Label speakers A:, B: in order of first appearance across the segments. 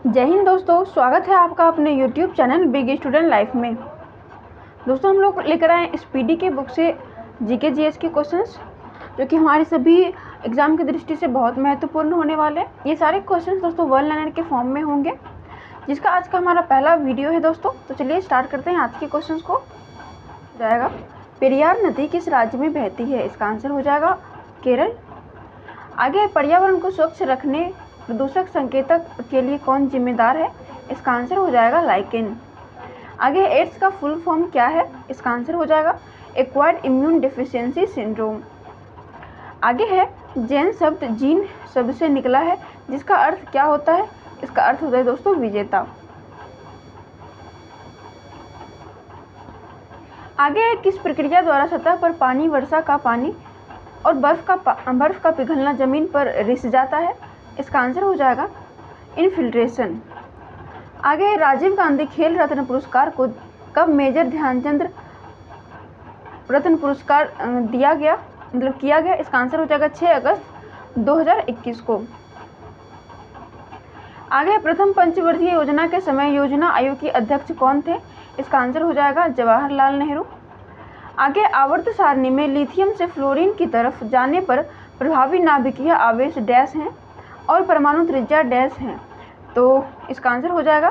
A: जय हिंद दोस्तों, स्वागत है आपका अपने YouTube channel big student life में। दोस्तों हम लोग लेकर आए स्पीडी के बुक से जीके जीएस के क्वेश्चंस जो कि हमारे सभी एग्जाम की दृष्टि से बहुत महत्वपूर्ण होने वाले हैं। ये सारे क्वेश्चंस दोस्तों वन लाइनर के फॉर्म में होंगे, जिसका आज का हमारा पहला वीडियो है दोस्तों। तो चलिए स्टार्ट करते हैं आज के क्वेश्चन को। जाएगा पेरियार नदी किस राज्य में बहती है? इसका आंसर हो जाएगा केरल। आगे पर्यावरण को स्वच्छ रखने प्रदूषक संकेतक के लिए कौन जिम्मेदार है? इसका आंसर हो जाएगा लाइकेन। आगे एड्स का फुल फॉर्म क्या है? इसका आंसर हो जाएगा एक्वायर्ड इम्यून डेफिशिएंसी सिंड्रोम। आगे है जैन शब्द जीन शब्द से निकला है, जिसका अर्थ क्या होता है? इसका अर्थ होता है दोस्तों विजेता। आगे किस प्रक्रिया द्वारा सतह पर पानी, वर्षा का पानी और बर्फ का पिघलना जमीन पर रिस जाता है? इसका आंसर हो जाएगा इनफिल्ट्रेशन। आगे राजीव गांधी खेल रत्न पुरस्कार को कब मेजर ध्यानचंद रत्न पुरस्कार किया गया? इसका आंसर हो जाएगा 6 अगस्त 2021 को। आगे प्रथम पंचवर्षीय योजना के समय योजना आयोग के अध्यक्ष कौन थे? इसका आंसर हो जाएगा जवाहरलाल नेहरू। आगे आवर्त सारणी में लिथियम से फ्लोरीन की तरफ जाने पर प्रभावी नाभिकीय आवेश डैश हैं और परमाणु त्रिज्या डैश हैं, तो इसका आंसर हो जाएगा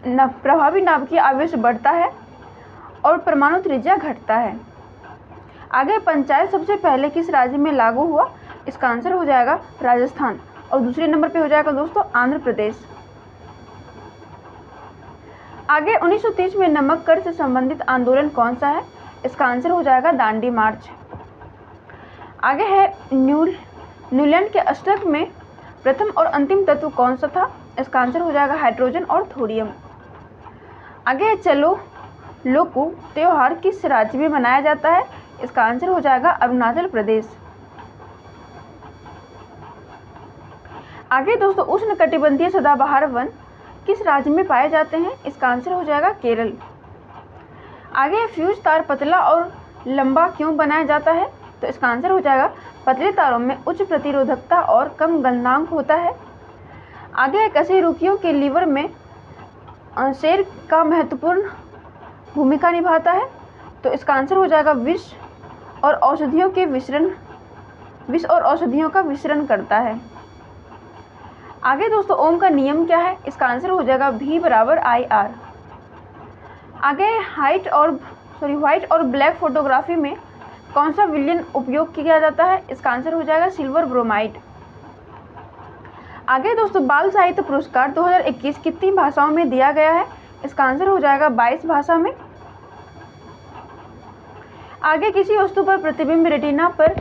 A: प्रभावी नाभिकीय आवेश बढ़ता है और परमाणु त्रिज्या घटता है। आगे पंचायत सबसे पहले किस राज्य में लागू हुआ? इसका आंसर हो जाएगा राजस्थान और दूसरे नंबर पे हो जाएगा दोस्तों आंध्र प्रदेश। आगे 1930 में नमक कर से संबंधित आंदोलन कौन सा है? इसका आंसर हो जाएगा दांडी मार्च। आगे है न्यूलैंड के अष्टक में प्रथम और अंतिम तत्व कौन सा था? इसका आंसर हो जाएगा हाइड्रोजन और थोरियम। आगे चलो लोकू त्योहार किस राज्य में मनाया जाता है? इसका आंसर हो जाएगा अरुणाचल प्रदेश। आगे दोस्तों उष्णकटिबंधीय सदाबहार वन किस राज्य में पाए जाते हैं? इसका आंसर हो जाएगा केरल। आगे फ्यूज तार पतला और लंबा क्यों बनाया जाता है? तो इसका आंसर हो जाएगा पतले तारों में उच्च प्रतिरोधकता और कम गलनांक होता है। आगे कशेरुकियों के लीवर में शेर का महत्वपूर्ण भूमिका निभाता है, तो इसका आंसर हो जाएगा विष और औषधियों का विसरण करता है। आगे दोस्तों ओम का नियम क्या है? इसका आंसर हो जाएगा V = IR। आगे व्हाइट और ब्लैक फोटोग्राफी में कौन सा विलयन उपयोग किया जाता है? इसका आंसर हो जाएगा सिल्वर ब्रोमाइड। आगे दोस्तों बाल साहित्य पुरस्कार 2021 कितनी भाषाओं में दिया गया है? इसका आंसर हो जाएगा 22 भाषा में। आगे किसी वस्तु पर प्रतिबिंब रेटिना पर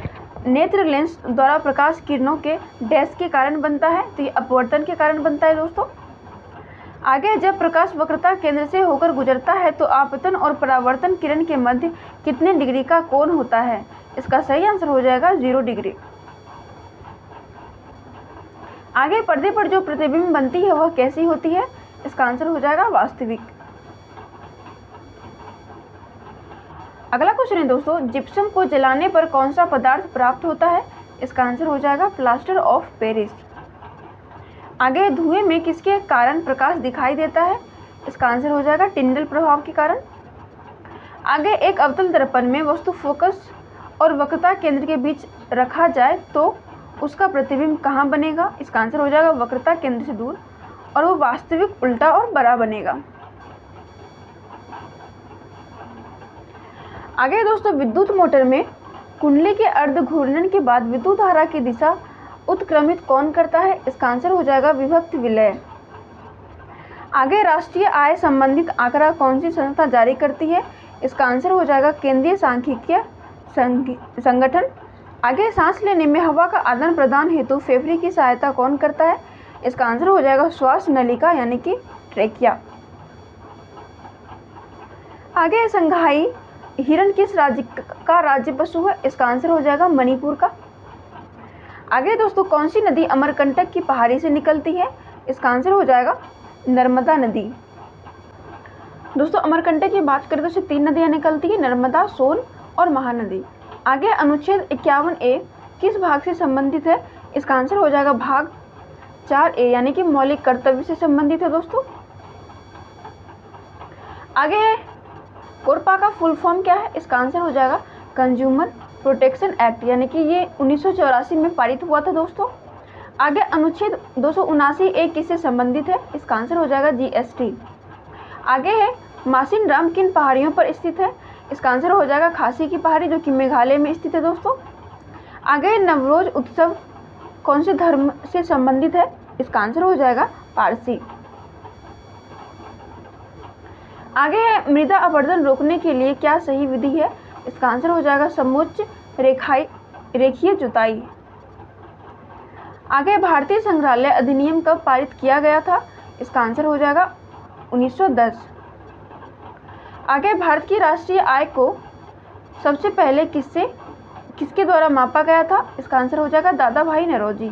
A: नेत्र लेंस द्वारा प्रकाश किरणों के डैश के कारण बनता है? तो ये अपवर्तन के कारण बनता है दोस्तों। आगे जब प्रकाश वक्रता केंद्र से होकर गुजरता है तो आपतन और परावर्तन किरण के मध्य कितने डिग्री का कोण होता है? इसका सही आंसर हो जाएगा 0 डिग्री। आगे पर्दे पर जो प्रतिबिंब बनती है वह कैसी होती है? इसका आंसर हो जाएगा वास्तविक। अगला क्वेश्चन है दोस्तों जिप्सम को जलाने पर कौन सा पदार्थ प्राप्त होता है? इसका आंसर हो जाएगा प्लास्टर ऑफ पेरिस। आगे धुएं में किसके कारण प्रकाश दिखाई देता है? इसका आंसर हो जाएगा टिंडल प्रभाव के कारण। आगे एक अवतल दर्पण में वस्तु फोकस और वक्रता केंद्र के बीच रखा जाए तो उसका प्रतिबिंब कहाँ बनेगा? इसका आंसर हो जाएगा वक्रता केंद्र से दूर और वो वास्तविक उल्टा और बड़ा बनेगा। आगे दोस्तों विद्युत मोटर में कुंडली के अर्ध घूर्णन के बाद विद्युत धारा की दिशा उत्क्रमित कौन करता है? इसका आंसर हो जाएगा विभक्त विलय। आगे राष्ट्रीय आय संबंधित आंकड़ा कौन सी संस्था जारी करती है? इसका आंसर हो जाएगा केंद्रीय सांख्यिकीय संगठन। आगे सांस लेने में हवा का आदान प्रदान हेतु फेफड़े की सहायता कौन करता है? इसका आंसर हो जाएगा श्वास नलिका यानी कि ट्रेकिया। आगे संघाई हिरण किस राज्य का राज्य पशु है? इसका आंसर हो जाएगा मणिपुर का। आगे दोस्तों कौन सी नदी अमरकंटक की पहाड़ी से निकलती है? इसका आंसर हो जाएगा नर्मदा नदी। दोस्तों अमरकंटक की बात करें तो इससे 3 नदियां निकलती है, नर्मदा, सोन और महानदी। आगे अनुच्छेद 51A किस भाग से संबंधित है? इसका आंसर हो जाएगा भाग 4A यानी कि मौलिक कर्तव्य से संबंधित है दोस्तों। आगे है कोरपा का फुल फॉर्म क्या है, इसका आंसर हो जाएगा कंज्यूमर प्रोटेक्शन एक्ट, यानी कि ये 1984 में पारित हुआ था दोस्तों। आगे अनुच्छेद 279A किससे संबंधित है, इसका आंसर हो जाएगा GST। आगे है मासिन राम किन पहाड़ियों पर स्थित है, इसका आंसर हो जाएगा खासी की पहाड़ी जो कि मेघालय में स्थित है दोस्तों। आगे नवरोज उत्सव कौन से धर्म से संबंधित है, इसका आंसर हो जाएगा पारसी। आगे है मृदा अपरदन रोकने के लिए क्या सही विधि है, इसका आंसर हो जाएगा समोच्च रेखीय जुताई। आगे भारतीय संग्रहालय अधिनियम कब पारित किया गया था, इसका आंसर हो जाएगा 1910। आगे भारत की राष्ट्रीय आय को सबसे पहले किसके द्वारा मापा गया था, इसका आंसर हो जाएगा दादा भाई नौरोजी।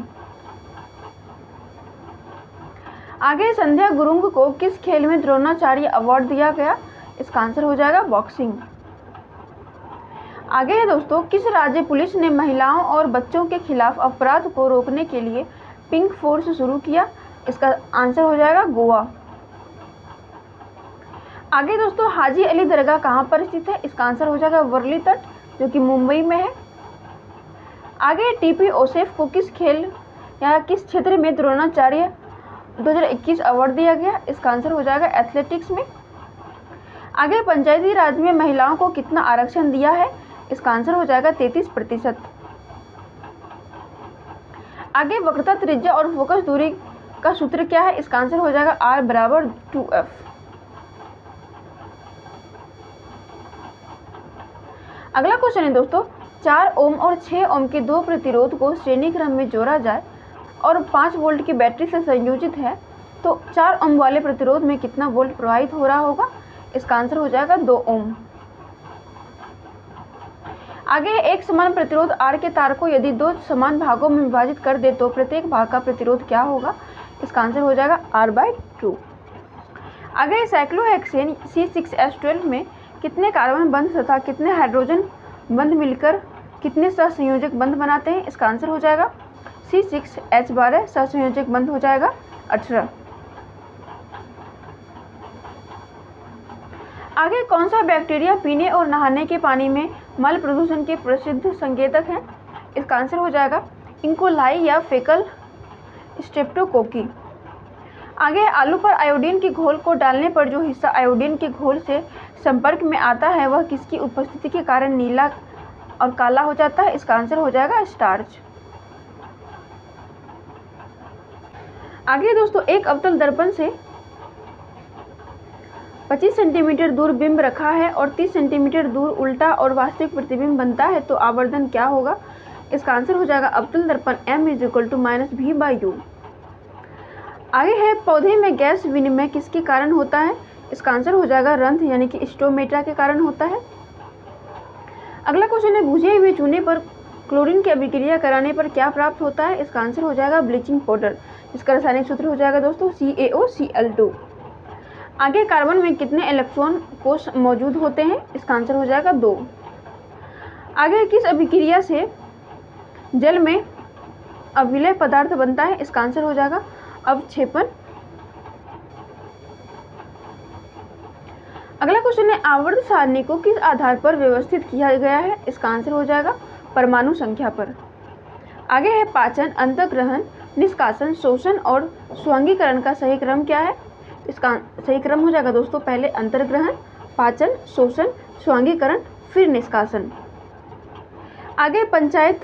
A: आगे संध्या गुरुंग को किस खेल में द्रोणाचार्य अवार्ड दिया गया, इसका आंसर हो जाएगा बॉक्सिंग। आगे है दोस्तों किस राज्य पुलिस ने महिलाओं और बच्चों के खिलाफ अपराध को रोकने के लिए पिंक फोर्स शुरू किया, इसका आंसर हो जाएगा गोवा। आगे दोस्तों हाजी अली दरगाह कहाँ पर स्थित है, इसका आंसर हो जाएगा वर्ली तट जो कि मुंबई में है। आगे टीपी ओसेफ को किस खेल या किस क्षेत्र में द्रोणाचार्य 2021 अवार्ड दिया गया, इसका आंसर हो जाएगा एथलेटिक्स में। आगे पंचायती राज में महिलाओं को कितना आरक्षण दिया है, इसका आंसर हो जाएगा 33%। आगे वक्रता त्रिज्या और फोकस दूरी का सूत्र क्या है, इसका आंसर हो जाएगा R = 2F। अगला क्वेश्चन है दोस्तों 4 ओम और 6 ओम के दो प्रतिरोध को श्रेणी क्रम में जोड़ा जाए और 5 वोल्ट की बैटरी से संयोजित है तो 4 ओम वाले प्रतिरोध में कितना वोल्ट प्रवाहित हो रहा होगा, इसका आंसर हो जाएगा 2 ओम। आगे एक समान प्रतिरोध R के तार को यदि 2 समान भागों में विभाजित कर दे तो प्रत्येक भाग का प्रतिरोध क्या होगा, इसका आंसर हो जाएगा R/2। आगे साइक्लोहेक्सेन C6H12 में कितने कार्बन बंध तथा कितने हाइड्रोजन बंध मिलकर कितने सहसंयोजक बंध बनाते हैं, इसका आंसर हो जाएगा C6H12 सहसंयोजक बंध हो जाएगा 18। आगे कौन सा बैक्टीरिया पीने और नहाने के पानी में मल प्रदूषण के प्रसिद्ध संकेतक हैं, इसका आंसर हो जाएगा इंकोलाई या फेकल स्ट्रेप्टोकोकी। आगे आलू पर आयोडीन के घोल को डालने पर जो हिस्सा आयोडीन के घोल से संपर्क में आता है वह किसकी उपस्थिति के कारण नीला और काला हो जाता है, इसका आंसर हो जाएगा स्टार्च। आगे दोस्तों एक अवतल दर्पण से 25 सेंटीमीटर दूर बिंब रखा है और 30 सेंटीमीटर दूर उल्टा और वास्तविक प्रतिबिंब बनता है तो आवर्धन क्या होगा, इसका आंसर हो जाएगा अवतल दर्पण M = -V/U। आगे है पौधे में गैस विनिमय किसके कारण होता है, इसका आंसर हो जाएगा रंध्र यानी कि स्टोमेटा के कारण होता है। अगला क्वेश्चन है भुजे हुए चूने पर क्लोरीन की अभिक्रिया कराने पर क्या प्राप्त होता है, इसका आंसर हो जाएगा ब्लीचिंग पाउडर, इसका रासायनिक सूत्र हो जाएगा दोस्तों CaOCl2। आगे कार्बन में कितने इलेक्ट्रॉन कोष मौजूद होते हैं, इसका आंसर हो जाएगा 2। आगे किस अभिक्रिया से जल में अविलय पदार्थ बनता है, इसका आंसर हो जाएगा अवक्षेपण। अगला क्वेश्चन है आवर्त सारणी को किस आधार पर व्यवस्थित किया गया है, इसका आंसर हो जाएगा परमाणु संख्या पर। आगे है पाचन, अंतःग्रहण, निष्कासन, शोषण और स्वांगीकरण का सही क्रम क्या है, इसका सही क्रम हो जाएगा दोस्तों पहले अंतर्ग्रहण, पाचन, शोषण, स्वांगीकरण फिर निष्कासन। आगे पंचायत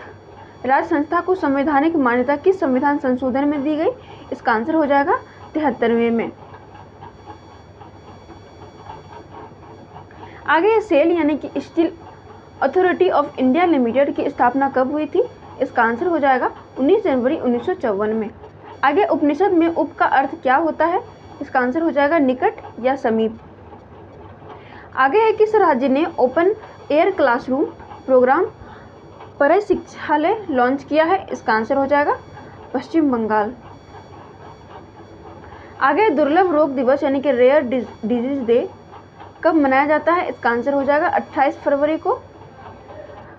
A: राज संस्था को संवैधानिक मान्यता किस संविधान संशोधन में दी गई, इसका आंसर हो जाएगा 73वें में। आगे सेल यानी कि steel authority of India limited की स्थापना कब हुई थी, इसका आंसर हो जाएगा 19 जनवरी 1954 में। आगे उपनिषद में उप का अर्थ क्या होता है, इसका आंसर हो जाएगा निकट या समीप। आगे है किस राज्य ने ओपन एयर क्लासरूम प्रोग्राम पर शिक्षालय लॉन्च किया है, इसका आंसर हो जाएगा पश्चिम बंगाल। आगे दुर्लभ रोग दिवस यानी कि रेयर डिजीज डे कब मनाया जाता है, इसका आंसर हो जाएगा 28 फरवरी को।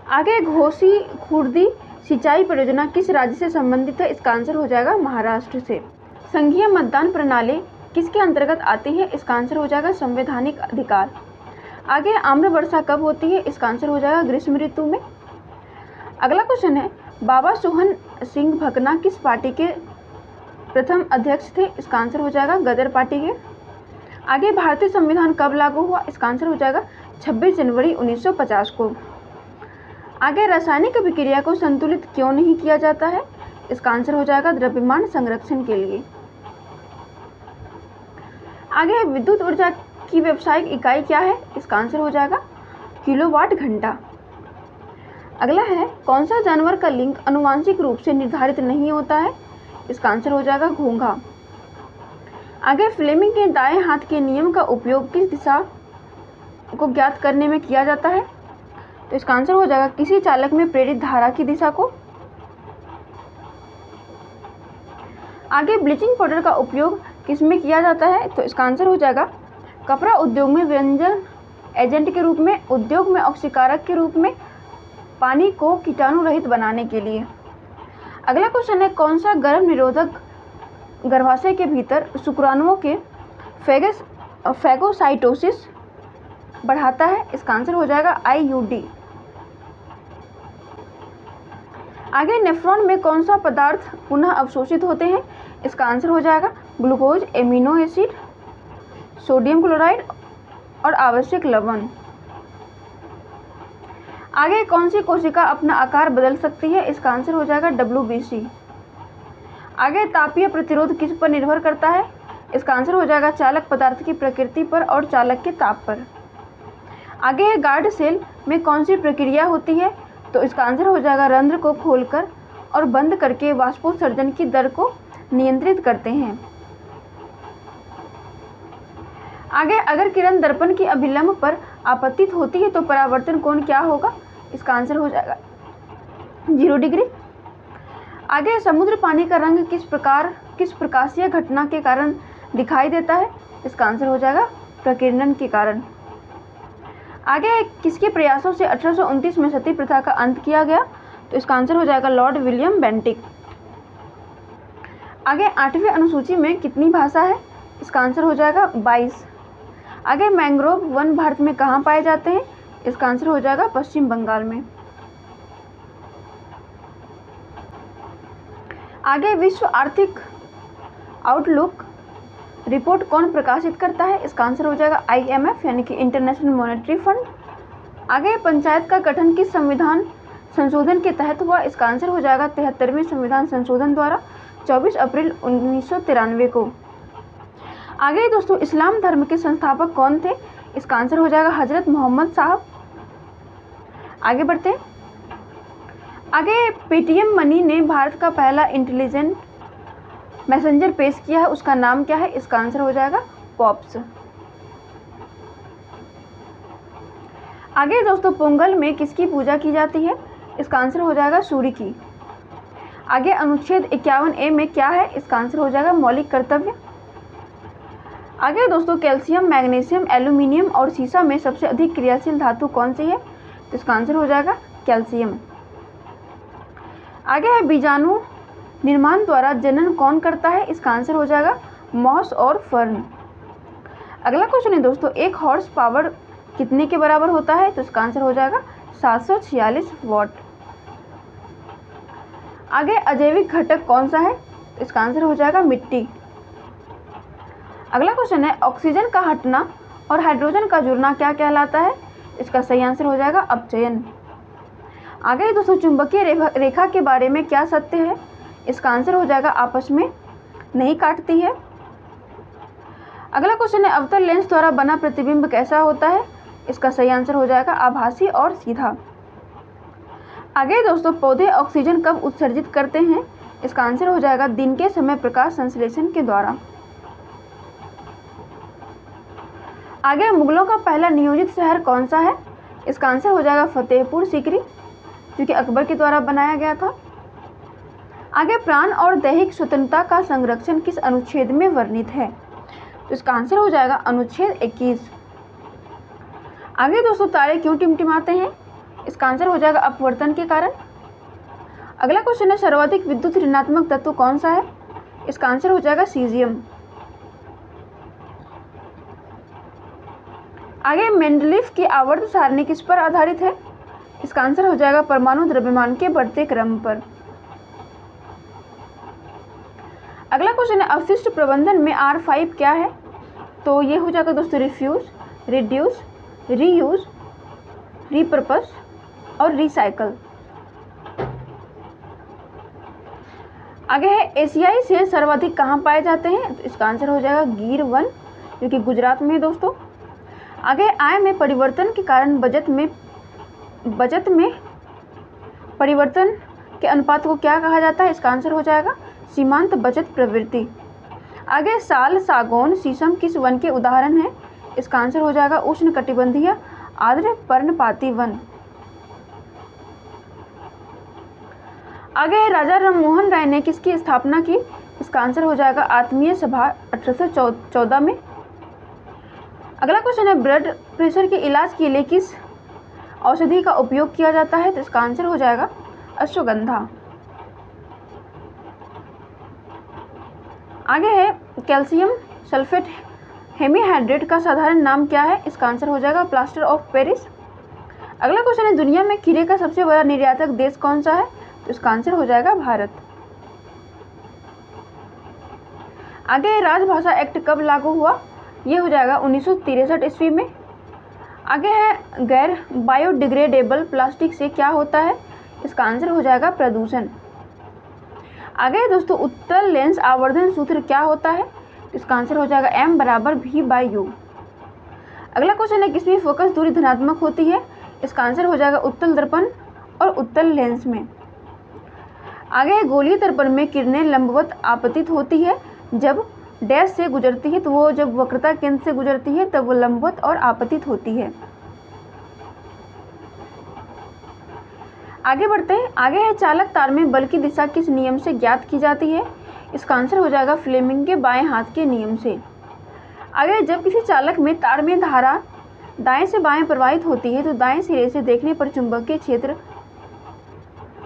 A: आगे घोसी खुर्दी सिंचाई परियोजना किस राज्य से संबंधित है? इसका आंसर हो जाएगा महाराष्ट्र से। संघीय मतदान प्रणाली किसके अंतर्गत आती है? इसका आंसर हो जाएगा संवैधानिक अधिकार। आगे आम्र वर्षा कब होती है? इसका आंसर हो जाएगा ग्रीष्म ऋतु में। अगला क्वेश्चन है, बाबा सोहन सिंह भकना किस पार्टी के प्रथम अध्यक्ष थे? इसका आंसर हो जाएगा गदर पार्टी के। आगे भारतीय संविधान कब लागू हुआ? इसका आंसर हो जाएगा 26 जनवरी 1950 को। आगे रासायनिक अभिक्रिया को संतुलित क्यों नहीं किया जाता है? इसका आंसर हो जाएगा द्रव्यमान संरक्षण के लिए। आगे विद्युत ऊर्जा की व्यावसायिक इकाई क्या है? इसका आंसर हो जाएगा किलोवाट घंटा। अगला है, कौन सा जानवर का लिंग आनुवांशिक रूप से निर्धारित नहीं होता है? इसका आंसर हो जाएगा घोंघा। आगे फ्लेमिंग के दाएं हाथ के नियम का उपयोग किस दिशा को ज्ञात करने में किया जाता है? तो इसका आंसर हो जाएगा किसी चालक में प्रेरित धारा की दिशा को। आगे ब्लीचिंग पाउडर का उपयोग किस में किया जाता है? तो इसका आंसर हो जाएगा कपड़ा उद्योग में व्यंजन एजेंट के रूप में, उद्योग में ऑक्सीकारक के रूप में, पानी को कीटाणु रहित बनाने के लिए। अगला क्वेश्चन है, कौन सा गर्भ निरोधक गर्भाशय के भीतर शुक्राणुओं के फैगोसाइटोसिस बढ़ाता है? इसका आंसर हो जाएगा IUD। आगे नेफ्रॉन में कौन सा पदार्थ पुनः अवशोषित होते हैं? इसका आंसर हो जाएगा glucose, amino acid, sodium chloride और आवश्यक लवण। आगे कौन सी कोशिका अपना आकार बदल सकती है? इसका आंसर हो जाएगा WBC। आगे तापीय प्रतिरोध किस पर निर्भर करता है? इसका आंसर हो जाएगा चालक पदार्थ की प्रकृति पर और चालक के ताप पर। आगे गार्ड सेल में कौन सी प्रक्रिया होती है? तो इसका आंसर हो जाएगा रंध्र को खोलकर और बंद करके वाष्पोत्सर्जन की दर को नियंत्रित करते हैं। आगे अगर किरण दर्पण की अभिलंब पर आपतित होती है तो परावर्तन कोण क्या होगा? इसका आंसर हो जाएगा 0 डिग्री। आगे समुद्र पानी का रंग किस प्रकाशीय घटना के कारण दिखाई देता है? इसका आंसर हो जाएगा प्रकीर्णन के कारण। आगे किसके प्रयासों से 1829 में सती प्रथा का अंत किया गया? तो इसका आंसर हो जाएगा लॉर्ड विलियम बेंटिक। आगे 8वीं अनुसूची में कितनी भाषा है? इसका आंसर हो जाएगा 22। आगे मैंग्रोव वन भारत में कहाँ पाए जाते हैं? इसका आंसर हो जाएगा पश्चिम बंगाल में। आगे विश्व आर्थिक आउटलुक रिपोर्ट कौन प्रकाशित करता है? इसका आंसर हो जाएगा IMF यानी कि इंटरनेशनल मॉनेटरी फंड। आगे पंचायत का गठन किस संविधान संशोधन के तहत हुआ? इसका आंसर हो जाएगा 73वें संविधान संशोधन द्वारा 24 अप्रैल 1993 को। आगे दोस्तों इस्लाम धर्म के संस्थापक कौन थे? इसका आंसर हो जाएगा हजरत मोहम्मद साहब। आगे बढ़ते हैं। आगे पेटीएम मनी ने भारत का पहला इंटेलिजेंट मैसेंजर पेश किया है, उसका नाम क्या है? इसका आंसर हो जाएगा पॉप्स। आगे दोस्तों पोंगल में किसकी पूजा की जाती है? इसका आंसर हो जाएगा सूर्य की। आगे अनुच्छेद 51A में क्या है? इसका आंसर हो जाएगा मौलिक कर्तव्य। आगे दोस्तों कैल्शियम, मैग्नीशियम, एल्यूमिनियम और सीसा में सबसे अधिक क्रियाशील धातु कौन सी है? तो इसका आंसर हो जाएगा कैल्शियम। आगे है बीजाणु निर्माण द्वारा जनन कौन करता है? इसका आंसर हो जाएगा मॉस और फर्न। अगला क्वेश्चन है दोस्तों, 1 हॉर्स पावर कितने के बराबर होता है? तो इसका आंसर हो जाएगा 746 वॉट। आगे अजैविक घटक कौन सा है? तो इसका आंसर हो जाएगा मिट्टी। अगला क्वेश्चन है, ऑक्सीजन का हटना और हाइड्रोजन का जुड़ना क्या कहलाता है? इसका सही आंसर हो जाएगा अपचयन। आगे दोस्तों चुंबकीय रेखा के बारे में क्या सत्य है? इसका आंसर हो जाएगा आपस में नहीं काटती है। अगला क्वेश्चन है, अवतल लेंस द्वारा बना प्रतिबिंब कैसा होता है? इसका सही आंसर हो जाएगा आभासी और सीधा। आगे दोस्तों पौधे ऑक्सीजन कब उत्सर्जित करते हैं? इसका आंसर हो जाएगा दिन के समय प्रकाश संश्लेषण के द्वारा। आगे मुगलों का पहला नियोजित शहर कौन सा है? इसका आंसर हो जाएगा फतेहपुर सीकरी, जो कि अकबर के द्वारा बनाया गया था। आगे प्राण और दैहिक स्वतंत्रता का संरक्षण किस अनुच्छेद में वर्णित है? तो इसका आंसर हो जाएगा अनुच्छेद 21। आगे दोस्तों तारे क्यों टिमटिमाते हैं? इसका आंसर हो जाएगा अपवर्तन के कारण। अगला क्वेश्चन है सर्वाधिक विद्युत ऋणात्मक तत्व कौन सा है? इसका आंसर हो जाएगा सीजियम। आगे मेंडलीफ की आवर्त सारणी किस पर आधारित है? इसका आंसर हो जाएगा परमाणु द्रव्यमान के बढ़ते क्रम पर। अगला क्वेश्चन है अपशिष्ट प्रबंधन में R5 क्या है? तो ये हो जाएगा दोस्तों रिफ्यूज, रिड्यूस, रीयूज, रिपर्पस और रिसाइकल। आगे है एशियाई शेर सर्वाधिक कहाँ पाए जाते हैं? तो इसका आंसर हो जाएगा गिर वन, जो कि गुजरात में है दोस्तों। आगे आय में परिवर्तन के कारण बजट में परिवर्तन के अनुपात को क्या कहा जाता है? इसका आंसर हो जाएगा सीमांत बचत प्रवृत्ति। आगे साल, सागौन, शीशम किस वन के उदाहरण हैं? इसका आंसर हो जाएगा उष्णकटिबंधीय आर्द्र पर्णपाती वन। आगे राजा राममोहन राय ने किसकी स्थापना की? इसका आंसर हो जाएगा आत्मीय सभा 1814 में। अगला क्वेश्चन है ब्लड प्रेशर के इलाज के लिए किस औषधि का उपयोग किया जाता है? तो इसका आंसर हो जाएगा अश्वगंधा। आगे है कैल्शियम सल्फेट हेमीहाइड्रेट का साधारण नाम क्या है? इसका आंसर हो जाएगा प्लास्टर ऑफ पेरिस। अगला क्वेश्चन है दुनिया में खीरे का सबसे बड़ा निर्यातक देश कौन सा है? तो इसका आंसर हो जाएगा भारत। आगे राजभाषा एक्ट कब लागू हुआ? ये हो जाएगा 1963 ईस्वी में। आगे है गैर बायोडिग्रेडेबल प्लास्टिक से क्या होता है? इसका आंसर हो जाएगा प्रदूषण। आगे दोस्तों उत्तल लेंस आवर्धन सूत्र क्या होता है? इसका आंसर हो जाएगा m बराबर v/u। अगला क्वेश्चन है किसमें फोकस दूरी धनात्मक होती है? इसका आंसर हो जाएगा उत्तल दर्पण और उत्तल लेंस में। आगे गोलीय दर्पण में किरणें लंबवत आपतित होती है जब डैश से गुजरती है, तो वो जब वक्रता केंद्र से गुजरती है तब वो लंबवत और आपतित होती है। आगे बढ़ते हैं। आगे है चालक तार में बल की दिशा किस नियम से ज्ञात की जाती है? इसका आंसर हो जाएगा फ्लेमिंग के बाएं हाथ के नियम से। आगे जब किसी चालक में तार में धारा दाएं से बाएं प्रवाहित होती है तो दाएं सिरे से देखने पर चुंबकीय क्षेत्र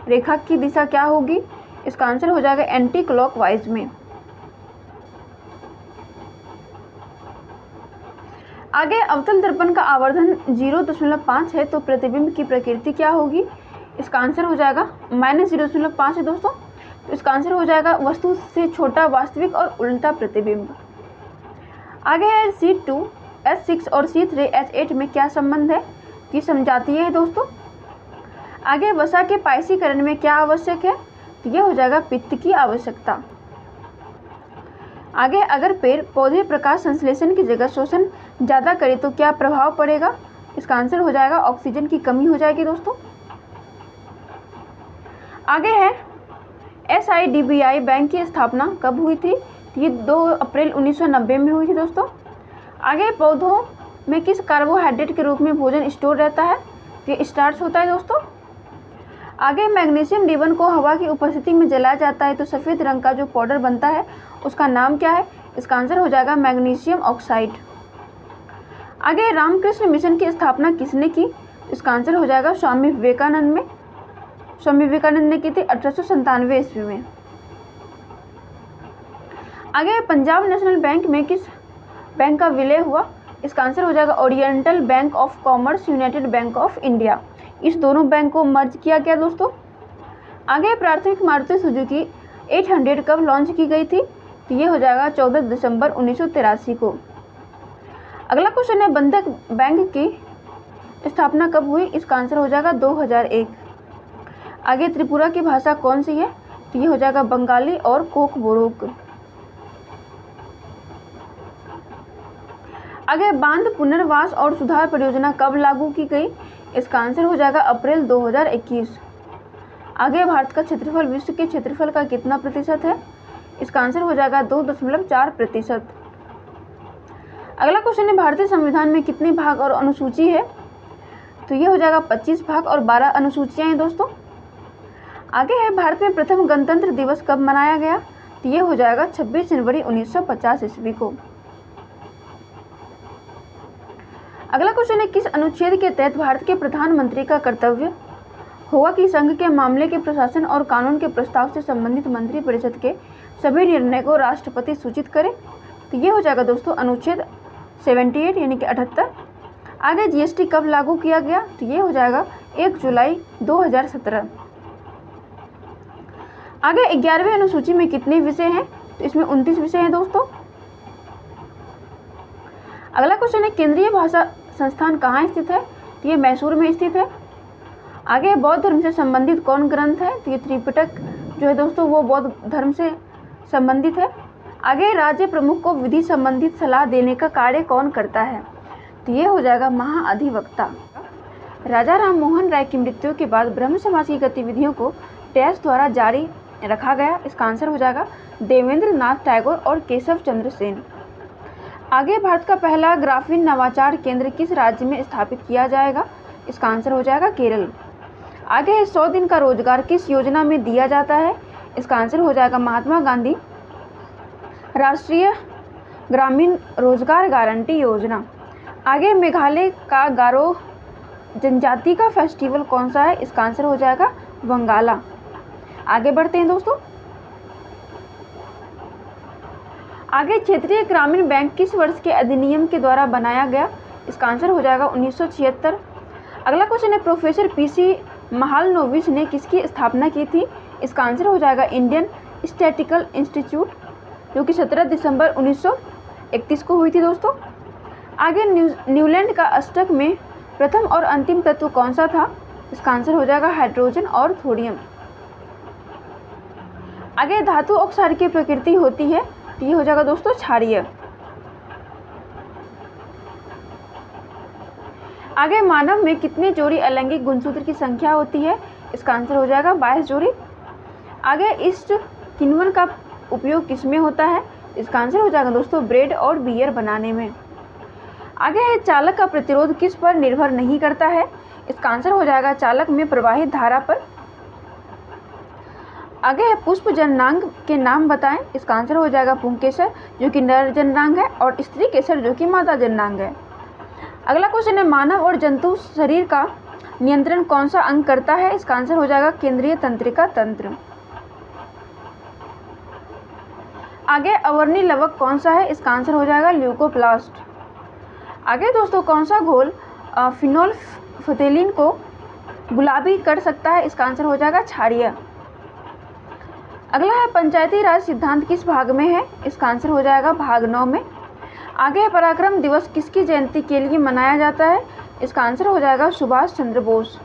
A: रेखा की दिशा क्या होगी? इसका आंसर हो जाएगा एंटी क्लॉकवाइज में। आगे अवतल दर्पण का आवर्धन 0.5 है तो प्रतिबिंब की प्रकृति क्या होगी? इसका आंसर हो जाएगा -0.5 है दोस्तों। तो इसका आंसर हो जाएगा वस्तु से छोटा वास्तविक और उल्टा प्रतिबिंब। आगे है C2H6 और C3H8 में क्या संबंध है? ये समझाती है दोस्तों। आगे वसा के पाइसीकरण में क्या आवश्यक है? तो यह हो जाएगा पित्त की आवश्यकता। आगे अगर पेड़ पौधे प्रकाश संश्लेषण की जगह शोषण ज़्यादा करे तो क्या प्रभाव पड़ेगा? इसका आंसर हो जाएगा ऑक्सीजन की कमी हो जाएगी दोस्तों। आगे है SIDBI बैंक की स्थापना कब हुई थी? ये 2 अप्रैल 1990 में हुई थी दोस्तों। आगे पौधों में किस कार्बोहाइड्रेट के रूप में भोजन स्टोर रहता है? ये स्टार्च होता है दोस्तों। आगे मैग्नीशियम रिबन को हवा की उपस्थिति में जलाया जाता है तो सफ़ेद रंग का जो पाउडर बनता है उसका नाम क्या है? इसका आंसर हो जाएगा मैग्नीशियम ऑक्साइड। आगे रामकृष्ण मिशन की स्थापना किसने की? इसका आंसर हो जाएगा स्वामी विवेकानंद में। स्वामी विवेकानंद ने की थी 1897 ईस्वी में। आगे पंजाब नेशनल बैंक में किस बैंक का विलय हुआ? इसका आंसर हो जाएगा oriental bank of commerce, United bank of India. इस दोनों बैंक को मर्ज किया गया दोस्तों। आगे प्राथमिक मारुति सुजुकी 800 कब लॉन्च की गई थी? तो ये हो जाएगा 14 दिसंबर 1983 को। अगला क्वेश्चन है बंधक बैंक की स्थापना कब हुई? इसका आंसर हो जाएगा 2001। आगे त्रिपुरा की भाषा कौन सी है? तो ये हो जाएगा बंगाली और कोकबोरोक। आगे बांध पुनर्वास और सुधार परियोजना कब लागू की गई? इसका आंसर हो जाएगा अप्रैल 2021। आगे भारत का क्षेत्रफल विश्व के क्षेत्रफल का कितना प्रतिशत है? इसका आंसर हो जाएगा 2.4%। अगला क्वेश्चन है भारतीय संविधान में कितने भाग और अनुसूची है? तो ये हो जाएगा 25 भाग और 12 अनुसूचियां हैं दोस्तों। आगे है भारत में प्रथम गणतंत्र दिवस कब मनाया गया? तो ये हो जाएगा 26 जनवरी 1950 ईस्वी को। अगला क्वेश्चन है किस अनुच्छेद के तहत भारत के प्रधानमंत्री का कर्तव्य होगा कि संघ के मामले के प्रशासन और कानून के प्रस्ताव से संबंधित मंत्रिपरिषद के सभी निर्णय को राष्ट्रपति सूचित करे। तो ये हो जाएगा दोस्तों अनुच्छेद 78 यानी कि 78। आगे जीएसटी कब लागू किया गया, तो ये हो जाएगा 1 जुलाई 2017। आगे 11वीं अनुसूची में कितने विषय हैं, तो इसमें 29 विषय हैं दोस्तों। अगला क्वेश्चन है केंद्रीय भाषा संस्थान कहाँ स्थित है, तो ये मैसूर में स्थित है। आगे बौद्ध धर्म से संबंधित कौन ग्रंथ है, तो ये त्रिपिटक जो है दोस्तों वो बौद्ध धर्म से संबंधित है। आगे राज्य प्रमुख को विधि संबंधित सलाह देने का कार्य कौन करता है, तो ये हो जाएगा महाअधिवक्ता। राजा राम मोहन राय की मृत्यु के बाद ब्रह्म समाज की गतिविधियों को डैश द्वारा जारी रखा गया, इसका आंसर हो जाएगा देवेंद्र नाथ टैगोर और केशव चंद्र सेन। आगे भारत का पहला ग्राफीन नवाचार केंद्र किस राज्य में स्थापित किया जाएगा, इसका आंसर हो जाएगा केरल। आगे 100 दिन का रोजगार किस योजना में दिया जाता है, इसका आंसर हो जाएगा महात्मा गांधी राष्ट्रीय ग्रामीण रोजगार गारंटी योजना। आगे मेघालय का गारो जनजाति का फेस्टिवल कौन सा है, इसका आंसर हो जाएगा वंगाला। आगे बढ़ते हैं दोस्तों। आगे क्षेत्रीय ग्रामीण बैंक किस वर्ष के अधिनियम के द्वारा बनाया गया, इसका आंसर हो जाएगा 1976। अगला क्वेश्चन है प्रोफेसर पीसी महालनोबिस ने किसकी स्थापना की थी, इसका आंसर हो जाएगा इंडियन स्टैटिस्टिकल इंस्टीट्यूट, जो कि 17 दिसंबर 1931 को हुई थी दोस्तों। आगे न्यूलैंड का अष्टक में प्रथम और अंतिम तत्व कौन सा था, इसका आंसर हो जाएगा हाइड्रोजन और थोडियम। आगे धातु ऑक्साइड की प्रकृति होती है, तो ये हो जाएगा दोस्तों क्षारीय। आगे मानव में कितने जोड़ी अलैंगिक गुणसूत्र की संख्या होती है, इसका आंसर हो जाएगा 22 जोड़ी। आगे ईस्ट किण्वन का उपयोग किसमें होता है, इसका आंसर हो जाएगा दोस्तों ब्रेड और बियर बनाने में। आगे है चालक का प्रतिरोध किस पर निर्भर नहीं करता है, इसका आंसर हो जाएगा चालक में प्रवाहित धारा पर। आगे है पुष्प जननांग के नाम बताएं, इसका आंसर हो जाएगा पुंकेसर जो कि नर जननांग है और स्त्री केसर जो कि मादा जननांग है। अगला क्वेश्चन है मानव और जंतु शरीर का नियंत्रण कौन सा अंग करता है, इसका आंसर हो जाएगा केंद्रीय तंत्रिका तंत्र। आगे अवर्णी लवक कौन सा है, इसका आंसर हो जाएगा ल्यूकोप्लास्ट। आगे दोस्तों कौन सा घोल फिनोल्फथेलिन को गुलाबी कर सकता है, इसका आंसर हो जाएगा क्षारीय। अगला है पंचायती राज सिद्धांत किस भाग में है, इसका आंसर हो जाएगा भाग 9 में। आगे है पराक्रम दिवस किसकी जयंती के लिए मनाया जाता है, इसका आंसर हो जाएगा सुभाष चंद्र बोस।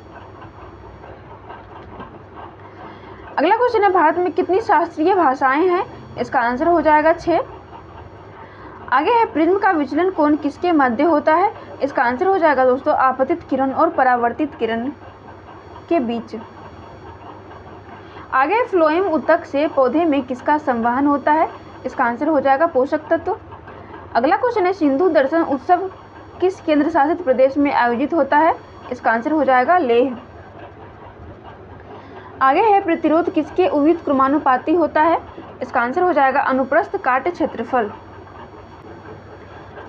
A: अगला क्वेश्चन है भारत में कितनी शास्त्रीय भाषाएं हैं, इसका आंसर हो जाएगा 6। आगे है प्रिज्म का विचलन कोण किसके मध्य होता है, इसका आंसर हो जाएगा दोस्तों आपतित किरण और परावर्तित किरण के बीच। आगे फ्लोएम ऊतक से पौधे में किसका संवहन होता है, इसका आंसर हो जाएगा पोषक तत्व। अगला क्वेश्चन है सिंधु दर्शन उत्सव किस केंद्र शासित प्रदेश में आयोजित होता है, इसका आंसर हो जाएगा लेह। आगे है प्रतिरोध किसके उवित क्रमानुपाती होता है, इसका आंसर हो जाएगा अनुप्रस्थ काट क्षेत्रफल।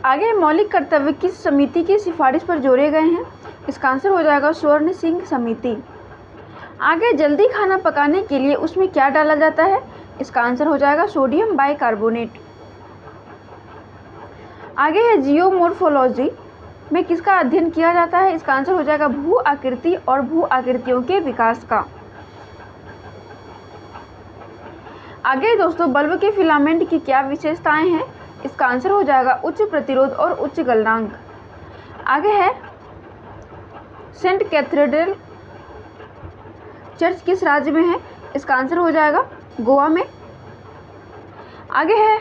A: आगे मौलिक कर्तव्य किस समिति की सिफारिश पर जोड़े गए हैं, इसका आंसर हो जाएगा स्वर्ण सिंह समिति। आगे जल्दी खाना पकाने के लिए उसमें क्या डाला जाता है, इसका आंसर हो जाएगा सोडियम बाइकार्बोनेट। आगे है जियोमॉर्फोलॉजी में किसका अध्ययन किया जाता है, इसका आंसर हो जाएगा भू आकृति और भू आकृतियों के विकास का। आगे दोस्तों बल्ब के फिलामेंट की क्या विशेषताएं हैं, इसका आंसर हो जाएगा उच्च प्रतिरोध और उच्च गलनांक। आगे है सेंट कैथेड्रल चर्च किस राज्य में है, इसका आंसर हो जाएगा गोवा में। आगे है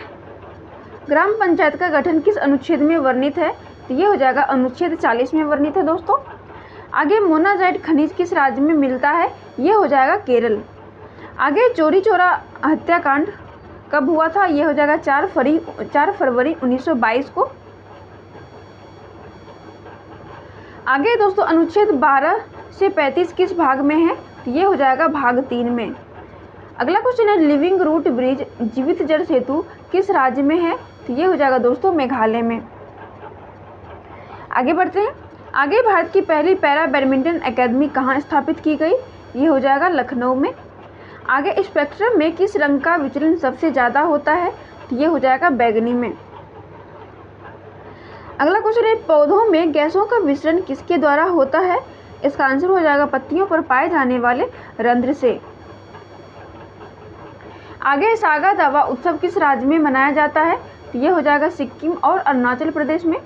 A: ग्राम पंचायत का गठन किस अनुच्छेद में वर्णित है, तो ये हो जाएगा अनुच्छेद 40 में वर्णित है दोस्तों। आगे मोनाजाइट खनिज किस राज्य में मिलता है, ये हो जाएगा केरल। आगे चोरी चोरा हत्याकांड कब हुआ था, ये हो जाएगा 4 फरवरी 1922 को। आगे दोस्तों अनुच्छेद 12 से 35 किस भाग में है, तो ये हो जाएगा भाग 3 में। अगला क्वेश्चन है लिविंग रूट ब्रिज जीवित जल सेतु किस राज्य में है, तो ये हो जाएगा दोस्तों मेघालय में। आगे बढ़ते हैं। आगे भारत की पहली पैरा बैडमिंटन एकेडमी कहाँ स्थापित की गई, ये हो जाएगा लखनऊ में। आगे स्पेक्ट्रम में किस रंग का विचलन सबसे ज़्यादा होता है, तो ये हो जाएगा बैंगनी में। अगला क्वेश्चन है, पौधों में गैसों का विसरण किसके द्वारा होता है, इसका आंसर हो जाएगा पत्तियों पर पाए जाने वाले रंध्र से। आगे सागा दावा उत्सव किस राज्य में मनाया जाता है, तो ये हो जाएगा सिक्किम और अरुणाचल प्रदेश में।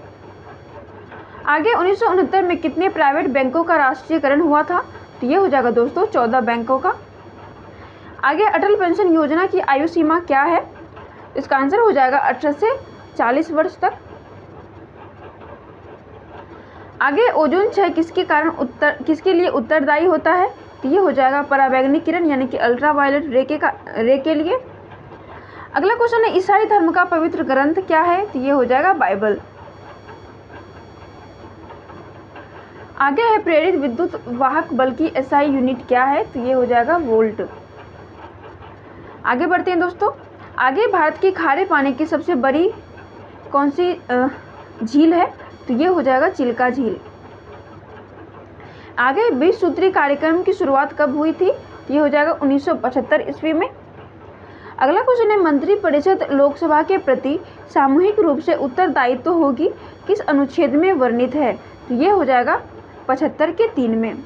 A: आगे 1969 में कितने प्राइवेट बैंकों का राष्ट्रीयकरण हुआ था, तो ये हो जाएगा दोस्तों 14 बैंकों का। आगे अटल पेंशन योजना की आयु सीमा क्या है, इसका आंसर हो जाएगा 18 से 40 वर्ष तक। आगे ओजोन क्षय किसके लिए उत्तरदायी होता है, तो ये हो जाएगा पराबैंगनी किरण यानी कि अल्ट्रावायलेट रे के लिए। अगला क्वेश्चन है, ईसाई धर्म का पवित्र ग्रंथ क्या है, तो ये हो जाएगा बाइबल। आगे है प्रेरित विद्युत वाहक बल की एसआई यूनिट क्या है, तो ये हो जाएगा वोल्ट। आगे बढ़ते हैं दोस्तों। आगे भारत की खारे पानी की सबसे बड़ी कौन सी झील है, तो ये हो जाएगा चिल्का झील। आगे 20 सूत्री कार्यक्रम की शुरुआत कब हुई थी, तो ये हो जाएगा 1975 ईस्वी में। अगला क्वेश्चन है, मंत्रिपरिषद लोकसभा के प्रति सामूहिक रूप से उत्तरदायित्व होगी किस अनुच्छेद में वर्णित है, तो ये हो जाएगा 75 के 3 में।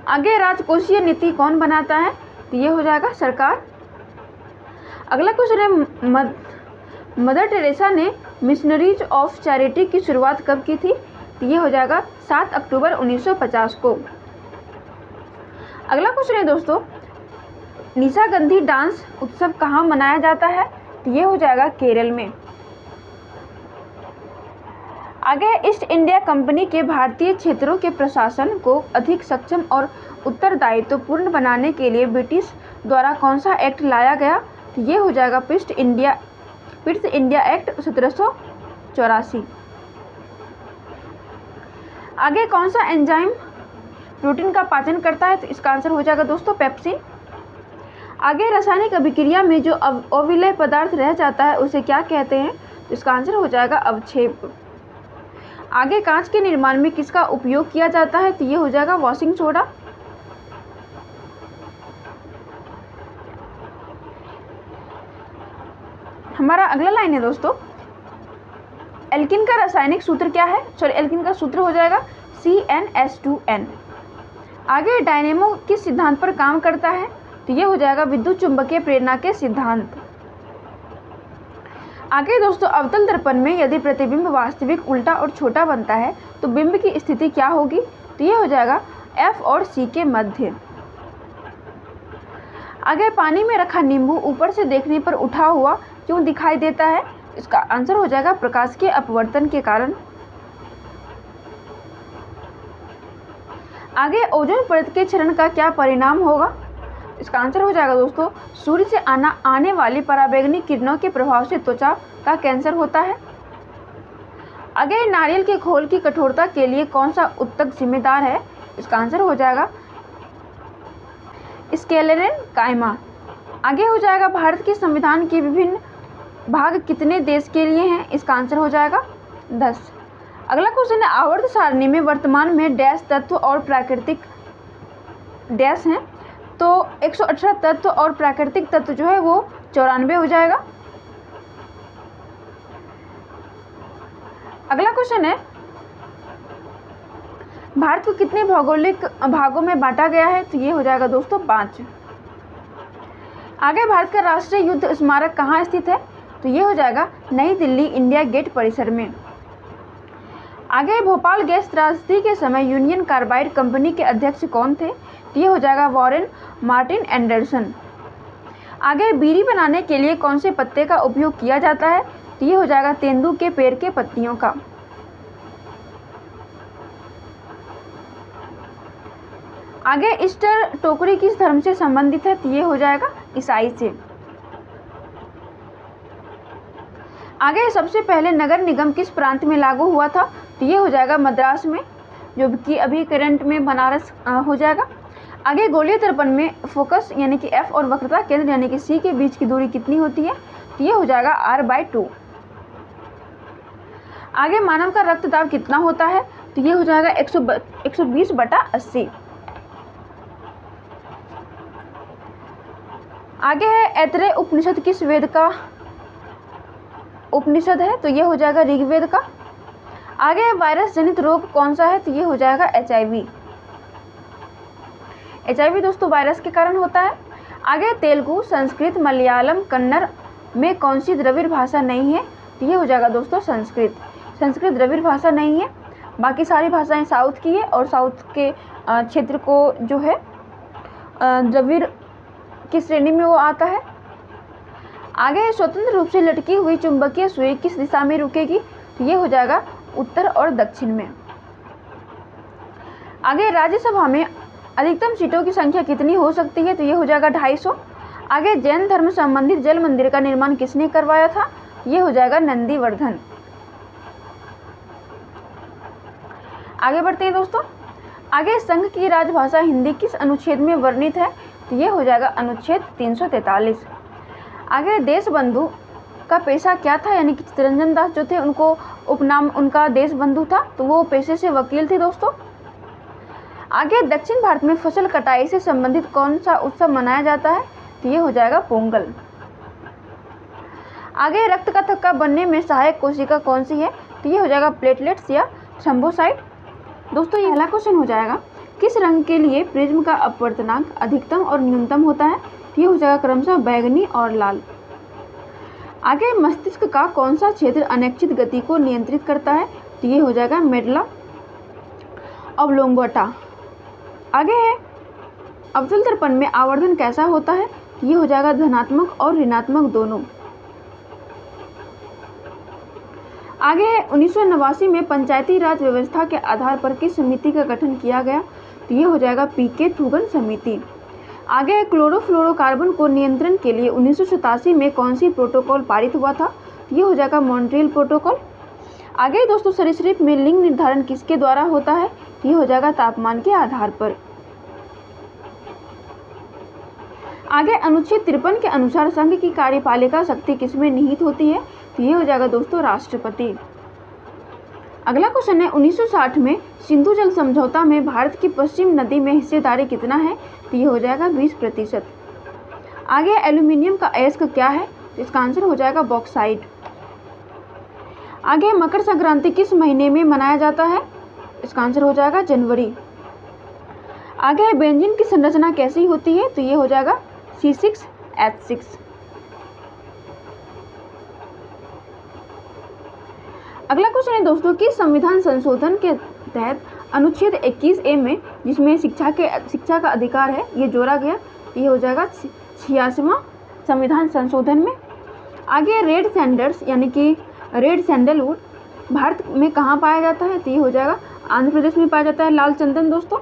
A: आगे राजकोषीय नीति कौन बनाता है, तो ये हो जाएगा सरकार। अगला क्वेश्चन है, मदर टेरेसा ने मिशनरीज ऑफ चैरिटी की शुरुआत कब की थी, तो ये हो जाएगा 7 अक्टूबर 1950 को। अगला क्वेश्चन है दोस्तों, निशागंधी डांस उत्सव कहाँ मनाया जाता है, तो ये हो जाएगा केरल में। आगे ईस्ट इंडिया कंपनी के भारतीय क्षेत्रों के प्रशासन को अधिक सक्षम और उत्तरदायित्वपूर्ण बनाने के लिए ब्रिटिश द्वारा कौन सा एक्ट लाया गया, तो ये हो जाएगा पिट्स इंडिया एक्ट 1784। आगे कौन सा एंजाइम प्रोटीन का पाचन करता है, तो इसका आंसर हो जाएगा दोस्तों पेप्सिन। आगे रासायनिक अभिक्रिया में जो अविलय पदार्थ रह जाता है उसे क्या कहते हैं, तो इसका आंसर हो जाएगा अवक्षेप। आगे कांच के निर्माण में किसका उपयोग किया जाता है, तो ये हो जाएगा वॉशिंग सोडा। हमारा अगला लाइन है दोस्तों, एल्किन का रासायनिक सूत्र क्या है, एल्किन का सूत्र हो जाएगा CnH2n। आगे डायनेमो किस सिद्धांत पर काम करता है, तो ये हो जाएगा विद्युत चुंबकीय प्रेरणा के सिद्धांत। आगे दोस्तों अवतल दर्पण में यदि प्रतिबिंब वास्तविक उल्टा और छोटा बनता है तो बिंब की स्थिति क्या होगी, तो ये हो जाएगा F और C के मध्य। आगे पानी में रखा नींबू ऊपर से देखने पर उठा हुआ क्यों दिखाई देता है, इसका आंसर हो जाएगा प्रकाश के अपवर्तन के कारण। आगे ओजोन परत के क्षरण का क्या परिणाम होगा, इसका आंसर हो जाएगा दोस्तों सूर्य से आने वाली पराबैंगनी किरणों के प्रभाव से त्वचा का कैंसर होता है। आगे नारियल के खोल की कठोरता के लिए कौन सा ऊतक जिम्मेदार है, इसका आंसर हो जाएगा स्क्लेरेन कायमा। आगे हो जाएगा भारत के संविधान के विभिन्न भाग कितने देश के लिए हैं, इसका आंसर हो जाएगा 10। अगला क्वेश्चन है आवर्त सारणी में वर्तमान में डैश तत्व और प्राकृतिक डैश हैं, तो 118 तत्व और प्राकृतिक तत्व जो है वो 94 हो जाएगा। अगला क्वेश्चन है भारत को कितने भौगोलिक भागों में बांटा गया है, तो ये हो जाएगा दोस्तों 5। आगे भारत का राष्ट्रीय युद्ध स्मारक कहाँ स्थित है, तो ये हो जाएगा नई दिल्ली इंडिया गेट परिसर में। आगे भोपाल गैस त्रासदी के समय यूनियन कार्बाइड कंपनी के अध्यक्ष कौन थे, तो ये हो जाएगा वॉरेन मार्टिन एंडरसन। आगे बीड़ी बनाने के लिए कौन से पत्ते का उपयोग किया जाता है, तो ये हो जाएगा तेंदू के पेड़ के पत्तियों का। आगे ईस्टर टोकरी किस धर्म से संबंधित है, तो ये हो जाएगा ईसाई से। आगे सबसे पहले नगर निगम किस प्रांत में लागू हुआ था, तो ये हो जाएगा मद्रास में, जो कि अभी करंट में बनारस हो जाएगा। आगे गोलीय दर्पण में फोकस यानी कि F और वक्रता केंद्र यानी कि C के बीच की दूरी कितनी होती है, तो ये हो जाएगा R/2। आगे मानव का रक्तदाब कितना होता है, तो ये हो जाएगा 120/80। आगे है ऐतरेय उपनिषद किस वेद का उपनिषद है, तो ये हो जाएगा ऋग्वेद का। आगे है वायरस जनित रोग कौन सा है, तो ये हो जाएगा HIV। HIV दोस्तों वायरस के कारण होता है। आगे तेलुगु, संस्कृत, मलयालम, कन्नड़ में कौन सी द्रविड़ भाषा नहीं है, तो ये हो जाएगा दोस्तों संस्कृत। संस्कृत द्रविड़ भाषा नहीं है, बाकी सारी भाषाएं साउथ की है और साउथ के क्षेत्र को जो है द्रविड़ की श्रेणी में वो आता है। आगे स्वतंत्र रूप से लटकी हुई चुंबकीय सुई किस दिशा में रुकेगी, तो ये हो जाएगा उत्तर और दक्षिण में। आगे राज्यसभा में अधिकतम सीटों की संख्या कितनी हो सकती है, तो ये हो जाएगा 250। आगे जैन धर्म संबंधित जल मंदिर का निर्माण किसने करवाया था, ये हो जाएगा नंदीवर्धन। आगे बढ़ते हैं दोस्तों। आगे संघ की राजभाषा हिंदी किस अनुच्छेद में वर्णित है, तो ये हो जाएगा अनुच्छेद 343। आगे देशबंधु का पेशा क्या था, यानी कि चित्तरंजन दास जो थे उनको उपनाम उनका देशबंधु था, तो वो पेशे से वकील थे दोस्तों। आगे दक्षिण भारत में फसल कटाई से संबंधित कौन सा उत्सव मनाया जाता है, तो ये हो जाएगा पोंगल। आगे रक्त का थक्का बनने में सहायक कोशिका कौन सी है, तो ये हो जाएगा प्लेटलेट्स या थ्रोम्बोसाइट। दोस्तों ये पहला क्वेश्चन हो जाएगा किस रंग के लिए प्रिज्म का अपवर्तनांक अधिकतम और न्यूनतम होता है, तो ये हो जाएगा क्रमशः बैंगनी और लाल। आगे मस्तिष्क का कौन सा क्षेत्र अनैच्छिक गति को नियंत्रित करता है, तो ये हो जाएगा मेडुला ऑब्लोंगेटा। आगे है अवतल दर्पण में आवर्धन कैसा होता है, तो ये हो जाएगा धनात्मक और ऋणात्मक दोनों। आगे है 1989 में पंचायती राज व्यवस्था के आधार पर किस समिति का गठन किया गया, तो ये हो जाएगा PK थुगन समिति। आगे है क्लोरोफ्लोरोकार्बन को नियंत्रण के लिए 1987 में कौन सी प्रोटोकॉल पारित हुआ था, तो ये हो जाएगा मॉन्ट्रियल प्रोटोकॉल। आगे दोस्तों सरीसृप में लिंग निर्धारण किसके द्वारा होता है, तो ये हो जाएगा तापमान के आधार पर। आगे अनुच्छेद 53 के अनुसार संघ की कार्यपालिका शक्ति किसमें निहित होती है, तो ये हो जाएगा दोस्तों राष्ट्रपति। अगला क्वेश्चन है 1960 में सिंधु जल समझौता में भारत की पश्चिम नदी में हिस्सेदारी कितना है, तो ये हो जाएगा 20%। आगे एल्यूमिनियम का अयस्क क्या है, तो इसका आंसर हो जाएगा बॉक्साइट। आगे मकर संक्रांति किस महीने में मनाया जाता है, इसका आंसर हो जाएगा जनवरी। आगे बेंजीन की संरचना कैसी होती है, तो ये हो जाएगा C6H6। अगला क्वेश्चन है दोस्तों कि संविधान संशोधन के तहत अनुच्छेद 21A में जिसमें शिक्षा का अधिकार है ये जोड़ा गया, ये हो जाएगा 86वां संविधान संशोधन में। आगे रेड सैंडल्स यानी कि रेड सैंडलवुड भारत में कहाँ पाया जाता है, तो ये हो जाएगा आंध्र प्रदेश में पाया जाता है लाल चंदन दोस्तों।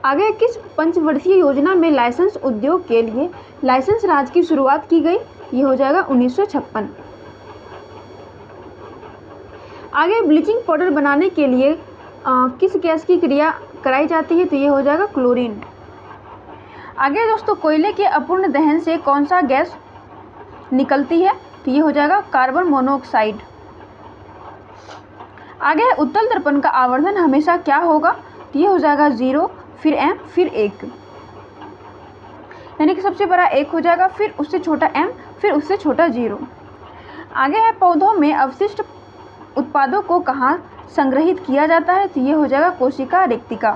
A: आगे किस पंचवर्षीय योजना में लाइसेंस उद्योग के लिए लाइसेंस राज की शुरुआत की गई, ये हो जाएगा 1956। आगे ब्लीचिंग पाउडर बनाने के लिए किस गैस की क्रिया कराई जाती है, तो ये हो जाएगा क्लोरीन। आगे दोस्तों कोयले के अपूर्ण दहन से कौन सा गैस निकलती है, तो ये हो जाएगा कार्बन मोनोऑक्साइड। आगे उत्तल दर्पण का आवर्धन हमेशा क्या होगा, तो ये हो जाएगा 0 फिर m फिर 1, यानी कि सबसे बड़ा 1 हो जाएगा, फिर उससे छोटा m, फिर उससे छोटा 0। आगे है पौधों में अवशिष्ट उत्पादों को कहाँ संग्रहित किया जाता है, तो ये हो जाएगा कोशिका रिक्तिका।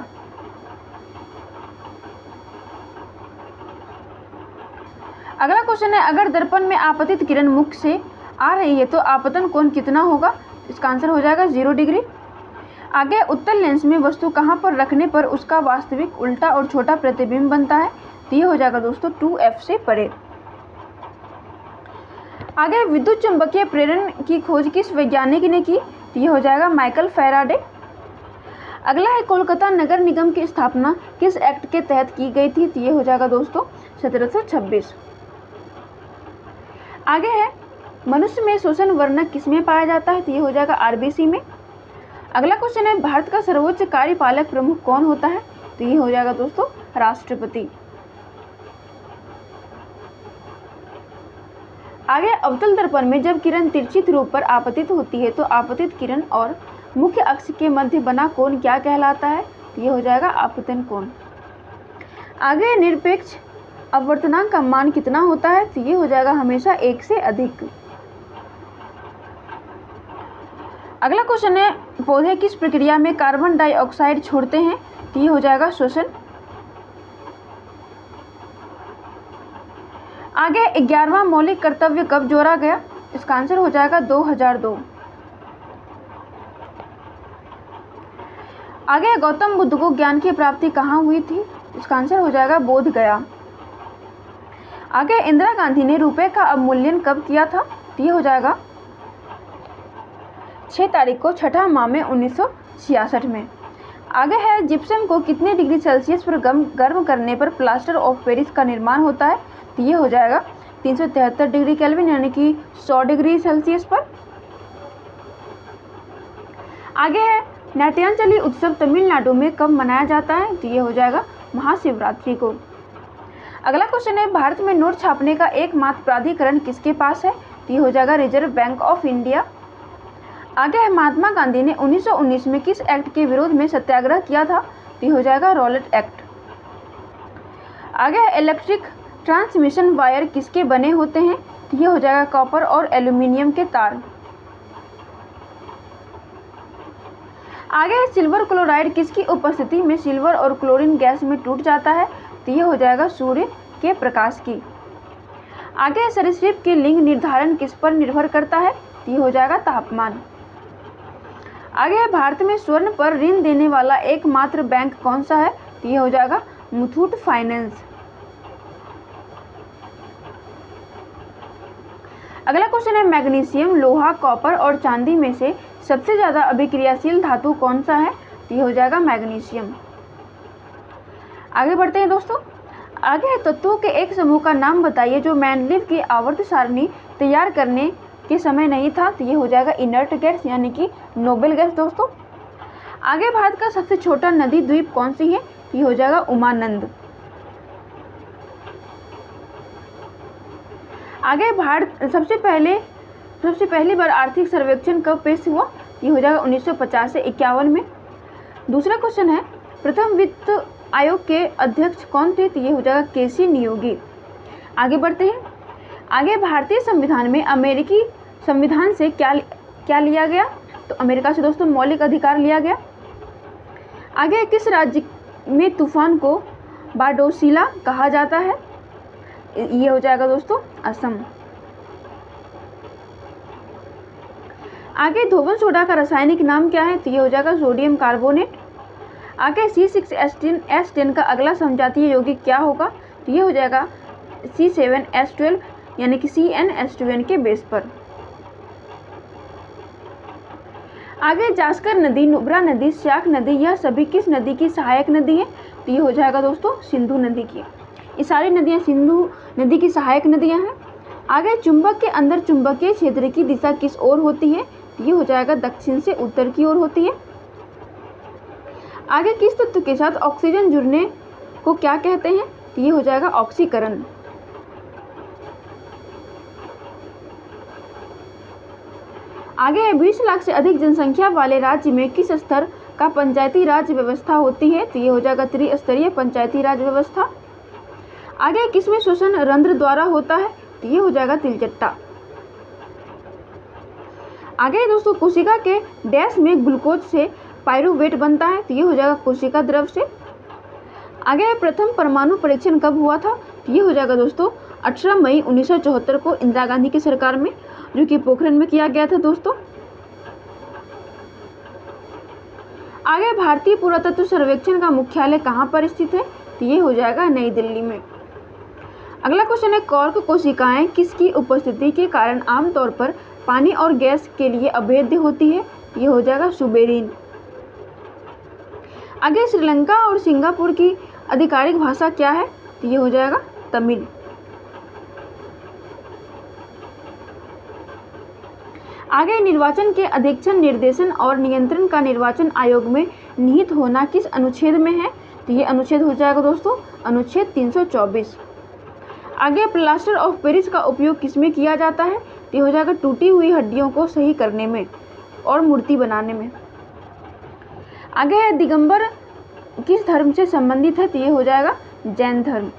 A: अगला क्वेश्चन है अगर दर्पण में आपतित किरण मुख से आ रही है तो आपतन कोण कितना होगा, इसका आंसर हो जाएगा 0 डिग्री। आगे उत्तल लेंस में वस्तु कहाँ पर रखने पर उसका वास्तविक उल्टा और छोटा प्रतिबिंब बनता है, तो ये हो जाएगा दोस्तों 2f से परे। आगे विद्युत चुंबकीय प्रेरण की खोज किस वैज्ञानिक ने की, तो ये हो जाएगा माइकल फैराडे। अगला है कोलकाता नगर निगम की स्थापना किस एक्ट के तहत की गई थी, तो ये हो जाएगा दोस्तों 1726। आगे है मनुष्य में श्वसन वर्णक किसमें पाया जाता है, तो ये हो जाएगा RBC में। अगला क्वेश्चन है भारत का सर्वोच्च कार्यपालक प्रमुख कौन होता है, तो ये हो जाएगा दोस्तों राष्ट्रपति। आगे अवतल दर्पण में जब किरण तिरछी ध्रुव पर आपतित होती है तो आपतित किरण और मुख्य अक्ष के मध्य बना कोण क्या कहलाता है? तो ये हो जाएगा आपतन कोण। आगे निरपेक्ष अपवर्तनांक का मान कितना होता है? तो ये हो जाएगा हमेशा 1 से अधिक। अगला क्वेश्चन है, पौधे किस प्रक्रिया में कार्बन डाइऑक्साइड छोड़ते हैं? तो ये हो जाएगा श्वसन। आगे 11वां मौलिक कर्तव्य कब जोड़ा गया? इसका आंसर हो जाएगा 2002। आगे गौतम बुद्ध को ज्ञान की प्राप्ति कहाँ हुई थी? इसका आंसर हो जाएगा बोध गया। आगे इंदिरा गांधी ने रुपए का अवमूल्यन कब किया था? तो ये हो जाएगा 6 तारीख को 6ठा माह में 1966 में। आगे है, जिप्सम को कितने डिग्री सेल्सियस पर गर्म करने पर प्लास्टर ऑफ पेरिस का निर्माण होता है? तो ये हो जाएगा 373 डिग्री केल्विन यानी कि 100 डिग्री सेल्सियस पर। आगे है, नाट्यांजलि उत्सव तमिलनाडु में कब मनाया जाता है? तो ये हो जाएगा महाशिवरात्रि को। अगला क्वेश्चन है, भारत में नोट छापने का एकमात्र प्राधिकरण किसके पास है? तो ये हो जाएगा रिजर्व बैंक ऑफ इंडिया। आगे है, महात्मा गांधी ने 1919 में किस एक्ट के विरोध में सत्याग्रह किया था? तो ये हो जाएगा रॉलेट एक्ट। आगे है, इलेक्ट्रिक ट्रांसमिशन वायर किसके बने होते हैं? तो ये हो जाएगा कॉपर और एल्यूमिनियम के तार। आगे है, सिल्वर क्लोराइड किसकी उपस्थिति में सिल्वर और क्लोरीन गैस में टूट जाता है? तो ये हो जाएगा सूर्य के प्रकाश की। आगे सरीसृप के लिंग निर्धारण किस पर निर्भर करता है? तो ये हो जाएगा तापमान। आगे है, भारत में स्वर्ण पर ऋण देने वाला एकमात्र बैंक कौन सा है? तो ये हो जाएगा मुथूट फाइनेंस। अगला क्वेश्चन है, मैग्नीशियम, लोहा, कॉपर और चांदी में से सबसे ज्यादा अभिक्रियाशील धातु कौन सा है? तो ये हो जाएगा मैग्नीशियम। आगे बढ़ते हैं दोस्तों। आगे है, तत्वों के एक समूह का नाम बताइए जो मेंडलीव की आवर्त सारणी तैयार करने के समय नहीं था। तो ये हो जाएगा इनर्ट गैस यानी कि नोबेल गैस दोस्तों। आगे, भारत का सबसे छोटा नदी द्वीप कौन सी है? तो ये हो जाएगा उमानंद। आगे, भारत सबसे पहली बार आर्थिक सर्वेक्षण कब पेश हुआ? ये हो जाएगा 1950 से 51 में। दूसरा क्वेश्चन है, प्रथम वित्त आयोग के अध्यक्ष कौन थे? तो ये हो जाएगा केसी नियोगी। आगे बढ़ते हैं। आगे, भारतीय संविधान में अमेरिकी संविधान से क्या लिया गया? तो अमेरिका से दोस्तों मौलिक अधिकार लिया गया। आगे, किस राज्य में तूफान को बारडोसिला कहा जाता है? ये हो जाएगा दोस्तों असम। आगे, धोवन सोडा का रासायनिक नाम क्या है? तो ये हो जाएगा सोडियम कार्बोनेट। आगे, C6H10 का अगला समजातीय यौगिक क्या होगा? तो ये हो जाएगा C7H12 यानी कि CnH2n के बेस पर। आगे, जास्कर नदी, नुब्रा नदी, स्याक नदी, यह सभी किस नदी की सहायक नदी है? तो ये हो जाएगा दोस्तों सिंधु नदी की। ये सारी नदियाँ सिंधु नदी की सहायक नदियाँ हैं। आगे, चुंबक के अंदर चुंबकीय क्षेत्र की दिशा किस ओर होती है? तो ये हो जाएगा दक्षिण से उत्तर की ओर होती है। आगे, किस तत्व के साथ ऑक्सीजन जुड़ने को क्या कहते हैं? तो ये हो जाएगा ऑक्सीकरण। आगे, 20 लाख से अधिक जनसंख्या वाले राज्य में किस स्तर का पंचायती राज व्यवस्था होती है? तो ये हो जाएगा त्रिस्तरीय पंचायती राज व्यवस्था। आगे, किसमें श्वसन रंध्र द्वारा होता है? तो ये हो जाएगा तिलचट्टा। आगे दोस्तों, कोशिका के डैश में ग्लूकोज से पायरुवेट बनता है। तो ये हो जाएगा कोशिका द्रव से। आगे, प्रथम परमाणु परीक्षण कब हुआ था? तो ये हो जाएगा दोस्तों 18 मई 1974 को इंदिरा गांधी की सरकार में, जो कि पोखरण में किया गया था दोस्तों। आगे, भारतीय पुरातत्व सर्वेक्षण का मुख्यालय कहाँ पर स्थित है? तो ये हो जाएगा नई दिल्ली में। अगला क्वेश्चन है, कॉर्क कोशिकाएं किसकी उपस्थिति के कारण आमतौर पर पानी और गैस के लिए अभेद्य होती है? ये हो जाएगा सुबेरिन। आगे, श्रीलंका और सिंगापुर की आधिकारिक भाषा क्या है? तो ये हो जाएगा तमिल। आगे, निर्वाचन के अधीक्षण, निर्देशन और नियंत्रण का निर्वाचन आयोग में निहित होना किस अनुच्छेद में है? तो ये अनुच्छेद हो जाएगा दोस्तों अनुच्छेद 324। आगे, प्लास्टर ऑफ पेरिस का उपयोग किसमें किया जाता है? तो ये हो जाएगा टूटी हुई हड्डियों को सही करने में और मूर्ति बनाने में। आगे है दिगंबर किस धर्म से संबंधित है, तो ये हो जाएगा जैन धर्म।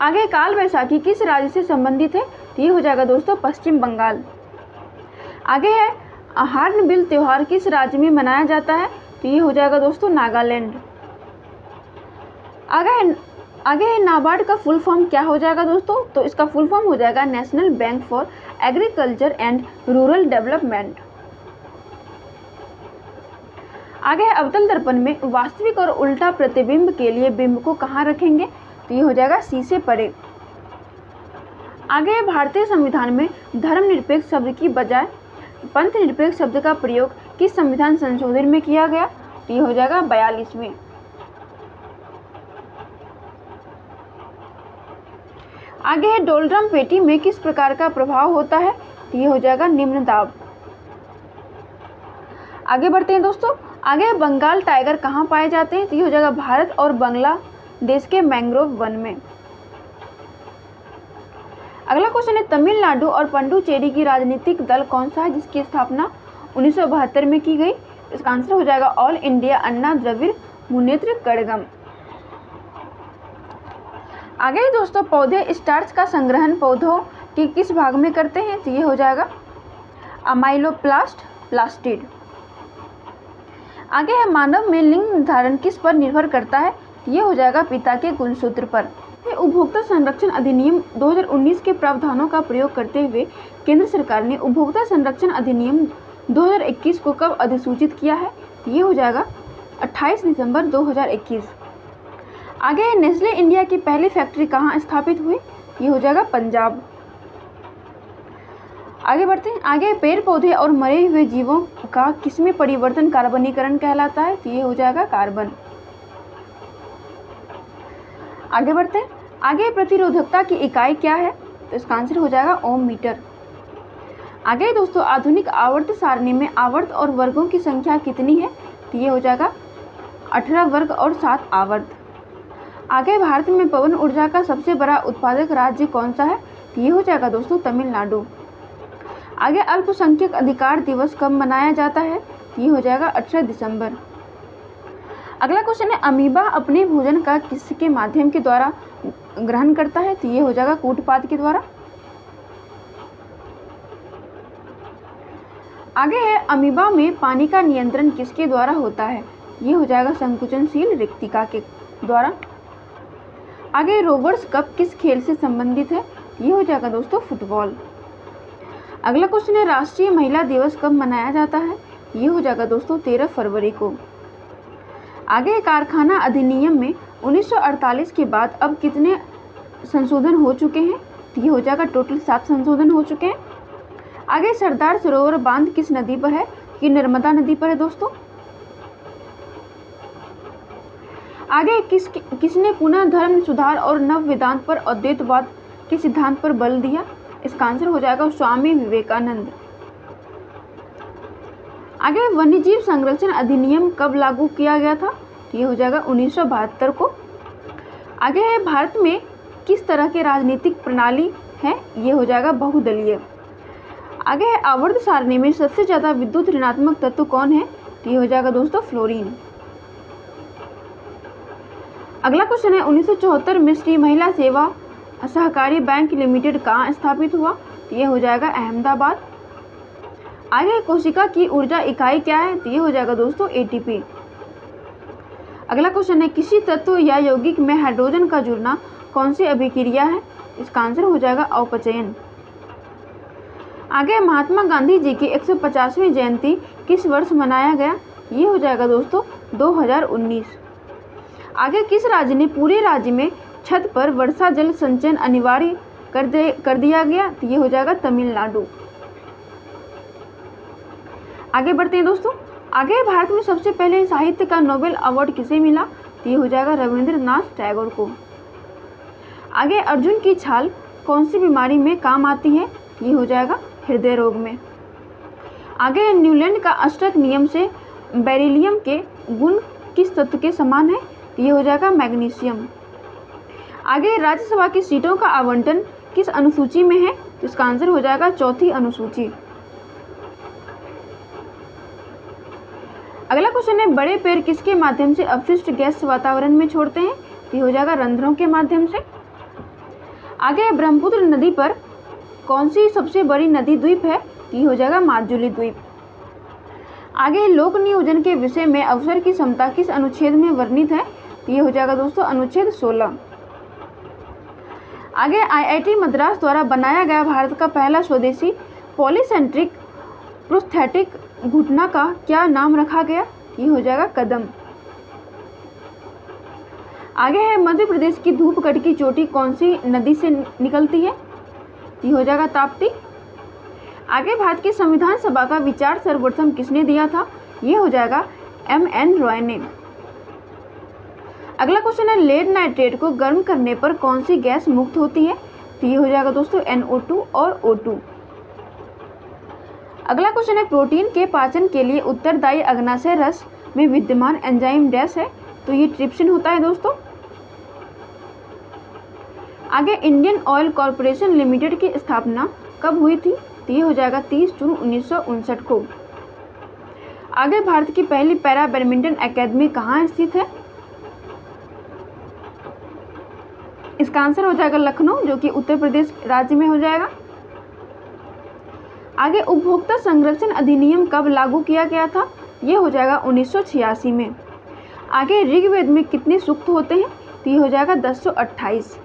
A: आगे काल वैशाखी किस राज्य से संबंधित है, तो ये हो जाएगा दोस्तों पश्चिम बंगाल। आगे है हार्नबिल त्योहार किस राज्य में मनाया जाता है, तो ये हो जाएगा दोस्तों नागालैंड। आगे है नाबार्ड का फुल फॉर्म क्या हो जाएगा दोस्तों, तो इसका फुल फॉर्म हो जाएगा national bank for agriculture and rural development. आगे है अवतल दर्पण में वास्तविक और उल्टा प्रतिबिंब के लिए बिंब को कहाँ रखेंगे, तो ये हो जाएगा सी से परे। आगे है भारतीय संविधान में धर्मनिरपेक्ष शब्द की बजाय पंथ निरपेक्ष शब्द का प्रयोग किस संविधान संशोधन में किया गया, तो ये हो जाएगा 42वें। आगे है डोलड्रम पेटी में किस प्रकार का प्रभाव होता है, तो ये हो जाएगा निम्न दाब। आगे बढ़ते हैं दोस्तों। आगे बंगाल टाइगर कहाँ पाए जाते हैं, तो ये हो जाएगा भारत और बांग्लादेश के मैंग्रोव वन में। अगला क्वेश्चन है तमिलनाडु और पुडुचेरी की राजनीतिक दल कौन सा है जिसकी स्थापना 1972 में की गई, इसका आंसर हो जाएगा ऑल इंडिया अन्ना द्रविड़ मुनेत्र कड़गम। आगे दोस्तों पौधे स्टार्च का संग्रहण पौधों के किस भाग में करते हैं, तो ये हो जाएगा अमाइलोप्लास्ट प्लास्टिड। आगे है मानव में लिंग निर्धारण किस पर निर्भर करता है, तो ये हो जाएगा पिता के गुणसूत्र पर। उपभोक्ता संरक्षण अधिनियम 2019 के प्रावधानों का प्रयोग करते हुए केंद्र सरकार ने उपभोक्ता संरक्षण अधिनियम 2021 को कब अधिसूचित किया है, तो ये हो जाएगा 28 दिसंबर 2021। आगे नेस्ले इंडिया की पहली फैक्ट्री कहाँ स्थापित हुई, ये हो जाएगा पंजाब। आगे बढ़ते हैं। आगे पेड़ पौधे और मरे हुए जीवों का किसमें परिवर्तन कार्बनीकरण कहलाता है, तो ये हो जाएगा कार्बन। आगे बढ़ते हैं। आगे प्रतिरोधकता की इकाई क्या है, तो इसका आंसर हो जाएगा ओम मीटर। आगे दोस्तों आधुनिक आवर्त सारणी में आवर्त और वर्गों की संख्या कितनी है, तो ये हो जाएगा 18 वर्ग और 7 आवर्त। आगे भारत में पवन ऊर्जा का सबसे बड़ा उत्पादक राज्य कौन सा है, तो ये हो जाएगा दोस्तों तमिलनाडु। आगे अल्पसंख्यक अधिकार दिवस कब मनाया जाता है, तो ये हो जाएगा 18 दिसंबर। अगला क्वेश्चन है अमीबा अपने भोजन का किसके माध्यम के द्वारा ग्रहण करता है, तो ये हो जाएगा कूटपाद के द्वारा। आगे है अमीबा में पानी का नियंत्रण किसके द्वारा होता है, ये हो जाएगा संकुचनशील रिक्तिका के द्वारा। आगे रोवर्स कप किस खेल से संबंधित है, ये हो जाएगा दोस्तों फुटबॉल। अगला क्वेश्चन है राष्ट्रीय महिला दिवस कब मनाया जाता है, ये हो जाएगा दोस्तों 13 फरवरी को। आगे कारखाना अधिनियम में 1948 के बाद अब कितने संशोधन हो चुके हैं, तो ये हो जाएगा टोटल 7 संशोधन हो चुके हैं। आगे सरदार सरोवर बांध किस नदी पर है, ये नर्मदा नदी पर है दोस्तों। आगे किसने पुनः धर्म सुधार और नव वेदांत पर अद्वैतवाद के सिद्धांत पर बल दिया, इसका आंसर हो जाएगा स्वामी विवेकानंद। आगे वन्यजीव संरक्षण अधिनियम कब लागू किया गया था, तो ये हो जाएगा 1972 को। आगे है भारत में किस तरह के राजनीतिक प्रणाली है, ये हो जाएगा बहुदलीय। आगे है आवर्त सारणी में सबसे ज़्यादा विद्युत ऋणात्मक तत्व कौन है, तो ये हो जाएगा दोस्तों फ्लोरीन। अगला क्वेश्चन है 1974 में श्री महिला सेवा सहकारी बैंक लिमिटेड कहाँ स्थापित हुआ, तो ये हो जाएगा अहमदाबाद। आगे कोशिका की ऊर्जा इकाई क्या है, तो ये हो जाएगा दोस्तों एटीपी। अगला क्वेश्चन है किसी तत्व या यौगिक में हाइड्रोजन का जुड़ना कौन सी अभिक्रिया है, इसका आंसर हो जाएगा अपचयन। आगे महात्मा गांधी जी की 150वीं जयंती किस वर्ष मनाया गया, ये हो जाएगा दोस्तों 2019। आगे किस राज्य ने पूरे राज्य में छत पर वर्षा जल संचयन अनिवार्य कर दिया गया, तो ये हो जाएगा तमिलनाडु। आगे बढ़ते हैं दोस्तों। आगे भारत में सबसे पहले साहित्य का नोबेल अवार्ड किसे मिला, तो ये हो जाएगा रविंद्रनाथ टैगोर को। आगे अर्जुन की छाल कौन सी बीमारी में काम आती है, ये हो जाएगा हृदय रोग में। आगे न्यूलैंड का अष्टक नियम से बेरिलियम के गुण किस तत्व के समान है, ये हो जाएगा मैग्नीशियम। आगे राज्यसभा की सीटों का आवंटन किस अनुसूची में है, तो इसका आंसर हो जाएगा चौथी अनुसूची। अगला क्वेश्चन है, बड़े पैर किसके माध्यम से अपशिष्ट गैस वातावरण में छोड़ते हैं? तो ये हो जाएगा रंध्रों के माध्यम से। आगे ब्रह्मपुत्र नदी पर कौन सी सबसे बड़ी नदी द्वीप है? तो ये हो जाएगा माजुली द्वीप। आगे लोक नियोजन के विषय में अवसर की समता किस अनुच्छेद में वर्णित है? तो ये हो जाएगा दोस्तों अनुच्छेद 16। आगे आईआईटी मद्रास द्वारा बनाया गया भारत का पहला स्वदेशी पॉलीसेंट्रिक प्रोस्थेटिक घुटना का क्या नाम रखा गया? ये हो जाएगा कदम। आगे है, मध्य प्रदेश की धूपगढ़ की चोटी कौन सी नदी से निकलती है? ये हो जाएगा ताप्ती। आगे भारत की संविधान सभा का विचार सर्वप्रथम किसने दिया था? ये हो जाएगा MN रॉय ने। अगला क्वेश्चन है, लेड नाइट्रेट को गर्म करने पर कौन सी गैस मुक्त होती है? तो ये हो जाएगा दोस्तों NO2 और O2। अगला क्वेश्चन है, प्रोटीन के पाचन के लिए उत्तरदायी अग्नाशय रस में विद्यमान एंजाइम डैश है? तो ये ट्रिप्सिन होता है दोस्तों। आगे इंडियन ऑयल कॉरपोरेशन लिमिटेड की स्थापना कब हुई थी? तो ये हो जाएगा 30 जून 1959 को। आगे भारत की पहली पैरा बैडमिंटन एकेडमी कहाँ स्थित है? इसका आंसर हो जाएगा लखनऊ, जो कि उत्तर प्रदेश राज्य में हो जाएगा। आगे उपभोक्ता संरक्षण अधिनियम कब लागू किया गया था? ये हो जाएगा 1986 में। आगे ऋग्वेद में कितने सूक्त होते हैं? तो ये हो जाएगा 1028।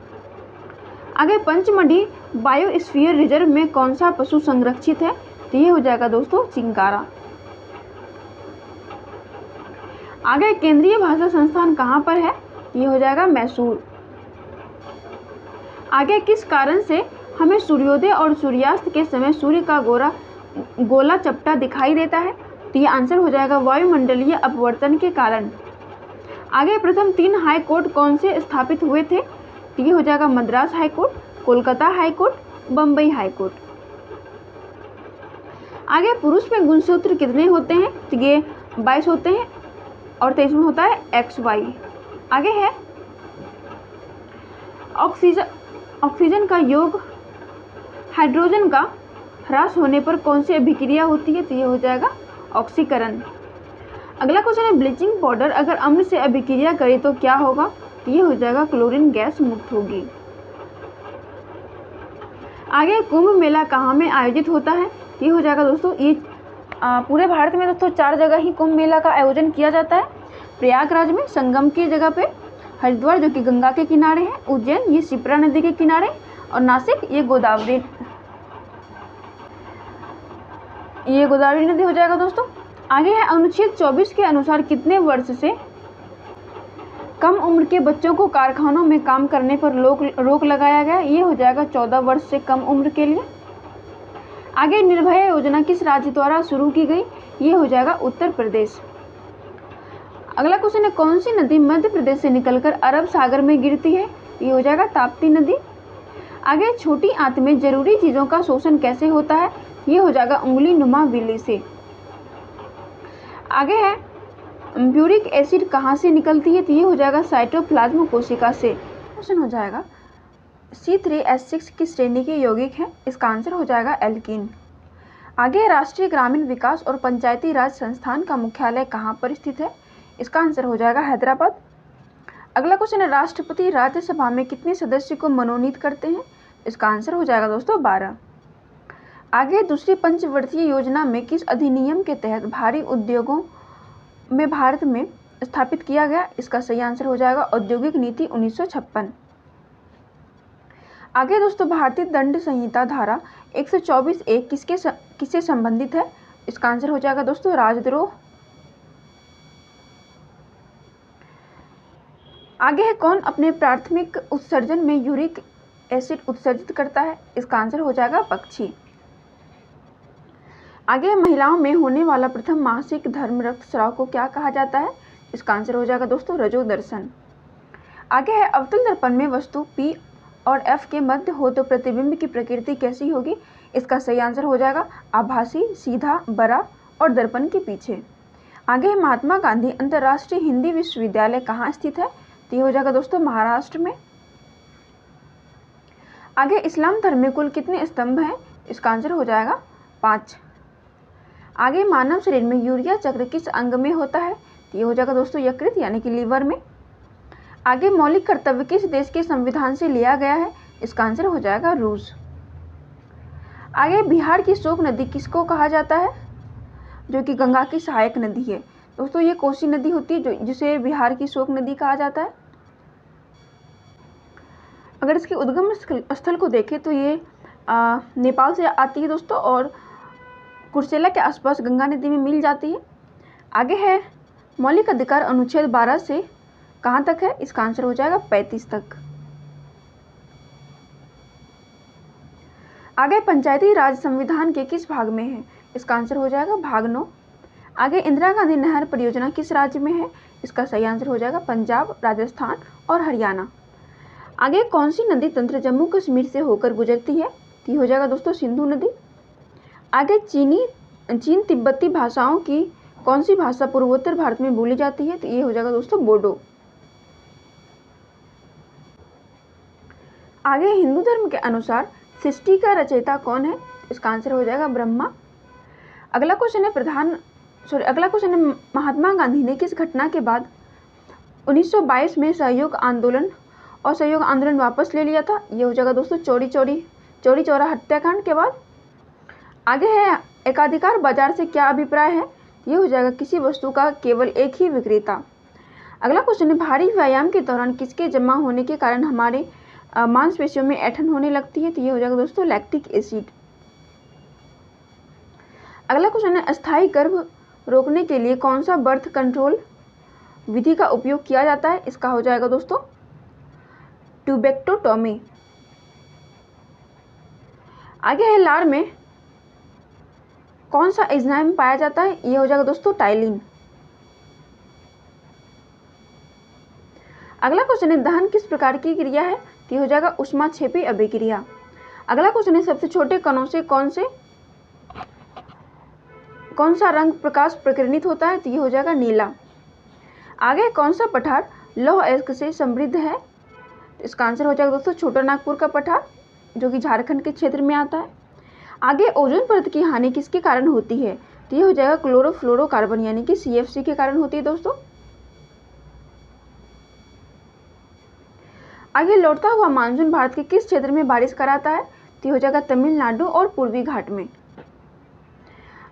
A: आगे पंचमढ़ी बायोस्फीयर रिजर्व में कौन सा पशु संरक्षित है? तो ये हो जाएगा दोस्तों चिंकारा। आगे केंद्रीय भाषा संस्थान कहाँ पर है? ये हो जाएगा मैसूर। आगे किस कारण से हमें सूर्योदय और सूर्यास्त के समय सूर्य का गोला चपटा दिखाई देता है? तो ये आंसर हो जाएगा वायुमंडलीय अपवर्तन के कारण। आगे प्रथम 3 हाई कोर्ट कौन से स्थापित हुए थे? तो ये हो जाएगा Madras high court, Kolkata high court, Bombay high court. आगे पुरुष में गुणसूत्र कितने होते हैं? तो ये 22 होते हैं और 23 में होता है XY। आगे है, ऑक्सीजन का योग हाइड्रोजन का ह्रास होने पर कौन सी अभिक्रिया होती है? तो ये हो जाएगा ऑक्सीकरण। अगला क्वेश्चन है, ब्लीचिंग पाउडर अगर अम्ल से अभिक्रिया करे तो क्या होगा? तो ये हो जाएगा क्लोरीन गैस मुक्त होगी। आगे कुंभ मेला कहाँ में आयोजित होता है? ये हो जाएगा दोस्तों, ये पूरे भारत में दोस्तों 4 जगह ही कुंभ मेला का आयोजन किया जाता है। प्रयागराज में संगम की जगह पे, हरिद्वार जो कि गंगा के किनारे है, उज्जैन ये शिप्रा नदी के किनारे, और नासिक ये गोदावरी नदी हो जाएगा दोस्तों। आगे है, अनुच्छेद 24 के अनुसार कितने वर्ष से कम उम्र के बच्चों को कारखानों में काम करने पर रोक लगाया गया? ये हो जाएगा 14 वर्ष से कम उम्र के लिए। आगे निर्भया योजना किस राज्य द्वारा शुरू की गई? ये हो जाएगा उत्तर प्रदेश। अगला क्वेश्चन है, कौन सी नदी मध्य प्रदेश से निकलकर अरब सागर में गिरती है? ये हो जाएगा ताप्ती नदी। आगे छोटी आंत में जरूरी चीजों का शोषण कैसे होता है? ये हो जाएगा उंगली नुमा विली से। आगे है, ब्यूरिक एसिड कहाँ से निकलती है? तो ये हो जाएगा साइटोप्लाज्म कोशिका से। क्वेश्चन हो जाएगा, C3H6 किस श्रेणी के यौगिक है? इसका आंसर हो जाएगा एल्कीन। आगे राष्ट्रीय ग्रामीण विकास और पंचायती राज संस्थान का मुख्यालय कहाँ पर स्थित है? इसका आंसर हो जाएगा हैदराबाद। अगला क्वेश्चन है, राष्ट्रपति राज्यसभा में कितने सदस्य को मनोनीत करते हैं? इसका आंसर हो जाएगा दोस्तों 12। आगे दूसरी पंचवर्षीय योजना में किस अधिनियम के तहत भारी उद्योगों में भारत में स्थापित किया गया? इसका सही आंसर हो जाएगा औद्योगिक नीति 1956। आगे दोस्तों भारतीय दंड संहिता धारा 124(a) किससे संबंधित है? इसका आंसर हो जाएगा दोस्तों राजद्रोह। आगे है, कौन अपने प्राथमिक उत्सर्जन में यूरिक एसिड उत्सर्जित करता है? इसका आंसर हो जाएगा पक्षी। आगे महिलाओं में होने वाला प्रथम मासिक धर्म रक्तस्राव को क्या कहा जाता है? इसका आंसर हो जाएगा दोस्तों रजोदर्शन। आगे है, अवतल दर्पण में वस्तु P और F के मध्य हो तो प्रतिबिंब की प्रकृति कैसी होगी? इसका सही आंसर हो जाएगा आभासी, सीधा, बड़ा और दर्पण के पीछे। आगे है, महात्मा गांधी अंतर्राष्ट्रीय हिंदी विश्वविद्यालय कहाँ स्थित है? तो ये हो जाएगा दोस्तों महाराष्ट्र में। आगे इस्लाम धर्म में कुल कितने स्तंभ हैं? इसका आंसर हो जाएगा 5। आगे मानव शरीर में यूरिया चक्र किस अंग में होता है? तो ये हो जाएगा दोस्तों यकृत यानी कि लीवर में। आगे मौलिक कर्तव्य किस देश के संविधान से लिया गया है? इसका आंसर हो जाएगा रूस। आगे बिहार की शोक नदी किसको कहा जाता है? जो कि गंगा की सहायक नदी है। दोस्तों ये कोसी नदी होती है जिसे बिहार की शोक नदी कहा जाता है। अगर इसके उद्गम स्थल को देखें तो ये नेपाल से आती है दोस्तों और कुर्सेला के आसपास गंगा नदी में मिल जाती है। आगे है मौलिक अधिकार अनुच्छेद 12 से कहाँ तक है? इसका आंसर हो जाएगा 35 तक। आगे पंचायती राज संविधान के किस भाग में है? इसका आंसर हो जाएगा भाग 9। आगे इंदिरा गांधी नहर परियोजना किस राज्य में है? इसका सही आंसर हो जाएगा पंजाब, राजस्थान और हरियाणा। आगे कौन सी नदी तंत्र जम्मू कश्मीर से होकर गुजरती है? तो ये हो जाएगा दोस्तों सिंधु नदी। आगे चीन तिब्बती भाषाओं की कौन सी भाषा पूर्वोत्तर भारत में बोली जाती है? तो ये हो जाएगा दोस्तों बोडो। आगे हिंदू धर्म के अनुसार सृष्टि का रचयिता कौन है? इसका आंसर हो जाएगा ब्रह्मा। अगला क्वेश्चन है महात्मा गांधी ने किस घटना के बाद 1922 में सहयोग आंदोलन वापस ले लिया था? ये हो जाएगा दोस्तों चौरी चौरा हत्याकांड के बाद। आगे है एकाधिकार बाजार से क्या अभिप्राय है? ये हो जाएगा किसी वस्तु का केवल एक ही विक्रेता। अगला क्वेश्चन है भारी व्यायाम के दौरान किसके जमा होने के कारण हमारे मांसपेशियों में ऐंठन होने लगती है? तो ये हो जाएगा दोस्तों लैक्टिक एसिड। अगला क्वेश्चन है अस्थायी गर्भ रोकने के लिए कौन सा बर्थ कंट्रोल विधि का उपयोग किया जाता है? इसका हो जाएगा दोस्तों ट्यूबेक्टोटॉमी। आगे है लार में कौन सा एंजाइम पाया जाता है? ये हो जाएगा दोस्तों टाइलिन। अगला क्वेश्चन है दहन किस प्रकार की क्रिया है? तो ये हो जाएगा ऊष्माक्षेपी अभिक्रिया। अगला क्वेश्चन है सबसे छोटे कणों से कौन सा रंग प्रकाश प्रकीर्णित होता है? तो ये हो जाएगा नीला। आगे कौन सा पठार लौह अयस्क से समृद्ध है? तो इसका आंसर हो जाएगा दोस्तों छोटा नागपुर का पठार जो कि झारखंड के क्षेत्र में आता है। आगे ओजोन परत की हानि किसके कारण होती है? तो ये हो जाएगा क्लोरोफ्लोरोकार्बन यानी कि CFC के कारण होती है दोस्तों। आगे लौटता हुआ मानसून भारत के किस क्षेत्र में बारिश कराता है? तो ये हो जाएगा तमिलनाडु और पूर्वी घाट में।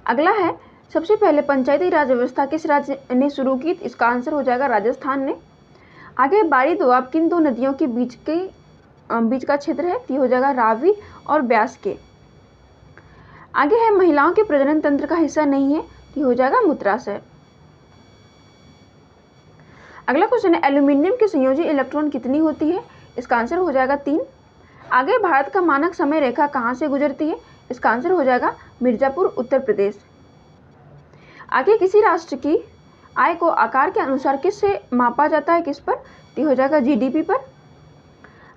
A: अगला है सबसे पहले पंचायती राज व्यवस्था किस राज्य ने शुरू की? इसका आंसर हो जाएगा राजस्थान ने। आगे बारी दोआब किन दो नदियों के बीच का क्षेत्र है? तो ये हो जाएगा रावी और ब्यास के। आगे है महिलाओं के प्रजनन तंत्र का हिस्सा नहीं है, तो ये हो जाएगा मूत्राशय। अगला क्वेश्चन है एल्यूमिनियम की संयोजी इलेक्ट्रॉन कितनी होती है? इसका आंसर हो जाएगा 3। आगे भारत का मानक समय रेखा कहाँ से गुजरती है? इसका आंसर हो जाएगा मिर्जापुर, उत्तर प्रदेश। आगे किसी राष्ट्र की आय को आकार के अनुसार किससे मापा जाता है? किस पर? तो हो जाएगा GDP पर।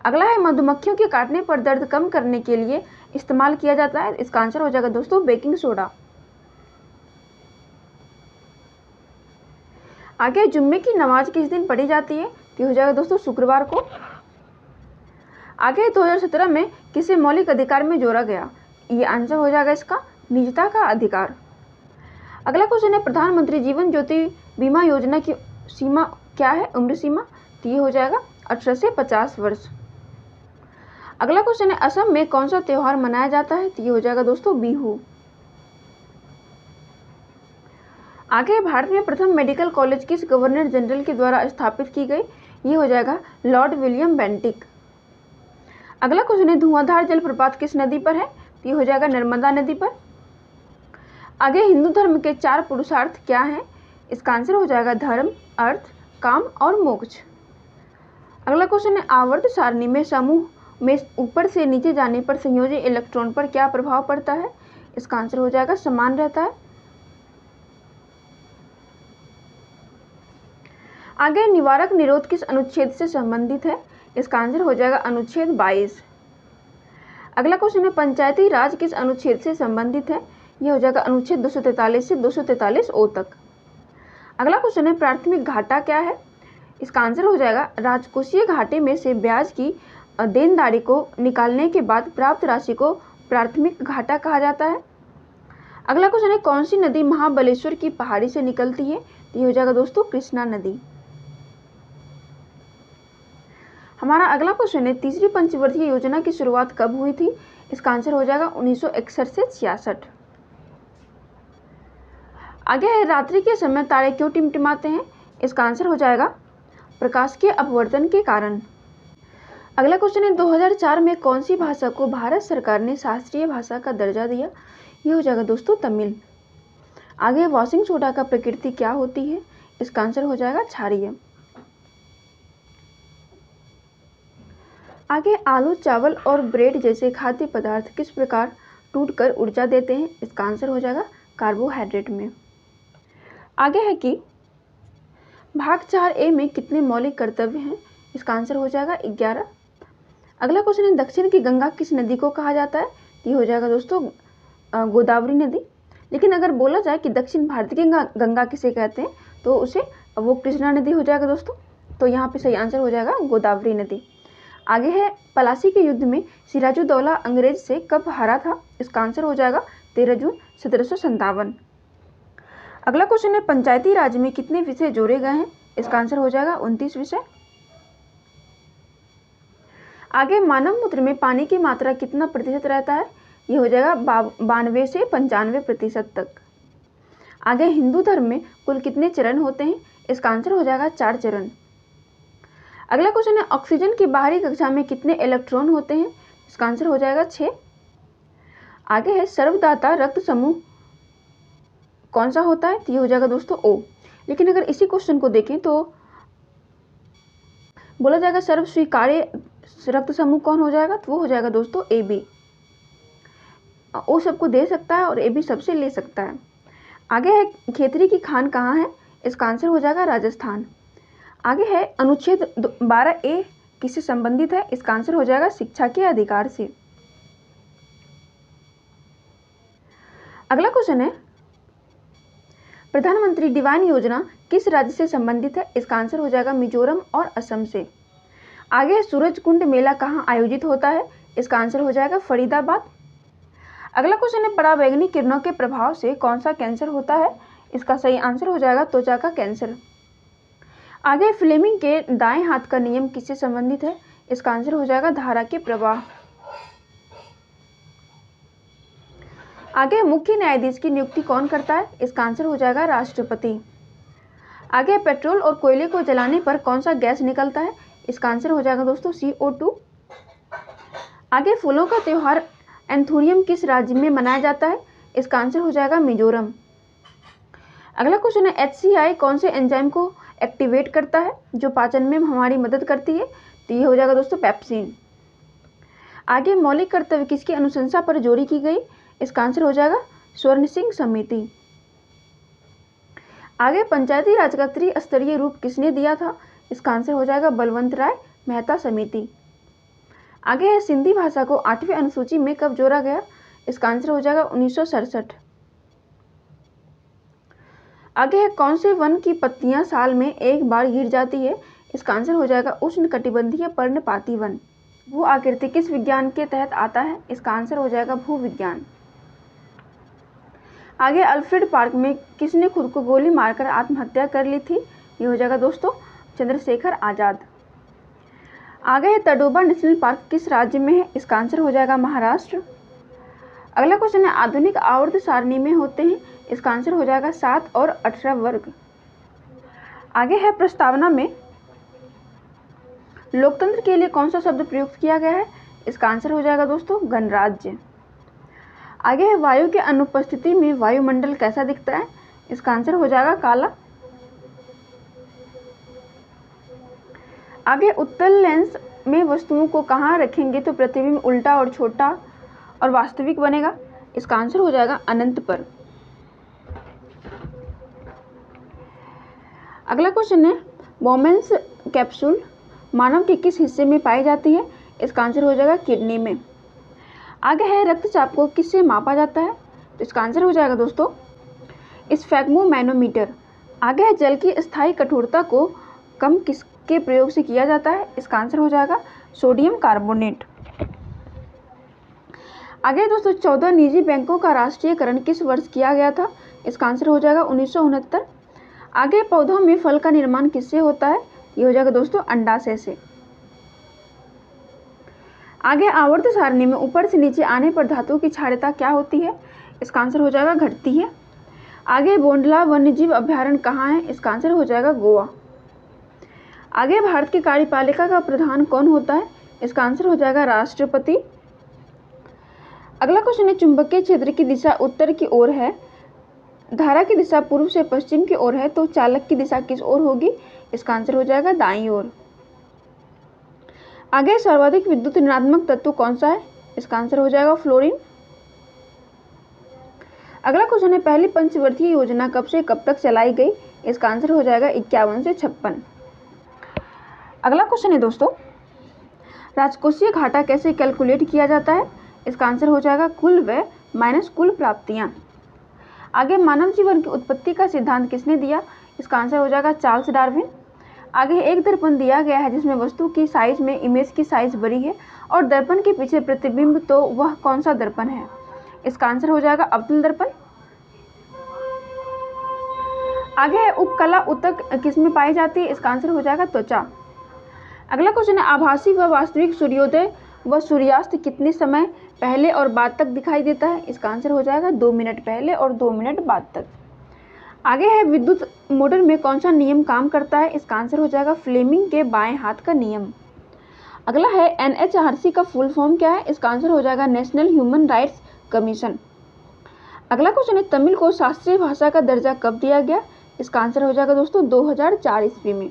A: अगला है मधुमक्खियों के काटने पर दर्द कम करने के लिए इस्तेमाल किया जाता है। इसका आंसर हो जाएगा दोस्तों बेकिंग सोडा। आगे जुम्मे की नमाज किस दिन पढ़ी जाती है? तो हो जाएगा दोस्तों शुक्रवार को। आगे 2017 में किसे मौलिक अधिकार में जोड़ा गया? ये आंसर हो जाएगा इसका निजता का अधिकार। अगला क्वेश्चन है प्रधानमंत्री जीवन ज्योति बीमा योजना की सीमा क्या है? उम्र सीमा? तो ये हो जाएगा 18 से 50 वर्ष। अगला क्वेश्चन है असम में कौन सा त्योहार मनाया जाता है? तो ये हो जाएगा दोस्तों बिहू। आगे भारत में प्रथम मेडिकल कॉलेज किस गवर्नर जनरल के द्वारा स्थापित की गई? ये हो जाएगा लॉर्ड विलियम बेंटिक। अगला क्वेश्चन है धुआंधार जलप्रपात किस नदी पर है? तो ये हो जाएगा नर्मदा नदी पर। आगे हिंदू धर्म के 4 पुरुषार्थ क्या हैं? इसका आंसर हो जाएगा धर्म, अर्थ, काम और मोक्ष। अगला क्वेश्चन है आवर्त सारणी में समूह में ऊपर से नीचे जाने पर संयोजी इलेक्ट्रॉन पर क्या प्रभाव पड़ता है? इसका आंसर हो जाएगा समान रहता है। आगे निवारक निरोध किस अनुच्छेद से संबंधित है? इसका आंसर हो जाएगा अनुच्छेद 22। अगला क्वेश्चन है पंचायती राज किस अनुच्छेद से संबंधित है? यह हो जाएगा अनुच्छेद 243 से 243 ओ तक। अगला क्वेश्चन है प्राथमिक घाटा क्या है? इसका आंसर हो जाएगा राजकोषीय घाटे में से ब्याज की देनदारी को निकालने के बाद प्राप्त राशि को प्राथमिक घाटा कहा जाता है। अगला क्वेश्चन है, कौन सी नदी महाबलेश्वर की पहाड़ी से निकलती है? तो ये हो जाएगा दोस्तों कृष्णा नदी। हमारा अगला क्वेश्चन है, तीसरी पंचवर्षीय योजना की शुरुआत कब हुई थी? इसका आंसर हो जाएगा 1961 से 66। आगे है, रात्रि के समय तारे क्यों टिमटिमाते हैं? इसका आंसर हो जाएगा प्रकाश के अपवर्तन के कारण। अगला क्वेश्चन है, 2004 में कौन सी भाषा को भारत सरकार ने शास्त्रीय भाषा का दर्जा दिया? ये हो जाएगा दोस्तों तमिल। आगे, वॉशिंग सोडा का प्रकृति क्या होती है? इसका आंसर हो जाएगा क्षारीय। आगे, आलू, चावल और ब्रेड जैसे खाद्य पदार्थ किस प्रकार टूटकर ऊर्जा देते हैं? इसका आंसर हो जाएगा कार्बोहाइड्रेट में। आगे है कि भाग 4A में कितने मौलिक कर्तव्य हैं? इसका आंसर हो जाएगा 11। अगला क्वेश्चन है, दक्षिण की गंगा किस नदी को कहा जाता है? ये हो जाएगा दोस्तों गोदावरी नदी। लेकिन अगर बोला जाए कि दक्षिण भारत की गंगा किसे कहते हैं, तो उसे वो कृष्णा नदी हो जाएगा दोस्तों। तो यहाँ पे सही आंसर हो जाएगा गोदावरी नदी। आगे है, पलासी के युद्ध में सिराजुद्दौला अंग्रेज से कब हारा था? इसका आंसर हो जाएगा 13 जून 1757। अगला क्वेश्चन है, पंचायती राज में कितने विषय जोड़े गए हैं? इसका आंसर हो जाएगा 29 विषय। आगे, मानव मूत्र में पानी की मात्रा कितना प्रतिशत रहता है? ये हो जाएगा 92 से 95% तक। आगे, हिंदू धर्म में कुल कितने चरण होते हैं? इसका आंसर हो जाएगा 4 चरण। अगला क्वेश्चन है, ऑक्सीजन की बाहरी कक्षा में कितने इलेक्ट्रॉन होते हैं? इसका आंसर हो जाएगा 6। आगे है, सर्वदाता रक्त समूह कौन सा होता है? तो ये हो जाएगा दोस्तों O। लेकिन अगर इसी क्वेश्चन को देखें तो बोला जाएगा सर्व स्वीकार्य रक्त समूह कौन हो जाएगा? तो वो हो जाएगा दोस्तों AB। O सबको दे सकता है और AB सबसे ले सकता है। आगे है, खेतरी की खान कहाँ है? इसका आंसर हो जाएगा राजस्थान। आगे है, अनुच्छेद 12A किससे संबंधित है? इसका आंसर हो जाएगा शिक्षा के अधिकार से। अगला क्वेश्चन है, प्रधानमंत्री डिवाइन योजना किस राज्य से संबंधित है? इसका आंसर हो जाएगा मिजोरम और असम से। आगे, सूरज कुंड मेला कहाँ आयोजित होता है? इसका आंसर हो जाएगा फरीदाबाद। अगला क्वेश्चन है, पराबैंगनी किरणों के प्रभाव से कौन सा कैंसर होता है? इसका सही आंसर हो जाएगा त्वचा का कैंसर। आगे, फ्लेमिंग के दाएं हाथ का नियम किससे संबंधित है? इसका आंसर हो जाएगा धारा के प्रवाह। आगे, मुख्य न्यायाधीश की नियुक्ति कौन करता है? इसका आंसर हो जाएगा राष्ट्रपति। आगे, पेट्रोल और कोयले को जलाने पर कौन सा गैस निकलता है? इसका आंसर हो जाएगा दोस्तों CO2। आगे, फूलों का त्योहार एंथूरियम किस राज्य में मनाया जाता है? इसका आंसर हो जाएगा मिजोरम। अगला क्वेश्चन है, HCI कौन से एंजाइम को एक्टिवेट करता है जो पाचन में हमारी मदद करती है? तो ये हो जाएगा दोस्तों पेप्सिन। आगे, मौलिक कर्तव्य किसकी अनुशंसा पर जोड़ी की गई? इसका आंसर हो जाएगा स्वर्ण सिंह समिति। आगे, पंचायती राज का त्रिस्तरीय रूप किसने दिया था? इसका आंसर हो जाएगा बलवंत राय मेहता समिति। आगे है, सिंधी भाषा को 8वीं अनुसूची में कब जोड़ा गया? इसका आंसर हो जाएगा 1967। आगे है, कौन से वन की पत्तियां साल में एक बार गिर जाती है? इसका आंसर हो जाएगा उष्णकटिबंधीय पर्णपाती वन। भू आकृति किस विज्ञान के तहत आता है? इसका आंसर हो जाएगा भू विज्ञान। आगे, अल्फ्रेड पार्क में किसने खुद को गोली मारकर आत्महत्या कर ली थी? ये हो जाएगा दोस्तों चंद्रशेखर आजाद। आगे है, तडोबा नेशनल पार्क किस राज्य में है? इसका आंसर हो जाएगा महाराष्ट्र। अगला क्वेश्चन है, आधुनिक आवर्त सारणी में होते हैं? इसका आंसर हो जाएगा 7 और 18 वर्ग। आगे है, प्रस्तावना में लोकतंत्र के लिए कौन सा शब्द प्रयुक्त किया गया है? इसका आंसर हो जाएगा दोस्तों गणराज्य। आगे है, वायु के अनुपस्थिति में वायुमंडल कैसा दिखता है? इसका आंसर हो जाएगा काला। आगे, उत्तल लेंस में वस्तुओं को कहाँ रखेंगे तो प्रतिबिंब उल्टा और छोटा और वास्तविक बनेगा? इसका आंसर हो जाएगा अनंत पर। अगला क्वेश्चन है, बोमेन्स कैप्सूल मानव के किस हिस्से में पाई जाती है? इसका आंसर हो जाएगा किडनी में। आगे है, रक्तचाप को किससे मापा जाता है? तो इसका आंसर हो जाएगा दोस्तों स्फेग्मोमैनोमीटर। आगे है, जल की स्थायी कठोरता को कम किसके प्रयोग से किया जाता है? इसका आंसर हो जाएगा सोडियम कार्बोनेट। आगे दोस्तों 14 निजी बैंकों का राष्ट्रीयकरण किस वर्ष किया गया था? इसका आंसर हो जाएगा 1969। आगे पौधों में फल का निर्माण किससे होता है? ये हो जाएगा दोस्तों अंडाशय से। आगे आवर्त सारणी में ऊपर से नीचे आने पर धातु की क्षारीयता क्या होती है? इसका आंसर हो जाएगा घटती है। आगे बोंडला वन्यजीव अभ्यारण्य कहाँ है? इसका आंसर हो जाएगा गोवा। आगे भारत की कार्यपालिका का प्रधान कौन होता है? इसका आंसर हो जाएगा राष्ट्रपति। अगला क्वेश्चन है चुंबकीय क्षेत्र की दिशा उत्तर की ओर है, धारा की दिशा पूर्व से पश्चिम की ओर है, तो चालक की दिशा किस ओर होगी? इसका आंसर हो जाएगा दाईं ओर। आगे सर्वाधिक विद्युत ऋणात्मक तत्व कौन सा है? इसका आंसर हो जाएगा फ्लोरीन। अगला क्वेश्चन है पहली पंचवर्षीय योजना कब से कब तक चलाई गई? इसका आंसर हो जाएगा 51 से 56। अगला क्वेश्चन है दोस्तों राजकोषीय घाटा कैसे कैलकुलेट किया जाता है? इसका आंसर हो जाएगा कुल व्यय माइनस कुल प्राप्तियां। आगे मानव जीवन की उत्पत्ति का सिद्धांत किसने दिया? इसका आंसर हो जाएगा चार्ल्स डार्विन। आगे एक दर्पण दिया गया है जिसमें वस्तु की साइज में इमेज की साइज बड़ी है और दर्पण के पीछे प्रतिबिंब, तो वह कौन सा दर्पण है? इसका आंसर हो जाएगा अवतल दर्पण। आगे है उपकला ऊतक किसमें पाई जाती है? इसका आंसर हो जाएगा त्वचा। अगला क्वेश्चन है आभासी व वास्तविक सूर्योदय व सूर्यास्त कितने समय पहले और बाद तक दिखाई देता है? इसका आंसर हो जाएगा 2 मिनट पहले और 2 मिनट बाद तक। आगे है विद्युत मोटर में कौन सा नियम काम करता है? इसका आंसर हो जाएगा फ्लेमिंग के बाएं हाथ का नियम। अगला है NHRC का फुल फॉर्म क्या है? इसका आंसर हो जाएगा नेशनल ह्यूमन राइट्स कमीशन। अगला क्वेश्चन है तमिल को शास्त्रीय भाषा का दर्जा कब दिया गया? इसका आंसर हो जाएगा दोस्तों 2004 ईस्वी में।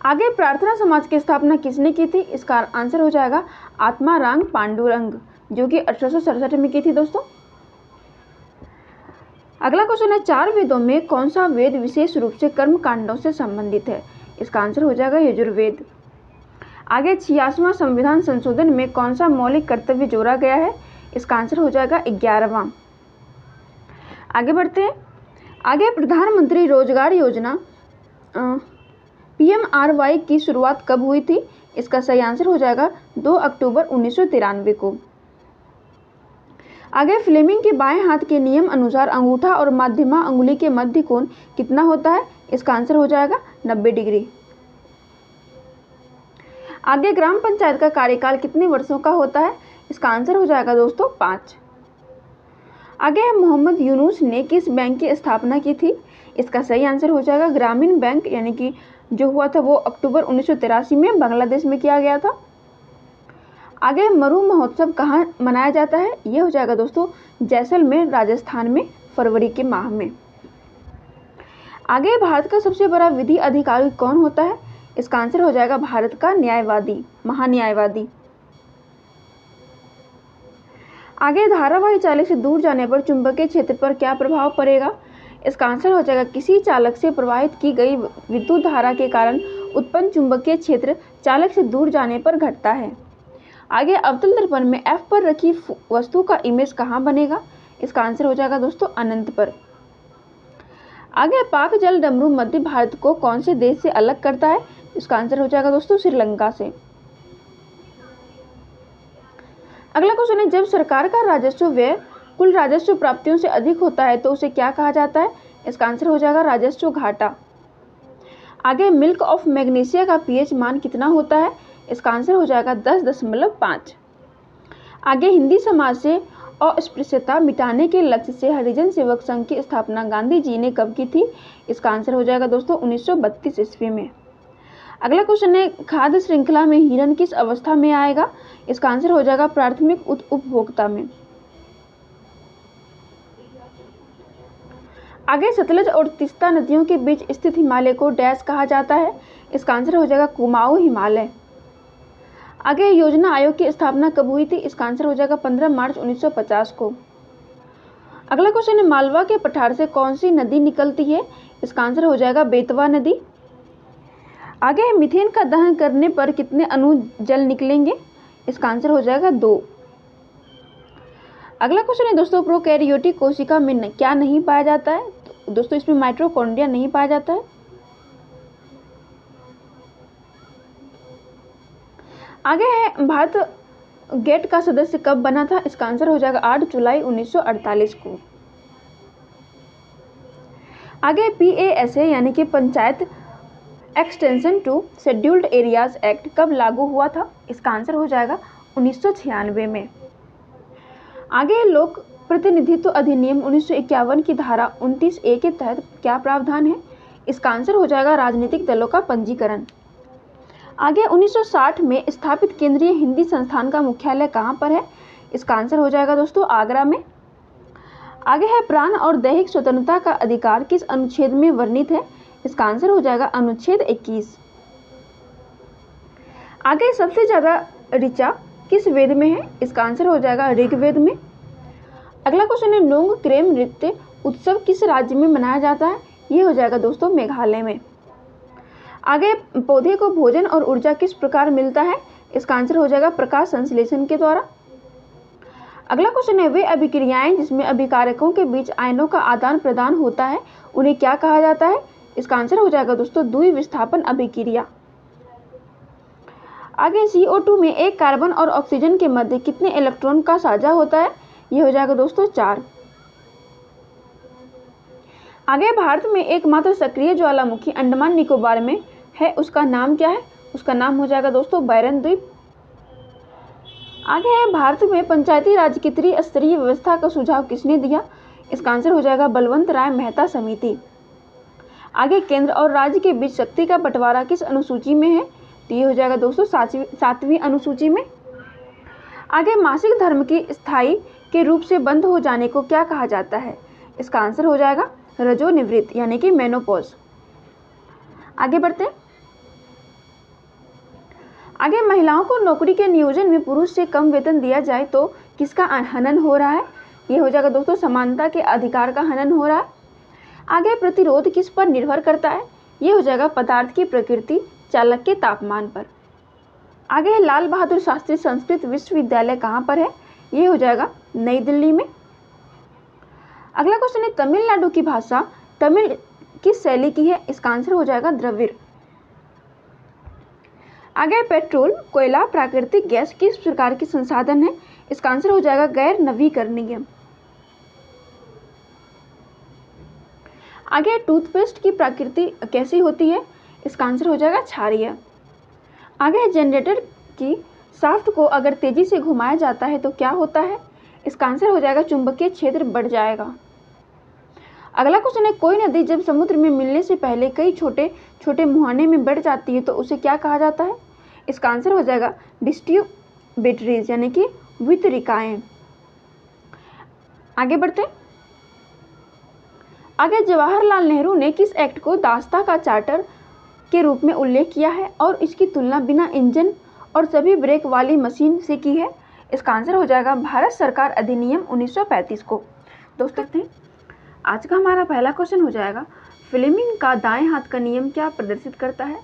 A: आगे प्रार्थना समाज की स्थापना किसने की थी? इसका आंसर हो जाएगा आत्माराम पांडुरंग, जो कि 1867 में की थी दोस्तों। अगला क्वेश्चन है 4 वेदों में कौन सा वेद विशेष रूप से कर्म कांडों से संबंधित है? इसका आंसर हो जाएगा यजुर्वेद। आगे 86वां संविधान संशोधन में कौन सा मौलिक कर्तव्य जोड़ा गया है? इसका आंसर हो जाएगा 11वां। आगे बढ़ते हैं। आगे प्रधानमंत्री रोजगार योजना PMRY की शुरुआत कब हुई थी? इसका सही आंसर हो जाएगा 2 अक्टूबर 1993 को। आगे फ्लेमिंग के बाएं हाथ के नियम अनुसार अंगूठा और मध्यमा अंगुली के मध्य कोण कितना होता है? इसका आंसर हो जाएगा 90 डिग्री। आगे ग्राम पंचायत का कार्यकाल कितने वर्षों का होता है? इसका आंसर हो जाएगा दोस्तों 5। आगे मोहम्मद यूनुस ने किस बैंक की स्थापना की थी? इसका सही आंसर हो जाएगा ग्रामीण बैंक, यानी कि जो हुआ था वो अक्टूबर 1983 में बांग्लादेश में किया गया था। आगे मरु महोत्सव कहाँ मनाया जाता है? ये हो जाएगा दोस्तों जैसलमेर राजस्थान में फरवरी के माह में। आगे भारत का सबसे बड़ा विधि अधिकारी कौन होता है? इसका आंसर हो जाएगा भारत का न्यायवादी, महान्यायवादी। आगे धारावाही चालक से दूर जाने पर चुंबकीय क्षेत्र पर क्या प्रभाव पड़ेगा? इसका आंसर हो जाएगा किसी चालक से प्रवाहित की गई विद्युत धारा के कारण उत्पन्न चुंबकीय क्षेत्र चालक से दूर जाने पर घटता है। आगे अवतल दर्पण में F पर रखी वस्तु का इमेज कहाँ बनेगा? इसका आंसर हो जाएगा दोस्तों अनंत पर। आगे पाक जल डमरू मध्य भारत को कौन से देश से अलग करता है? इसका आंसर हो जाएगा दोस्तों श्रीलंका से। अगला क्वेश्चन है जब सरकार का राजस्व व्यय कुल राजस्व प्राप्तियों से अधिक होता है तो उसे क्या कहा जाता है? इसका आंसर हो जाएगा राजस्व घाटा। आगे मिल्क ऑफ मैग्नीशिया का pH मान कितना होता है? इसका आंसर हो जाएगा 10.5। आगे हिंदी समाज से अस्पृश्यता मिटाने के लक्ष्य से हरिजन सेवक संघ की स्थापना गांधी जी ने कब की थी? इसका आंसर हो जाएगा दोस्तों 1932 ईस्वी में। अगला क्वेश्चन है खाद्य श्रृंखला में हिरण किस अवस्था में आएगा? इसका आंसर हो जाएगा प्राथमिक उपभोक्ता में। आगे सतलज और तीस्ता नदियों के बीच स्थित हिमालय को डैश कहा जाता है? इसका आंसर हो जाएगा कुमाऊं हिमालय। आगे योजना आयोग की स्थापना कब हुई थी? इसका आंसर हो जाएगा 15 मार्च 1950 को। अगला क्वेश्चन है मालवा के पठार से कौन सी नदी निकलती है? इसका आंसर हो जाएगा बेतवा नदी। आगे मीथेन का दहन करने पर कितने अणु जल निकलेंगे? इसका आंसर हो जाएगा 2। अगला क्वेश्चन है दोस्तों प्रोकैरियोटिक कोशिका में क्या नहीं पाया जाता है? तो दोस्तों इसमें माइटोकॉन्ड्रिया नहीं पाया जाता है। आगे है भारत गेट का सदस्य कब बना था? इसका आंसर हो जाएगा 8 जुलाई 1948 को। आगे PASA यानी कि panchayat extension to scheduled areas act कब लागू हुआ था? इसका आंसर हो जाएगा 1996 में। आगे लोक प्रतिनिधित्व अधिनियम 1951 की धारा 29A के तहत क्या प्रावधान है? इसका आंसर हो जाएगा राजनीतिक दलों का पंजीकरण। आगे 1960 में स्थापित केंद्रीय हिंदी संस्थान का मुख्यालय कहाँ पर है? इसका आंसर हो जाएगा दोस्तों आगरा में। आगे है प्राण और दैहिक स्वतंत्रता का अधिकार किस अनुच्छेद में वर्णित है? इसका आंसर हो जाएगा अनुच्छेद 21। आगे सबसे ज्यादा ऋचा किस वेद में है? इसका आंसर हो जाएगा ऋग्वेद में। अगला क्वेश्चन है नोंग क्रेम नृत्य उत्सव किस राज्य में मनाया जाता है? ये हो जाएगा दोस्तों मेघालय में। आगे पौधे को भोजन और ऊर्जा किस प्रकार मिलता है? इसका आंसर हो जाएगा प्रकाश संश्लेषण के द्वारा। अगला क्वेश्चन है वे अभिक्रियाएं जिसमें अभिकारकों के बीच आयनों का आदान प्रदान होता है उन्हें क्या कहा जाता है? इसका आंसर हो जाएगा दोस्तों द्विविस्थापन अभिक्रिया। आगे CO2 में एक कार्बन और ऑक्सीजन के मध्य कितने इलेक्ट्रॉन का साझा होता है? ये हो जाएगा दोस्तों 4। आगे भारत में एकमात्र सक्रिय ज्वालामुखी अंडमान निकोबार में है, उसका नाम क्या है? उसका नाम हो जाएगा दोस्तों बैरन द्वीप। आगे है भारत में पंचायती राज की त्रिस्तरीय व्यवस्था का सुझाव किसने दिया? इसका आंसर हो जाएगा बलवंत राय मेहता समिति। आगे केंद्र और राज्य के बीच शक्ति का बंटवारा किस अनुसूची में है? तो ये हो जाएगा दोस्तों 7वीं अनुसूची में। आगे मासिक धर्म की स्थायी के रूप से बंद हो जाने को क्या कहा जाता है? इसका आंसर हो जाएगा रजोनिवृत्त यानी कि मेनोपॉज। आगे बढ़ते हैं। आगे महिलाओं को नौकरी के नियोजन में पुरुष से कम वेतन दिया जाए तो किसका हनन हो रहा है? ये हो जाएगा दोस्तों समानता के अधिकार का हनन हो रहा है। आगे प्रतिरोध किस पर निर्भर करता है? ये हो जाएगा पदार्थ की प्रकृति चालक के तापमान पर। आगे लाल बहादुर शास्त्री संस्कृत विश्वविद्यालय कहाँ पर है? ये हो जाएगा नई दिल्ली में। अगला क्वेश्चन है तमिलनाडु की भाषा तमिल किस शैली की है? इसका आंसर हो जाएगा द्रविड़। आगे पेट्रोल कोयला प्राकृतिक गैस किस प्रकार की संसाधन है? इसका आंसर हो जाएगा गैर नवीकरणीय। आगे टूथपेस्ट की प्रकृति कैसी होती है? इसका आंसर हो जाएगा क्षारीय। आगे जनरेटर की शाफ्ट को अगर तेजी से घुमाया जाता है तो क्या होता है? इसका आंसर हो जाएगा चुंबकीय क्षेत्र बढ़ जाएगा। अगला क्वेश्चन है कोई नदी जब समुद्र में मिलने से पहले कई छोटे छोटे मुहाने में बढ़ जाती है तो उसे क्या कहा जाता है? इसका आंसर हो जाएगा डिस्ट्रीब्यूटरीज यानी कि वितरिकाएं। आगे बढ़ते। आगे जवाहरलाल नेहरू ने किस एक्ट को दास्ता का चार्टर के रूप में उल्लेख किया है और इसकी तुलना बिना इंजन और सभी ब्रेक वाली मशीन से की है? इसका आंसर हो जाएगा भारत सरकार अधिनियम 1935 को। दोस्तों आज का हमारा पहला क्वेश्चन हो जाएगा फ्लेमिंग का दाएं हाथ का नियम क्या प्रदर्शित करता है?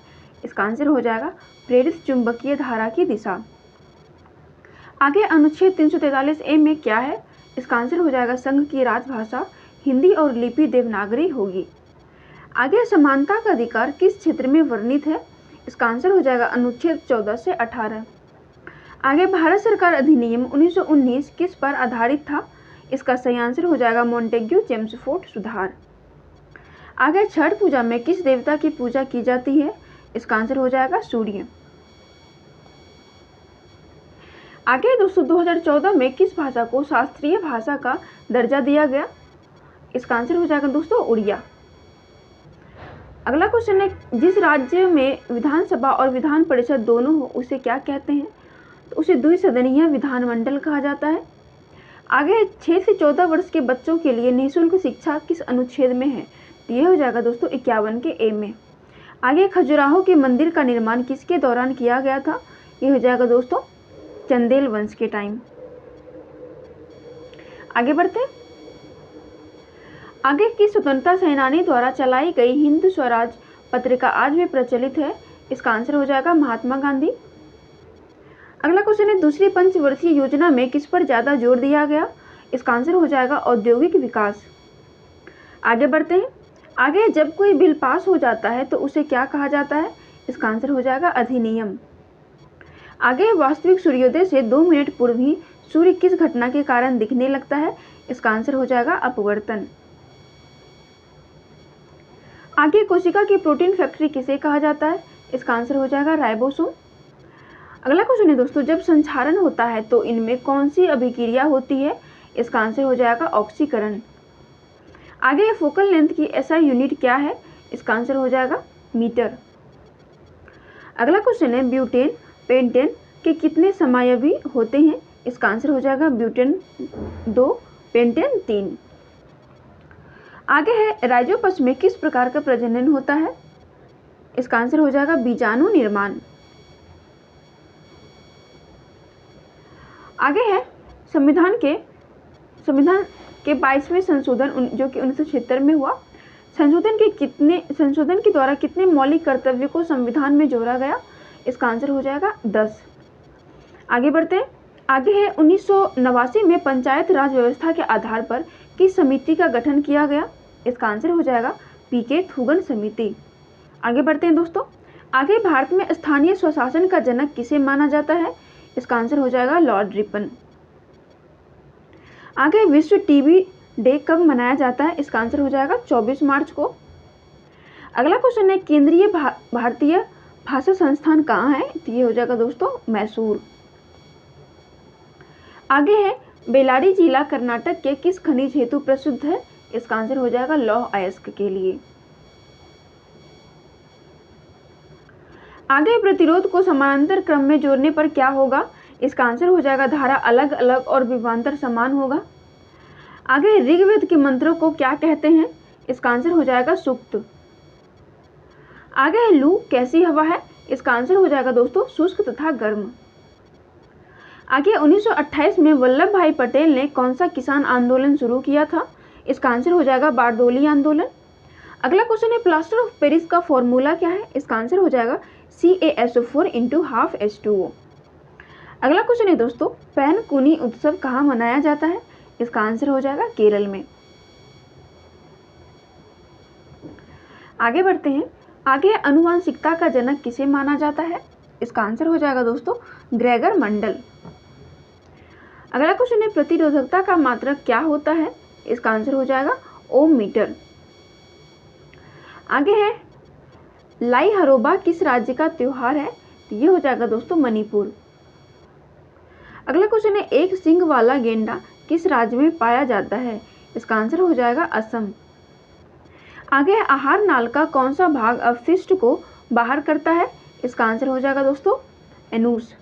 A: इसका आंसर हो जाएगा प्रेरित चुंबकीय धारा की दिशा। आगे अनुच्छेद 343A में क्या है? इसका आंसर हो जाएगा संघ की राजभाषा हिंदी और लिपि देवनागरी होगी। आगे समानता का अधिकार किस क्षेत्र में वर्णित है? इसका आंसर हो जाएगा अनुच्छेद 14 से 18। आगे भारत सरकार अधिनियम 1919 किस पर आधारित था? इसका सही आंसर हो जाएगा मॉन्टेग्यू चेम्सफोर्ड सुधार। आगे छठ पूजा में किस देवता की पूजा की जाती है? इसका आंसर हो जाएगा सूर्य। आगे दोस्तों 2014 में किस भाषा को शास्त्रीय भाषा का दर्जा दिया गया? इसका आंसर हो जाएगा दोस्तों उड़िया। अगला क्वेश्चन है जिस राज्य में विधानसभा और विधान परिषद दोनों हो उसे क्या कहते हैं? तो उसे द्विसदनीय विधानमंडल कहा जाता है। आगे 6 से 14 वर्ष के बच्चों के लिए निःशुल्क शिक्षा किस अनुच्छेद में है? तो ये हो जाएगा दोस्तों 51 के ए में। आगे खजुराहो के मंदिर का निर्माण किसके दौरान किया गया था? ये हो जाएगा दोस्तों चंदेल वंश के टाइम। आगे बढ़ते। आगे की स्वतंत्रता सेनानी द्वारा चलाई गई हिंद स्वराज पत्रिका आज भी प्रचलित है? इसका आंसर हो जाएगा महात्मा गांधी। अगला क्वेश्चन है दूसरी पंचवर्षीय योजना में किस पर ज्यादा जोर दिया गया? इसका आंसर हो जाएगा औद्योगिक विकास। आगे बढ़ते हैं। आगे जब कोई बिल पास हो जाता है तो उसे क्या कहा जाता है? इसका आंसर हो जाएगा अधिनियम। आगे वास्तविक सूर्योदय से 2 मिनट पूर्व ही सूर्य किस घटना के कारण दिखने लगता है? इसका आंसर हो जाएगा अपवर्तन। आगे कोशिका की प्रोटीन फैक्ट्री किसे कहा जाता है? इसका आंसर हो जाएगा राइबोसोम। अगला क्वेश्चन है दोस्तों, जब संक्षारण होता है तो इनमें कौन सी अभिक्रिया होती है? इसका आंसर हो जाएगा ऑक्सीकरण। आगे फोकल लेंथ की एसआई यूनिट क्या है? इसका आंसर हो जाएगा मीटर। अगला क्वेश्चन है, ब्यूटेन पेंटेन के कितने समायवी होते हैं? इसका आंसर हो जाएगा ब्यूटेन 2 पेंटेन 3। आगे है, राइजोपस में किस प्रकार का प्रजनन होता है? इसका आंसर हो जाएगा बीजाणु निर्माण। आगे है, संविधान के 22वें संशोधन जो कि 1976 में हुआ, संशोधन के द्वारा कितने मौलिक कर्तव्यों को संविधान में जोड़ा गया? इसका आंसर हो जाएगा 10। आगे बढ़ते हैं। आगे है, 1989 में पंचायत राज व्यवस्था के आधार पर किस समिति का गठन किया गया? इसका आंसर हो जाएगा पीके थुगन समिति। आगे बढ़ते हैं दोस्तों। आगे, भारत में स्थानीय स्वशासन का जनक किसे माना जाता है? इसका आंसर हो जाएगा लॉर्ड रिपन। आगे, विश्व टीबी डे कब मनाया जाता है? इसका आंसर हो जाएगा 24 मार्च को। अगला क्वेश्चन है, केंद्रीय भारतीय भाषा संस्थान कहाँ है? तो ये हो जाएगा दोस्तों मैसूर। आगे है, बेलारी जिला कर्नाटक के किस खनिज हेतु प्रसिद्ध है? इसका आंसर हो जाएगा लौह अयस्क के लिए। आगे, प्रतिरोध को समानांतर क्रम में जोड़ने पर क्या होगा? इसका आंसर हो जाएगा धारा अलग अलग और विभवांतर समान होगा। आगे, ऋग्वेद के मंत्रों को क्या कहते हैं? इसका आंसर हो जाएगा सूक्त। आगे है, लू कैसी हवा है? इसका आंसर हो जाएगा दोस्तों शुष्क तथा गर्म। आगे, 1928 में वल्लभ भाई पटेल ने कौन सा किसान आंदोलन शुरू किया था? इसका आंसर हो जाएगा बारडोली आंदोलन। अगला क्वेश्चन है, प्लास्टर ऑफ पेरिस का फॉर्मूला क्या है? इसका आंसर हो जाएगा CaSO4 × 12H2O। अगला क्वेश्चन है दोस्तों, पैनकुनी उत्सव कहाँ मनाया जाता है? इसका आंसर हो जाएगा केरल में। आगे बढ़ते हैं। आगे, अनुवांशिकता का जनक किसे माना जाता है? इसका आंसर हो जाएगा दोस्तों ग्रेगर मंडल। अगला क्वेश्चन है, प्रतिरोधकता का मात्रक क्या होता है? इसका आंसर हो जाएगा ओम मीटर। आगे है, लाई हरोबा किस राज्य का त्योहार है? तो ये हो जाएगा दोस्तों मणिपुर। अगला क्वेश्चन है, एक सींग वाला गेंडा किस राज्य में पाया जाता है? इसका आंसर हो जाएगा असम। आगे है, आहार नाल का कौन सा भाग अपशिष्ट को बाहर करता है? इसका आंसर हो जाएगा दोस्तों एनूस।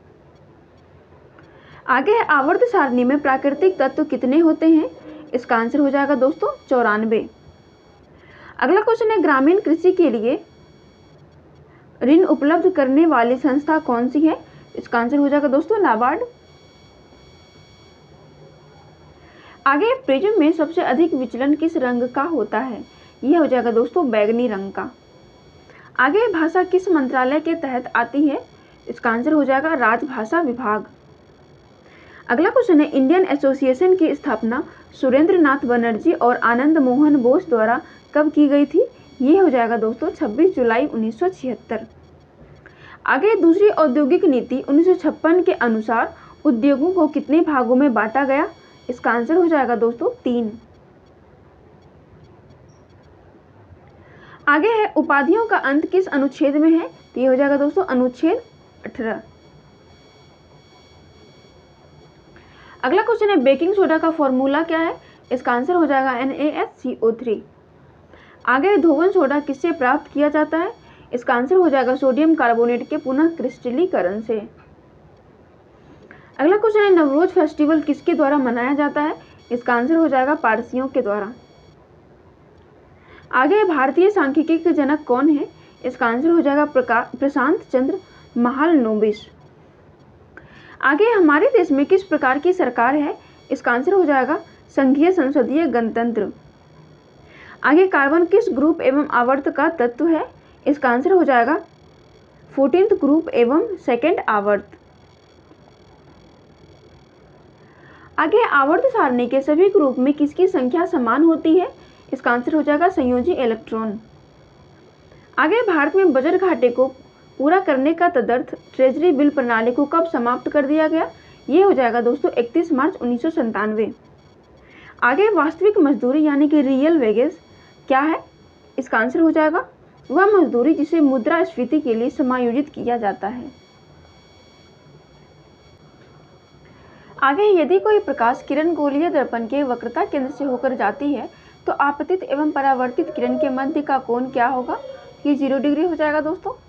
A: आगे है, आवर्त सारणी में प्राकृतिक तत्व कितने होते हैं? इसका आंसर हो जाएगा दोस्तों 94। अगला क्वेश्चन है, ग्रामीण कृषि के लिए ऋण उपलब्ध करने वाली संस्था कौन सी है? इसका आंसर हो जाएगा दोस्तों नाबार्ड। आगे, प्रिज्म में सबसे अधिक विचलन किस रंग का होता है? यह हो जाएगा दोस्तों बैगनी रंग का। आगे, भाषा किस मंत्रालय के तहत आती है? इसका आंसर हो जाएगा राजभाषा विभाग। अगला क्वेश्चन है, इंडियन एसोसिएशन की स्थापना सुरेंद्र नाथ बनर्जी और आनंद मोहन बोस द्वारा कब की गई थी? ये हो जाएगा दोस्तों 26 जुलाई 1976। आगे, दूसरी औद्योगिक नीति 1956 के अनुसार उद्योगों को कितने भागों में बांटा गया? इसका आंसर हो जाएगा दोस्तों 3। आगे है, उपाधियों का अंत किस अनुच्छेद में है? तो ये हो जाएगा दोस्तों अनुच्छेद 18। अगला क्वेश्चन है, बेकिंग सोडा का फॉर्मूला क्या है? इसका आंसर हो जाएगा NaSCO3। आगे, धोवन सोडा किससे प्राप्त किया जाता है? इसका आंसर हो जाएगा सोडियम कार्बोनेट के पुनः क्रिस्टलीकरण से। अगला क्वेश्चन है, नवरोज फेस्टिवल किसके द्वारा मनाया जाता है? इसका आंसर हो जाएगा पारसियों के द्वारा। आगे, भारतीय सांख्यिकी के जनक कौन है? इसका आंसर हो जाएगा प्रशांत चंद्र महालनोबिस। आगे, हमारे देश में किस प्रकार की सरकार है? इसका आंसर हो जाएगा संघीय संसदीय गणतंत्र। आगे, कार्बन किस ग्रुप एवं आवर्त का तत्व है? इसका आंसर हो जाएगा 14th ग्रुप एवं 2nd आवर्त। आगे, आवर्त सारणी के सभी ग्रुप में किसकी संख्या समान होती है? इसका आंसर हो जाएगा संयोजी इलेक्ट्रॉन। आगे, भारत में बजर घाटे को पूरा करने का तदर्थ ट्रेजरी बिल प्रणाली को कब समाप्त कर दिया गया? ये हो जाएगा दोस्तों 31 मार्च 1997। आगे वास्तविक मजदूरी यानी कि रियल वेजेस क्या है? इसका आंसर हो जाएगा वह मजदूरी जिसे मुद्रास्फीति के लिए समायोजित किया जाता है। आगे यदि कोई प्रकाश किरण गोलीय दर्पण के वक्रता केंद्र से होकर जाती है तो आपतित एवं परावर्तित किरण के मध्य का कोण क्या होगा? ये 0 डिग्री हो जाएगा दोस्तों।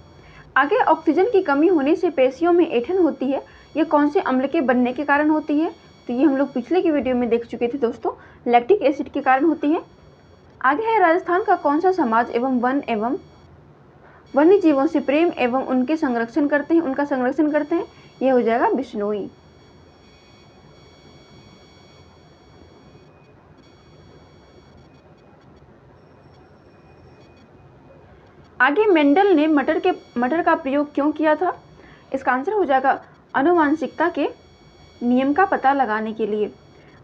A: आगे ऑक्सीजन की कमी होने से पेशियों में ऐंठन होती है, ये कौन से अम्ल के बनने के कारण होती है? तो ये हम लोग पिछले की वीडियो में देख चुके थे दोस्तों, लैक्टिक एसिड के कारण होती है। आगे है राजस्थान का कौन सा समाज एवं वन्य जीवों से प्रेम एवं उनका संरक्षण करते हैं? ये हो जाएगा बिश्नोई। आगे मेंडल ने मटर का प्रयोग क्यों किया था? इसका आंसर हो जाएगा आनुवांशिकता के नियम का पता लगाने के लिए।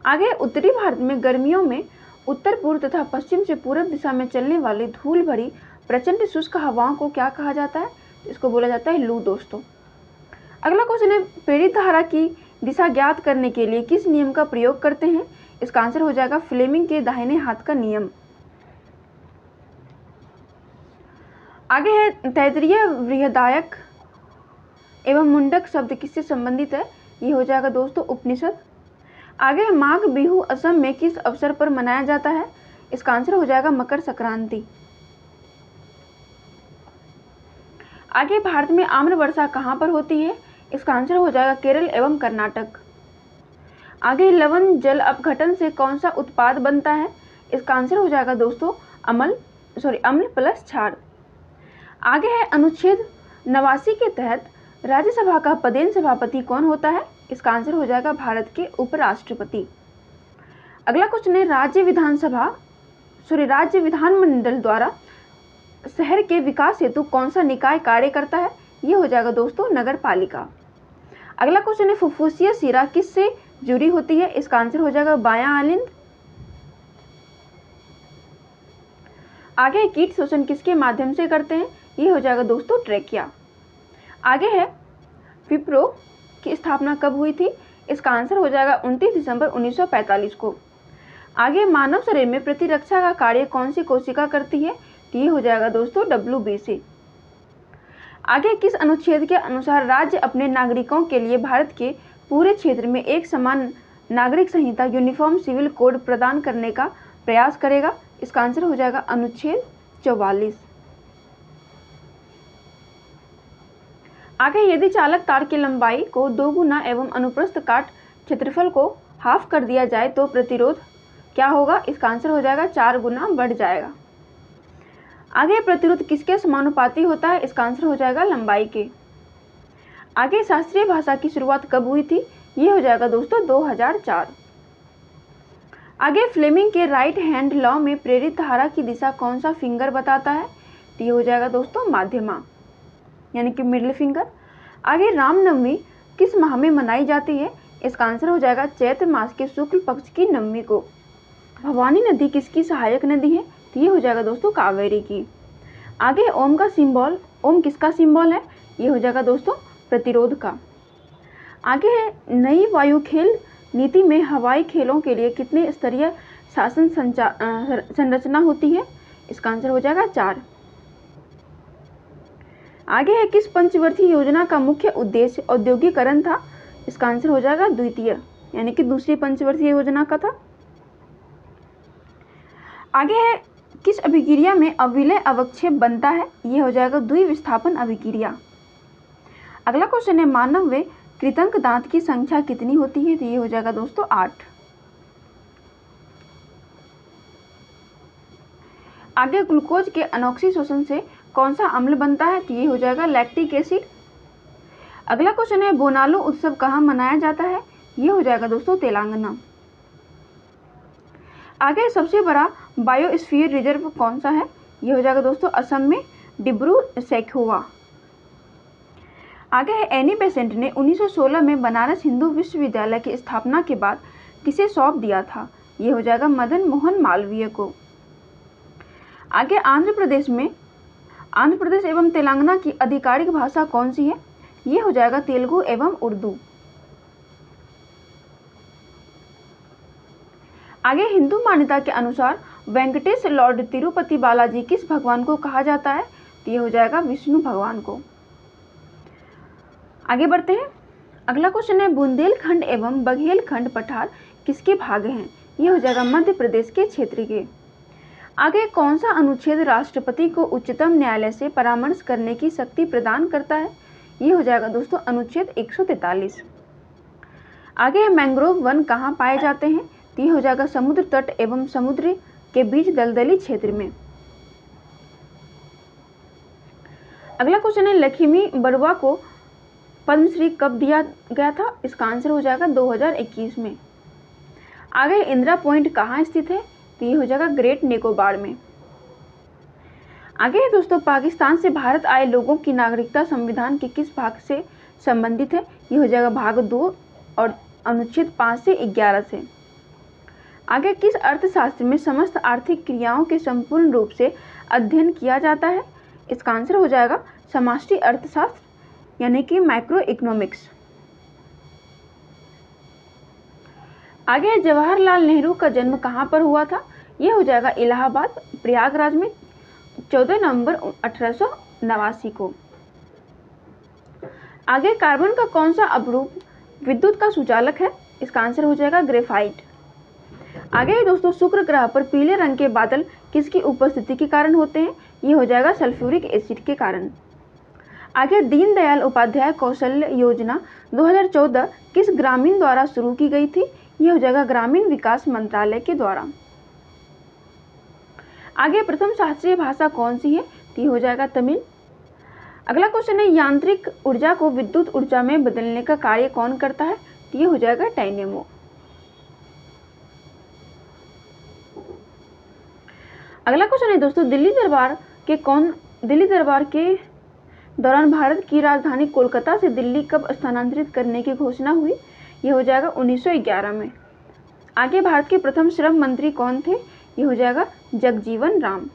A: आगे उत्तरी भारत में गर्मियों में उत्तर पूर्व तथा पश्चिम से पूर्व दिशा में चलने वाली धूल भरी प्रचंड शुष्क हवाओं को क्या कहा जाता है? इसको बोला जाता है लू दोस्तों। अगला क्वेश्चन है प्रेरित धारा की दिशा ज्ञात करने के लिए किस नियम का प्रयोग करते हैं? इसका आंसर हो जाएगा फ्लेमिंग के दाहिने हाथ का नियम। आगे है तैतरीय बृहदायक एवं मुंडक शब्द किससे संबंधित है? ये हो जाएगा दोस्तों उपनिषद। आगे माघ बिहू असम में किस अवसर पर मनाया जाता है? इसका आंसर हो जाएगा मकर संक्रांति। आगे भारत में आम्र वर्षा कहाँ पर होती है? इसका आंसर हो जाएगा केरल एवं कर्नाटक। आगे लवण जल अपघटन से कौन सा उत्पाद बनता है? इसका आंसर हो जाएगा दोस्तों अम्ल प्लस क्षार। आगे है अनुच्छेद 89 के तहत राज्यसभा का पदेन सभापति कौन होता है? इसका आंसर हो जाएगा भारत के उपराष्ट्रपति। अगला क्वेश्चन है राज्य विधानमंडल द्वारा शहर के विकास हेतु कौन सा निकाय कार्य करता है? ये हो जाएगा दोस्तों नगर पालिका। अगला क्वेश्चन है फुफ्फुसीय शिरा किससे जुड़ी होती है? इसका आंसर हो जाएगा बायां आलिंद। आगे कीट शोषण किसके माध्यम से करते हैं? ये हो जाएगा दोस्तों ट्रेकिया। आगे है विप्रो की स्थापना कब हुई थी? इसका आंसर हो जाएगा 29 दिसंबर 1945 को। आगे मानव शरीर में प्रतिरक्षा का कार्य कौन सी कोशिका करती है? ये हो जाएगा दोस्तों WBC। आगे किस अनुच्छेद के अनुसार राज्य अपने नागरिकों के लिए भारत के पूरे क्षेत्र में एक समान नागरिक संहिता यूनिफॉर्म सिविल कोड प्रदान करने का प्रयास करेगा? इसका आंसर हो जाएगा अनुच्छेद 44। आगे यदि चालक तार की लंबाई को 2 गुना एवं अनुप्रस्थ काट क्षेत्रफल को हाफ कर दिया जाए तो प्रतिरोध क्या होगा? इसका आंसर हो जाएगा 4 गुना बढ़ जाएगा। आगे प्रतिरोध किसके समानुपाती होता है? इसका आंसर हो जाएगा लंबाई के। आगे शास्त्रीय भाषा की शुरुआत कब हुई थी? ये हो जाएगा दोस्तों 2004। आगे फ्लेमिंग के राइट हैंड लॉ में प्रेरित धारा की दिशा कौन सा फिंगर बताता है? तो ये हो जाएगा दोस्तों माध्यमा यानी कि मिडिल फिंगर। आगे रामनवमी किस माह में मनाई जाती है? इसका आंसर हो जाएगा चैत्र मास के शुक्ल पक्ष की नवमी को। भवानी नदी किसकी सहायक नदी है? तो ये हो जाएगा दोस्तों कावेरी की। आगे ओम किसका सिंबल है? ये हो जाएगा दोस्तों प्रतिरोध का। आगे है नई वायु खेल नीति में हवाई खेलों के लिए कितने स्तरीय शासन संरचना होती है? इसका आंसर हो जाएगा 4। आगे है किस पंचवर्षीय योजना का मुख्य उद्देश्य औद्योगिकरण था? इसका आंसर हो जाएगा द्वितीय यानी कि दूसरी पंचवर्षीय योजना का था। आगे है किस अभिक्रिया में अविलय अवक्षेप बनता है? ये हो जाएगा द्विविस्थापन अभिक्रिया। अगला क्वेश्चन है मानव में कृंतक दांत की संख्या कितनी होती है? तो ये हो जाएगा दोस्तों 8। आगे ग्लूकोज के अनोक्सी शोषण से कौन सा अम्ल बनता है? तो ये हो जाएगा लैक्टिक एसिड। अगला क्वेश्चन है बोनालू उत्सव कहाँ मनाया जाता है? ये हो जाएगा दोस्तों तेलंगाना। आगे सबसे बड़ा बायोस्फीयर रिजर्व कौन सा है? ये हो जाएगा दोस्तों असम में डिब्रू सैखोवा। आगे है एनी बेसेंट ने 1916 में बनारस हिंदू विश्वविद्यालय की स्थापना के बाद किसे सौंप दिया था? ये हो जाएगा मदन मोहन मालवीय को। आगे आंध्र प्रदेश में आंध्र प्रदेश एवं तेलंगाना की आधिकारिक भाषा कौन सी है? ये हो जाएगा तेलुगु एवं उर्दू। आगे हिंदू मान्यता के अनुसार वेंकटेश लॉर्ड तिरुपति बालाजी किस भगवान को कहा जाता है? तो ये हो जाएगा विष्णु भगवान को। आगे बढ़ते हैं। अगला क्वेश्चन है बुंदेलखंड एवं बघेलखंड पठार किसके भाग हैं? ये हो जाएगा मध्य प्रदेश के क्षेत्र के। आगे कौन सा अनुच्छेद राष्ट्रपति को उच्चतम न्यायालय से परामर्श करने की शक्ति प्रदान करता है? ये हो जाएगा दोस्तों अनुच्छेद 143। आगे मैंग्रोव वन कहाँ पाए जाते हैं? तो ये हो जाएगा समुद्र तट एवं समुद्र के बीच दलदली क्षेत्र में। अगला क्वेश्चन है लक्ष्मी बरुआ को पद्मश्री कब दिया गया था? इसका आंसर हो जाएगा 2021 में। आगे इंदिरा पॉइंट कहाँ स्थित है? तो ये हो जाएगा ग्रेट निकोबार में। आगे दोस्तों पाकिस्तान से भारत आए लोगों की नागरिकता संविधान के किस भाग से संबंधित है? ये हो जाएगा भाग 2 और अनुच्छेद 5 से 11 से। आगे किस अर्थशास्त्र में समस्त आर्थिक क्रियाओं के संपूर्ण रूप से अध्ययन किया जाता है? इसका आंसर हो जाएगा समष्टि अर्थशास्त्र यानी कि माइक्रो इकोनॉमिक्स। आगे जवाहरलाल नेहरू का जन्म कहाँ पर हुआ था? यह हो जाएगा इलाहाबाद प्रयागराज में 14 नवंबर 1889 को। आगे कार्बन का कौन सा अपरूप विद्युत का सुचालक है? इसका आंसर हो जाएगा ग्रेफाइट। आगे दोस्तों शुक्र ग्रह पर पीले रंग के बादल किसकी उपस्थिति के कारण होते हैं? ये हो जाएगा सल्फ्यूरिक एसिड के कारण। आगे दीनदयाल उपाध्याय कौशल्य योजना 2014 किस ग्रामीण द्वारा शुरू की गई थी? ये हो जाएगा ग्रामीण विकास मंत्रालय के द्वारा। आगे प्रथम शास्त्रीय भाषा कौन सी है? तो ये हो जाएगा तमिल। अगला क्वेश्चन है यांत्रिक ऊर्जा को विद्युत ऊर्जा में बदलने का कार्य कौन करता है? तो ये हो जाएगा डायनेमो। अगला क्वेश्चन है दोस्तों दिल्ली दरबार के दौरान भारत की राजधानी कोलकाता से दिल्ली कब स्थानांतरित करने की घोषणा हुई? ये हो जाएगा 1911 में। आगे भारत के प्रथम श्रम मंत्री कौन थे? ये हो जाएगा जगजीवन राम।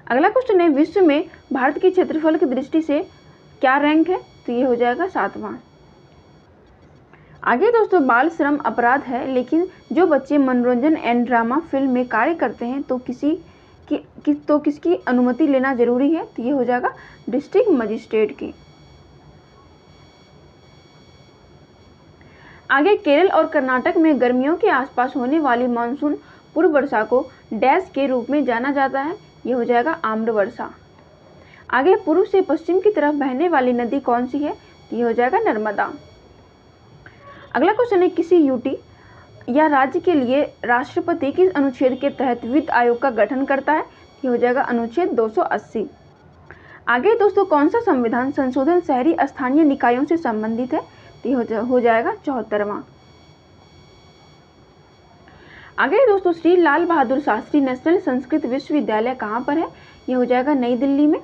A: अगला क्वेश्चन है विश्व में भारत के क्षेत्रफल की दृष्टि से क्या रैंक है? तो ये हो जाएगा 7वां। आगे दोस्तों बाल श्रम अपराध है, लेकिन जो बच्चे मनोरंजन एंड ड्रामा फिल्म में कार्य करते हैं तो किसकी अनुमति लेना जरूरी है? तो ये हो जाएगा डिस्ट्रिक्ट मजिस्ट्रेट की। आगे केरल और कर्नाटक में गर्मियों के आसपास होने वाली मानसून पूर्व वर्षा को डैश के रूप में जाना जाता है? ये हो जाएगा आम्र वर्षा। आगे पूर्व से पश्चिम की तरफ बहने वाली नदी कौन सी है? ये हो जाएगा नर्मदा। अगला क्वेश्चन है किसी यूटी या राज्य के लिए राष्ट्रपति किस अनुच्छेद के तहत वित्त आयोग का गठन करता है? ये हो जाएगा अनुच्छेद 280। आगे दोस्तों कौन सा संविधान संशोधन शहरी स्थानीय निकायों से संबंधित है? तो ये हो जाएगा 74वां। आगे दोस्तों श्री लाल बहादुर शास्त्री नेशनल संस्कृत विश्वविद्यालय कहाँ पर है? ये हो जाएगा नई दिल्ली में।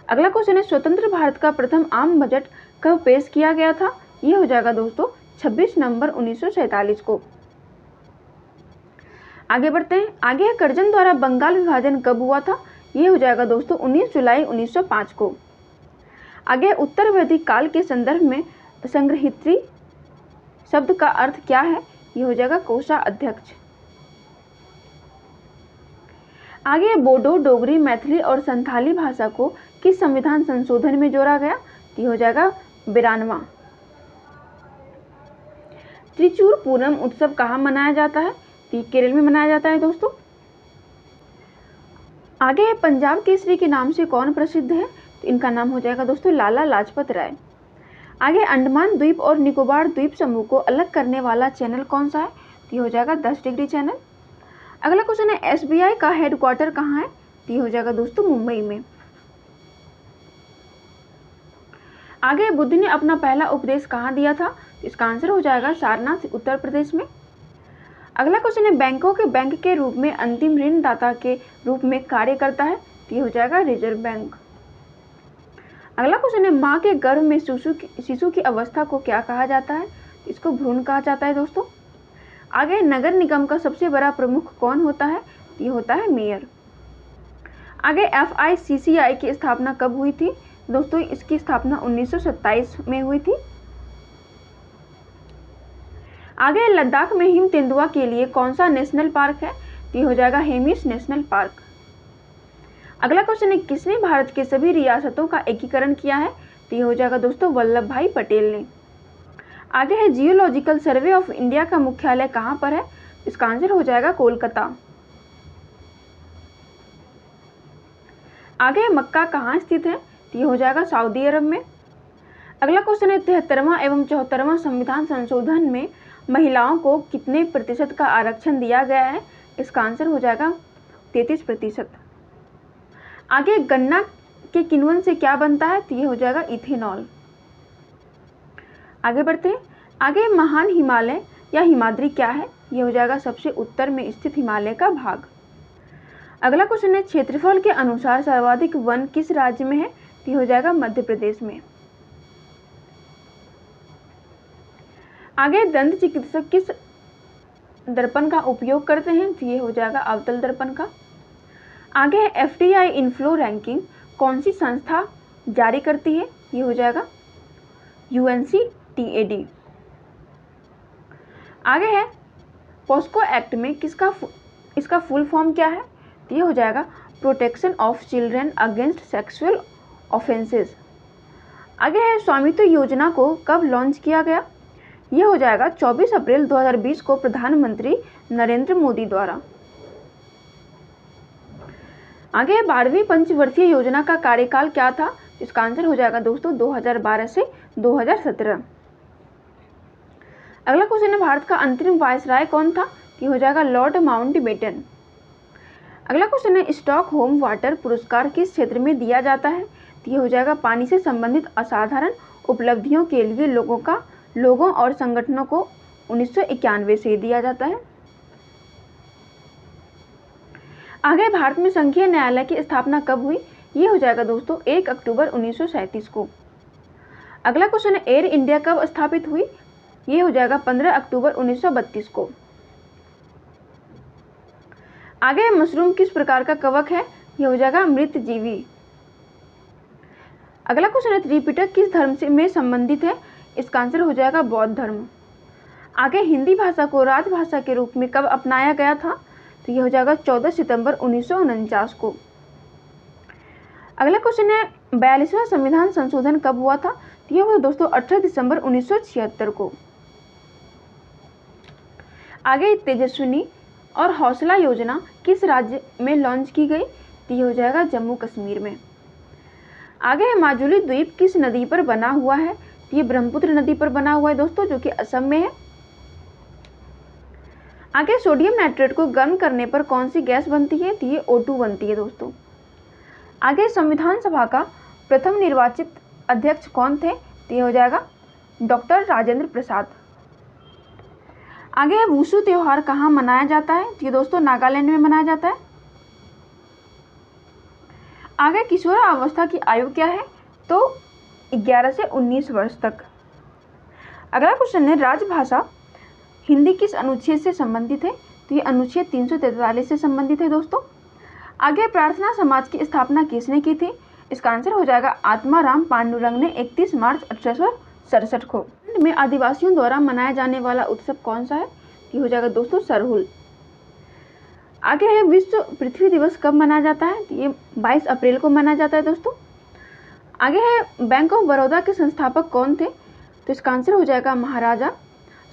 A: अगला क्वेश्चन है स्वतंत्र भारत का प्रथम आम बजट कब पेश किया गया था? ये हो जाएगा दोस्तों 26 नवंबर 1947 को। आगे बढ़ते हैं। आगे कर्जन द्वारा बंगाल विभाजन कब हुआ था? ये हो जाएगा दोस्तों 19 जुलाई 1905 को। आगे उत्तर वैदिक काल के संदर्भ में संग्रहित्री शब्द का अर्थ क्या है? ये हो जाएगा कोषाध्यक्ष। आगे बोडो, डोगरी, मैथिली और संथाली भाषा को किस संविधान संशोधन में जोड़ा गया? ये हो जाएगा 92वां। त्रिचूर पूरम उत्सव कहाँ मनाया जाता है? तो केरल में मनाया जाता है दोस्तों। आगे पंजाब केसरी के नाम से कौन प्रसिद्ध है? तो इनका नाम हो जाएगा दोस्तों लाला लाजपत राय। आगे अंडमान द्वीप और निकोबार द्वीप समूह को अलग करने वाला चैनल कौन सा है? तो ये हो जाएगा 10 डिग्री चैनल। अगला क्वेश्चन है एसबीआई का हेडक्वार्टर कहाँ है? तो ये हो जाएगा दोस्तों मुंबई में। आगे बुद्ध ने अपना पहला उपदेश कहाँ दिया था? इसका आंसर हो जाएगा सारनाथ, उत्तर प्रदेश में। अगला क्वेश्चन है बैंक के रूप में अंतिम ऋणदाता के रूप में कार्य करता है? तो ये हो जाएगा रिजर्व बैंक। अगला क्वेश्चन है माँ के गर्भ में शिशु की अवस्था को क्या कहा जाता है? इसको भ्रूण कहा जाता है दोस्तों। आगे नगर निगम का सबसे बड़ा प्रमुख कौन होता है? ये होता है मेयर। आगे FICCI की स्थापना कब हुई थी दोस्तों? इसकी स्थापना 1927 में हुई थी। आगे लद्दाख में हिम तेंदुआ के लिए कौन सा नेशनल पार्क है? तो ये हो जाएगा हेमिस नेशनल पार्क। अगला क्वेश्चन है, किसने भारत के सभी रियासतों का एकीकरण किया है? तो ये हो जाएगा दोस्तों वल्लभ भाई पटेल ने। आगे है, जियोलॉजिकल सर्वे ऑफ इंडिया का मुख्यालय कहाँ पर है? इसका आंसर हो जाएगा कोलकाता। आगे मक्का कहाँ स्थित है? तो ये हो जाएगा सऊदी अरब में। अगला क्वेश्चन है, 73वां एवं 74वां संविधान संशोधन में महिलाओं को कितने प्रतिशत का आरक्षण दिया गया है? इसका आंसर हो जाएगा 33%। आगे गन्ना के किण्वन से क्या बनता है? तो ये हो जाएगा इथेनॉल। आगे बढ़ते हैं। आगे महान हिमालय या हिमाद्री क्या है? ये हो जाएगा सबसे उत्तर में स्थित हिमालय का भाग। अगला क्वेश्चन है, क्षेत्रफल के अनुसार सर्वाधिक वन किस राज्य में है? तो ये हो जाएगा मध्य प्रदेश में। आगे दंत चिकित्सक किस दर्पण का उपयोग करते हैं? तो ये हो जाएगा अवतल दर्पण का। आगे है, FDI इनफ्लो रैंकिंग कौन सी संस्था जारी करती है? ये हो जाएगा UNCTAD। आगे है, पॉस्को एक्ट में इसका फुल फॉर्म क्या है? तो ये हो जाएगा protection of children against sexual offences. आगे है, स्वामित्व योजना को कब लॉन्च किया गया? ये हो जाएगा 24 अप्रैल 2020 को प्रधानमंत्री नरेंद्र मोदी द्वारा। आगे 12वीं पंचवर्षीय योजना का कार्यकाल क्या था? इसका आंसर हो जाएगा दोस्तों 2012 से 2017। अगला क्वेश्चन है, भारत का अंतरिम वायसराय कौन था? ये हो जाएगा लॉर्ड माउंटबेटन। अगला क्वेश्चन है, स्टॉकहोम वाटर पुरस्कार किस क्षेत्र में दिया जाता है? तो ये हो जाएगा पानी से संबंधित असाधारण उपलब्धियों के लिए लोगों और संगठनों को 1991 से दिया जाता है। आगे भारत में संघीय न्यायालय की स्थापना कब हुई? ये हो जाएगा दोस्तों 1 अक्टूबर 1937 को। अगला क्वेश्चन है, एयर इंडिया कब स्थापित हुई? ये हो जाएगा 15 अक्टूबर 1932 को। आगे मशरूम किस प्रकार का कवक है? ये हो जाएगा मृतजीवी। अगला क्वेश्चन है, त्रिपिटक किस धर्म से में संबंधित है? इसका आंसर हो जाएगा बौद्ध धर्म। आगे हिंदी भाषा को राजभाषा के रूप में कब अपनाया गया था? तो ये हो जाएगा 14 सितंबर 1949 को। अगला क्वेश्चन है, 42वां संविधान संशोधन कब हुआ था? तो ये हुआ दोस्तों 18 दिसंबर 1976 को। आगे तेजस्विनी और हौसला योजना किस राज्य में लॉन्च की गई? तो ये हो जाएगा जम्मू कश्मीर में। आगे है, माजुली द्वीप किस नदी पर बना हुआ है? तो ये ब्रह्मपुत्र नदी पर बना हुआ है दोस्तों, जो कि असम में है। आगे सोडियम नाइट्रेट को गर्म करने पर कौन सी गैस बनती है? तो ये O2 बनती है दोस्तों। आगे संविधान सभा का प्रथम निर्वाचित अध्यक्ष कौन थे? तो ये हो जाएगा डॉक्टर राजेंद्र प्रसाद। आगे है, वुशु त्योहार कहाँ मनाया जाता है? तो ये दोस्तों नागालैंड में मनाया जाता है। आगे किशोरावस्था की आयु क्या है? तो 11 से 19 वर्ष तक। अगला क्वेश्चन है, राजभाषा हिंदी किस अनुच्छेद से संबंधित है? तो ये अनुच्छेद 343 से संबंधित है दोस्तों। आगे प्रार्थना समाज की स्थापना किसने की थी? इसका आंसर हो जाएगा आत्माराम पांडुरंग ने 31 मार्च 1867 को। में आदिवासियों द्वारा मनाया जाने वाला उत्सव कौन सा है? ये हो जाएगा दोस्तों सरहुल। आगे है, विश्व पृथ्वी दिवस कब मनाया जाता है? तो ये 22 अप्रैल को मनाया जाता है दोस्तों। आगे है, बैंक ऑफ बड़ौदा के संस्थापक कौन थे? तो इसका आंसर हो जाएगा महाराजा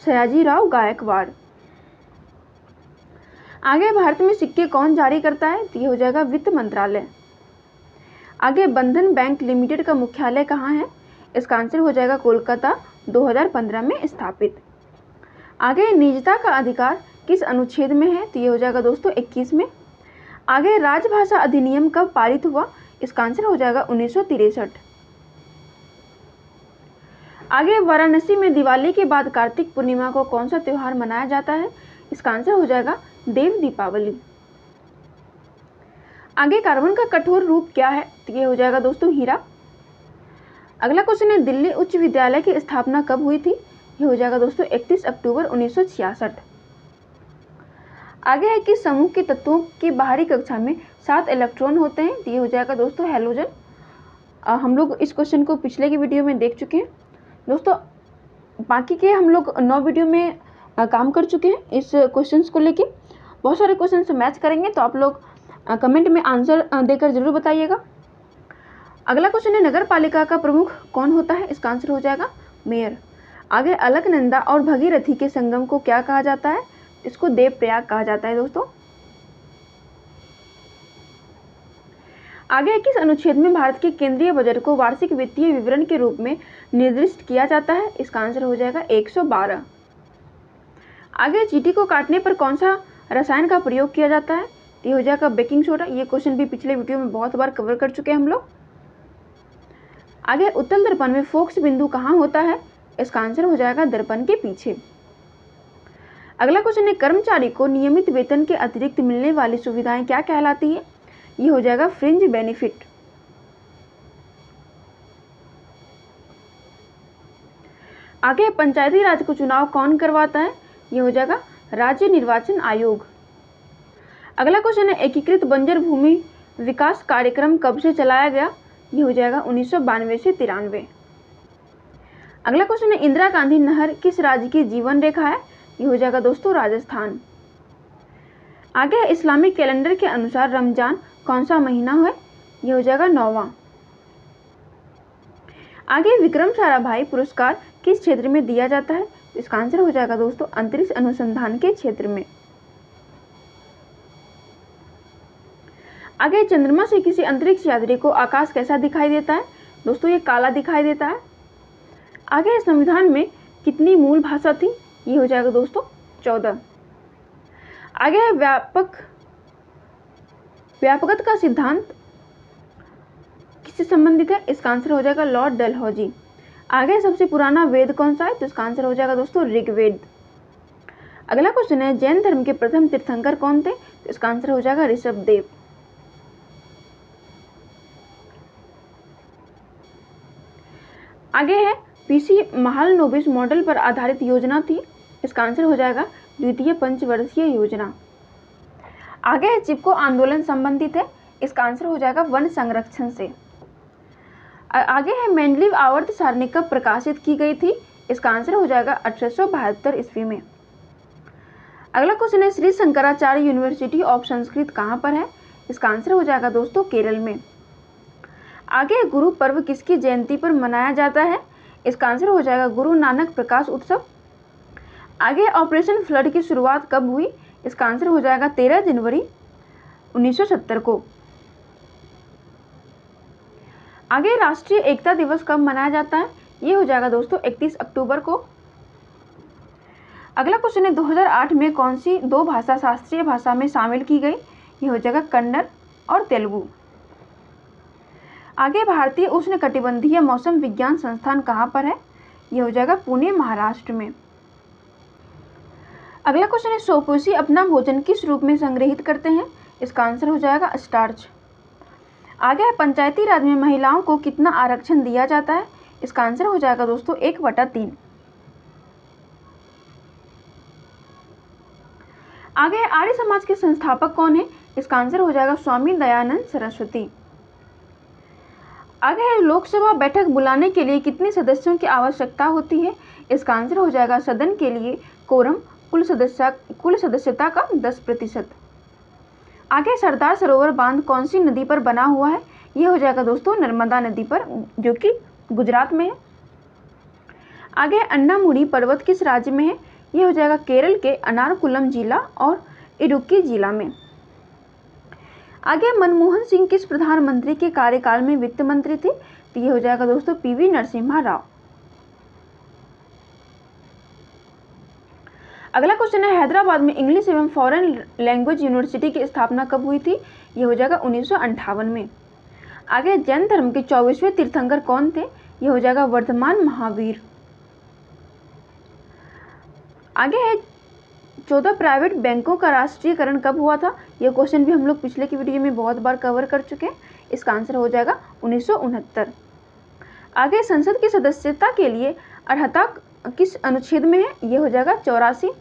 A: सयाजीराव गायकवाड़। आगे भारत में सिक्के कौन जारी करता है? तो ये हो जाएगा वित्त मंत्रालय। आगे बंधन बैंक लिमिटेड का मुख्यालय कहाँ है? इसका आंसर हो जाएगा कोलकाता, 2015 में स्थापित। आगे निजता का अधिकार किस अनुच्छेद में है? तो ये हो जाएगा दोस्तों 21 में। आगे राजभाषा अधिनियम कब पारित हुआ? इसका आंसर हो जाएगा 1963। आगे वाराणसी में दिवाली के बाद कार्तिक पूर्णिमा को कौन सा त्योहार मनाया जाता है? इसका आंसर हो जाएगा देव दीपावली। आगे कार्बन का कठोर रूप क्या है? तो ये हो जाएगा दोस्तों हीरा। अगला क्वेश्चन है, दिल्ली उच्च विद्यालय की स्थापना कब हुई थी? ये हो जाएगा दोस्तों 31 अक्टूबर 1966। आगे है कि समूह के तत्वों की बाहरी कक्षा में 7 इलेक्ट्रॉन होते हैं, तो ये हो जाएगा दोस्तों हैलोजन। हम लोग इस क्वेश्चन को पिछले की वीडियो में देख चुके हैं दोस्तों। बाकी के हम लोग 9 वीडियो में काम कर चुके हैं इस क्वेश्चंस को लेके। बहुत सारे क्वेश्चन मैच करेंगे, तो आप लोग कमेंट में आंसर देकर जरूर बताइएगा। अगला क्वेश्चन है नगर पालिका का प्रमुख कौन होता है? इसका आंसर हो जाएगा मेयर। आगे अलकनंदा और भगीरथी के संगम को क्या कहा जाता है? इसको देवप्रयाग कहा जाता है दोस्तों। आगे किस अनुच्छेद में भारत के केंद्रीय बजट को वार्षिक वित्तीय विवरण के रूप में निर्दिष्ट किया जाता है? इसका आंसर हो जाएगा 112। आगे चींटी को काटने पर कौन सा रसायन का प्रयोग किया जाता है? ये हो जाएगा बेकिंग सोडा। ये क्वेश्चन भी पिछले वीडियो में बहुत बार कवर कर चुके हैं हम लोग। आगे उत्तल दर्पण में फोकस बिंदु कहाँ होता है? इसका आंसर हो जाएगा दर्पण के पीछे। अगला क्वेश्चन है कर्मचारी को नियमित वेतन के अतिरिक्त मिलने वाली सुविधाएं क्या कहलाती है? ये हो जाएगा फ्रिंज बेनिफिट। आगे पंचायती राज को चुनाव कौन करवाता है? ये हो जाएगा राज्य निर्वाचन आयोग। अगला क्वेश्चन है एकीकृत बंजर भूमि विकास कार्यक्रम कब से चलाया गया? ये हो जाएगा 1992 से 93। अगला क्वेश्चन है इंदिरा गांधी नहर किस राज्य की जीवन रेखा है? ये हो जाएगा दोस्तों राजस्थान। आगे है इस्लामिक कैलेंडर के अनुसार रमजान कौन सा महीना है? ये हो जाएगा 9वां। आगे विक्रम साराभाई पुरस्कार किस क्षेत्र में दिया जाता है? इसका आंसर हो जाएगा दोस्तों अंतरिक्ष अनुसंधान के क्षेत्र में। आगे चंद्रमा से किसी अंतरिक्ष यात्री को आकाश कैसा दिखाई देता है? दोस्तों ये काला दिखाई देता है। आगे संविधान में कितनी मूल भाषा थी? ये हो जाएगा दोस्तों 14। आगे है व्यापकता का सिद्धांत किससे संबंधित है? इसका आंसर हो जाएगा लॉर्ड डलहौजी। आगे सबसे पुराना वेद कौन सा है? तो इसका आंसर हो जाएगा दोस्तों ऋग्वेद। अगला क्वेश्चन है जैन धर्म के प्रथम तीर्थंकर कौन थे? तो इसका आंसर हो जाएगा ऋषभदेव। आगे है पीसी महालनोबिस मॉडल पर आधारित योजना थी। इसका आंसर हो जाएगा द्वितीय पंचवर्षीय योजना। आगे है चिपको आंदोलन संबंधित है। इसका आंसर हो जाएगा वन संरक्षण से। आगे है मेंडलीव आवर्त सारणी कब प्रकाशित की गई थी? इसका आंसर हो जाएगा 1872 ईस्वी में। अगला क्वेश्चन है श्री शंकराचार्य यूनिवर्सिटी ऑफ संस्कृत कहाँ पर है? इसका आंसर हो जाएगा दोस्तों केरल में। आगे गुरु पर्व किसकी जयंती पर मनाया जाता है? इसका आंसर हो जाएगा गुरु नानक प्रकाश उत्सव। आगे ऑपरेशन फ्लड की शुरुआत कब हुई? इसका आंसर हो जाएगा 13 जनवरी 1970 को। आगे राष्ट्रीय एकता दिवस कब मनाया जाता है? ये हो जाएगा दोस्तों 31 अक्टूबर को। अगला क्वेश्चन है 2008 में कौन सी 2 भाषा शास्त्रीय भाषा में शामिल की गई? ये हो जाएगा कन्नड़ और तेलुगु। आगे भारतीय उष्णकटिबंधीय मौसम विज्ञान संस्थान कहाँ पर है? ये हो जाएगा पुणे महाराष्ट्र में। अगला क्वेश्चन है सोपोसी अपना भोजन किस रूप में संग्रहित करते हैं? इसका आंसर हो जाएगा स्टार्च। आगे है पंचायती राज में महिलाओं को कितना आरक्षण दिया जाता है? इसका आंसर हो जाएगा दोस्तों 1/3। आगे है आर्य समाज के संस्थापक कौन है? इसका आंसर हो जाएगा स्वामी दयानंद सरस्वती। आगे है लोकसभा बैठक बुलाने के लिए कितने सदस्यों की आवश्यकता होती है? इसका आंसर हो जाएगा सदन के लिए कोरम कुल सदस्यता का 10%। आगे सरदार सरोवर बांध कौन सी नदी पर बना हुआ है? ये हो जाएगा दोस्तों नर्मदा नदी पर, जो कि गुजरात में है। आगे अन्नामुडी पर्वत किस राज्य में है? ये हो जाएगा केरल के अनारकुलम जिला और इडुक्की जिला में। आगे मनमोहन सिंह किस प्रधानमंत्री के कार्यकाल में वित्त मंत्री थे? तो ये हो जाएगा दोस्तों पीवी नरसिम्हा राव। अगला क्वेश्चन है हैदराबाद में इंग्लिश एवं फॉरेन लैंग्वेज यूनिवर्सिटी की स्थापना कब हुई थी? ये हो जाएगा 1958 में। आगे जैन धर्म के 24वें तीर्थंकर कौन थे? ये हो जाएगा वर्धमान महावीर। आगे है 14 प्राइवेट बैंकों का राष्ट्रीयकरण कब हुआ था? यह क्वेश्चन भी हम लोग पिछले की वीडियो में बहुत बार कवर कर चुके हैं। इसका आंसर हो जाएगा 1969। आगे संसद की सदस्यता के लिए अर्हता किस अनुच्छेद में है? यह हो जाएगा 84।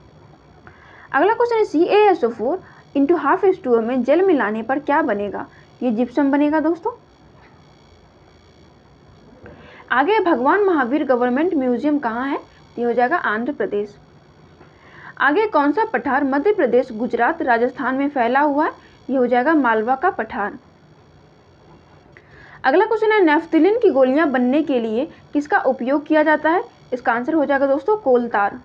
A: अगला क्वेश्चन है CaSO4 इंटू हाफ H2O में जल मिलाने पर क्या बनेगा? ये जिप्सम बनेगा दोस्तों। आगे भगवान महावीर गवर्नमेंट म्यूजियम कहाँ है? ये हो जाएगा आंध्र प्रदेश। आगे कौन सा पठार मध्य प्रदेश, गुजरात, राजस्थान में फैला हुआ है? ये हो जाएगा मालवा का पठार। अगला क्वेश्चन है नेफ्थलीन की गोलियां बनने के लिए किसका उपयोग किया जाता है? इसका आंसर हो जाएगा दोस्तों कोल तार।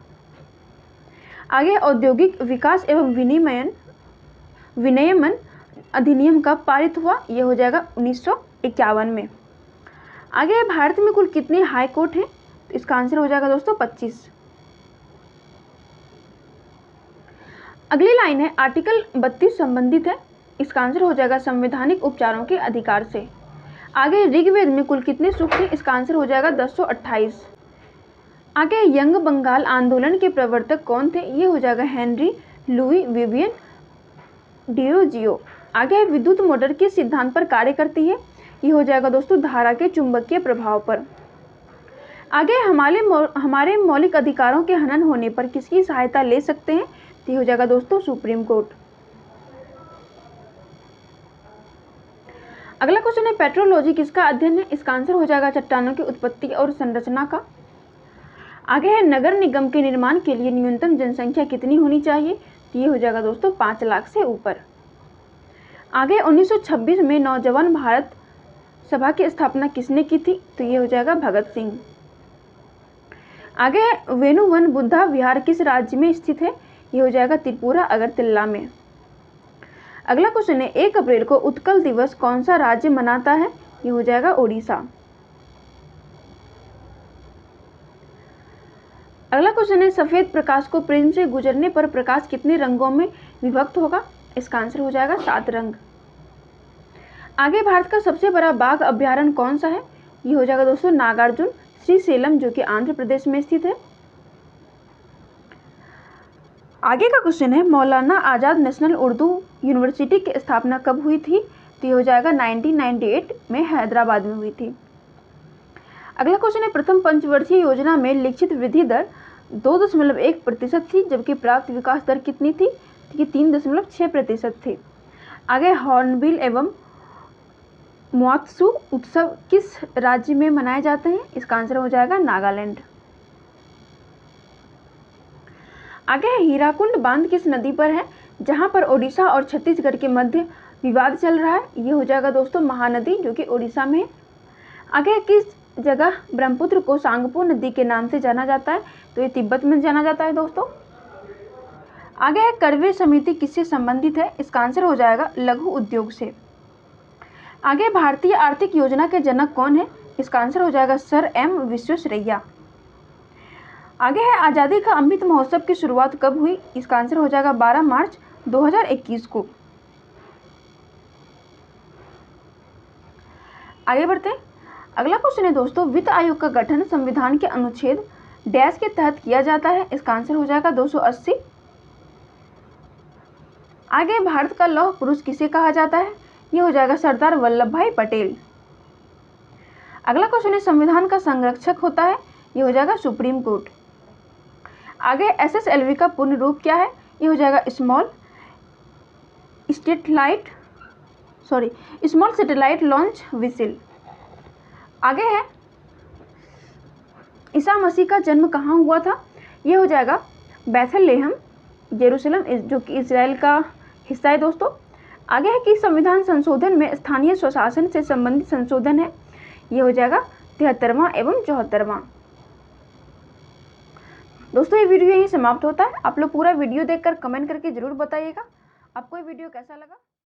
A: आगे औद्योगिक विकास एवं विनियमन अधिनियम कब पारित हुआ? ये हो जाएगा 1951 में। आगे भारत में कुल कितने हाई कोर्ट हैं? तो इसका आंसर हो जाएगा दोस्तों 25। अगली लाइन है आर्टिकल 32 संबंधित है। इसका आंसर हो जाएगा संवैधानिक उपचारों के अधिकार से। आगे ऋग्वेद में कुल कितने सूक्त हैं? इसका आंसर हो जाएगा 1028। आगे यंग बंगाल आंदोलन के प्रवर्तक कौन थे? ये हो जाएगा हेनरी लुई विवियन डिरोजियो। आगे विद्युत मोटर किस सिद्धांत पर कार्य करती है? ये हो जाएगा दोस्तों धारा के चुंबकीय प्रभाव पर। आगे हमारे मौलिक अधिकारों के हनन होने पर किसकी सहायता ले सकते हैं? तो ये हो जाएगा दोस्तों सुप्रीम कोर्ट। अगला क्वेश्चन है पेट्रोलॉजी किसका अध्ययन है? इसका आंसर हो जाएगा चट्टानों की उत्पत्ति और संरचना का। आगे है नगर निगम के निर्माण के लिए न्यूनतम जनसंख्या कितनी होनी चाहिए? तो ये हो जाएगा दोस्तों 5 लाख से ऊपर। आगे 1926 में नौजवान भारत सभा की स्थापना किसने की थी? तो ये हो जाएगा भगत सिंह। आगे वेणुवन बुद्धा विहार किस राज्य में स्थित है? ये हो जाएगा त्रिपुरा अगरतला में। अगला क्वेश्चन है 1 अप्रैल को उत्कल दिवस कौन सा राज्य मनाता है? ये हो जाएगा ओडिशा। अगला क्वेश्चन है सफेद प्रकाश को प्रिज्म से गुजरने पर प्रकाश कितने रंगों में विभक्त होगा? इसका आंसर हो जाएगा 7 रंग। आगे भारत का सबसे बड़ा बाघ अभ्यारण्य कौन सा है? ये हो जाएगा दोस्तों नागार्जुन श्रीशैलम जो कि आंध्र प्रदेश में स्थित है। आगे का क्वेश्चन है मौलाना आजाद नेशनल उर्दू यूनिवर्सिटी की स्थापना कब हुई थी? तो ये हो जाएगा 1998 में हैदराबाद में हुई थी। अगला क्वेश्चन है प्रथम पंचवर्षीय योजना में लिखित वृद्धि दर 2.1% थी जबकि प्राप्त विकास दर कितनी थी? ये 3.6% थी। आगे हॉर्नबिल एवं महोत्सव उत्सव किस राज्य में मनाए जाते हैं? इसका आंसर हो जाएगा नागालैंड। आगे है हीराकुंड बांध किस नदी पर है जहां पर ओडिशा और छत्तीसगढ़ के मध्य विवाद चल रहा है? ये हो जाएगा दोस्तों महानदी जो कि ओडिशा में है। आगे किस जगह ब्रह्मपुत्र को सांगपो नदी के नाम से जाना जाता है? तो ये तिब्बत में जाना जाता है दोस्तों। आगे है करवे समिति किससे संबंधित है? इसका आंसर हो जाएगा लघु उद्योग से। आगे भारतीय आर्थिक योजना के जनक कौन है? इसका आंसर हो जाएगा सर एम विश्वेश्वरैया। आगे है आज़ादी का अमृत महोत्सव की शुरुआत कब हुई? इसका आंसर हो जाएगा 12 मार्च 2021 को। आगे बढ़ते हैं। अगला क्वेश्चन है दोस्तों वित्त आयोग का गठन संविधान के अनुच्छेद डैश के तहत किया जाता है? इसका आंसर हो जाएगा 280। आगे भारत का लौह पुरुष किसे कहा जाता है? ये हो जाएगा सरदार वल्लभ भाई पटेल। अगला क्वेश्चन है संविधान का संरक्षक होता है? ये हो जाएगा सुप्रीम कोर्ट। आगे SSLV का पूर्ण रूप क्या है? ये हो जाएगा स्मॉल सैटेलाइट लॉन्च व्हीकल। आगे है ईसा मसीह का जन्म कहाँ हुआ था? ये हो जाएगा बैथलहम जेरूसलम जो कि इजराइल का हिस्सा है दोस्तों। आगे है कि संविधान संशोधन में स्थानीय स्वशासन से संबंधित संशोधन है? ये हो जाएगा 73वां एवं 74वां। दोस्तों ये वीडियो यहीं समाप्त होता है। आप लोग पूरा वीडियो देखकर कमेंट करके जरूर बताइएगा आपको ये वीडियो कैसा लगा।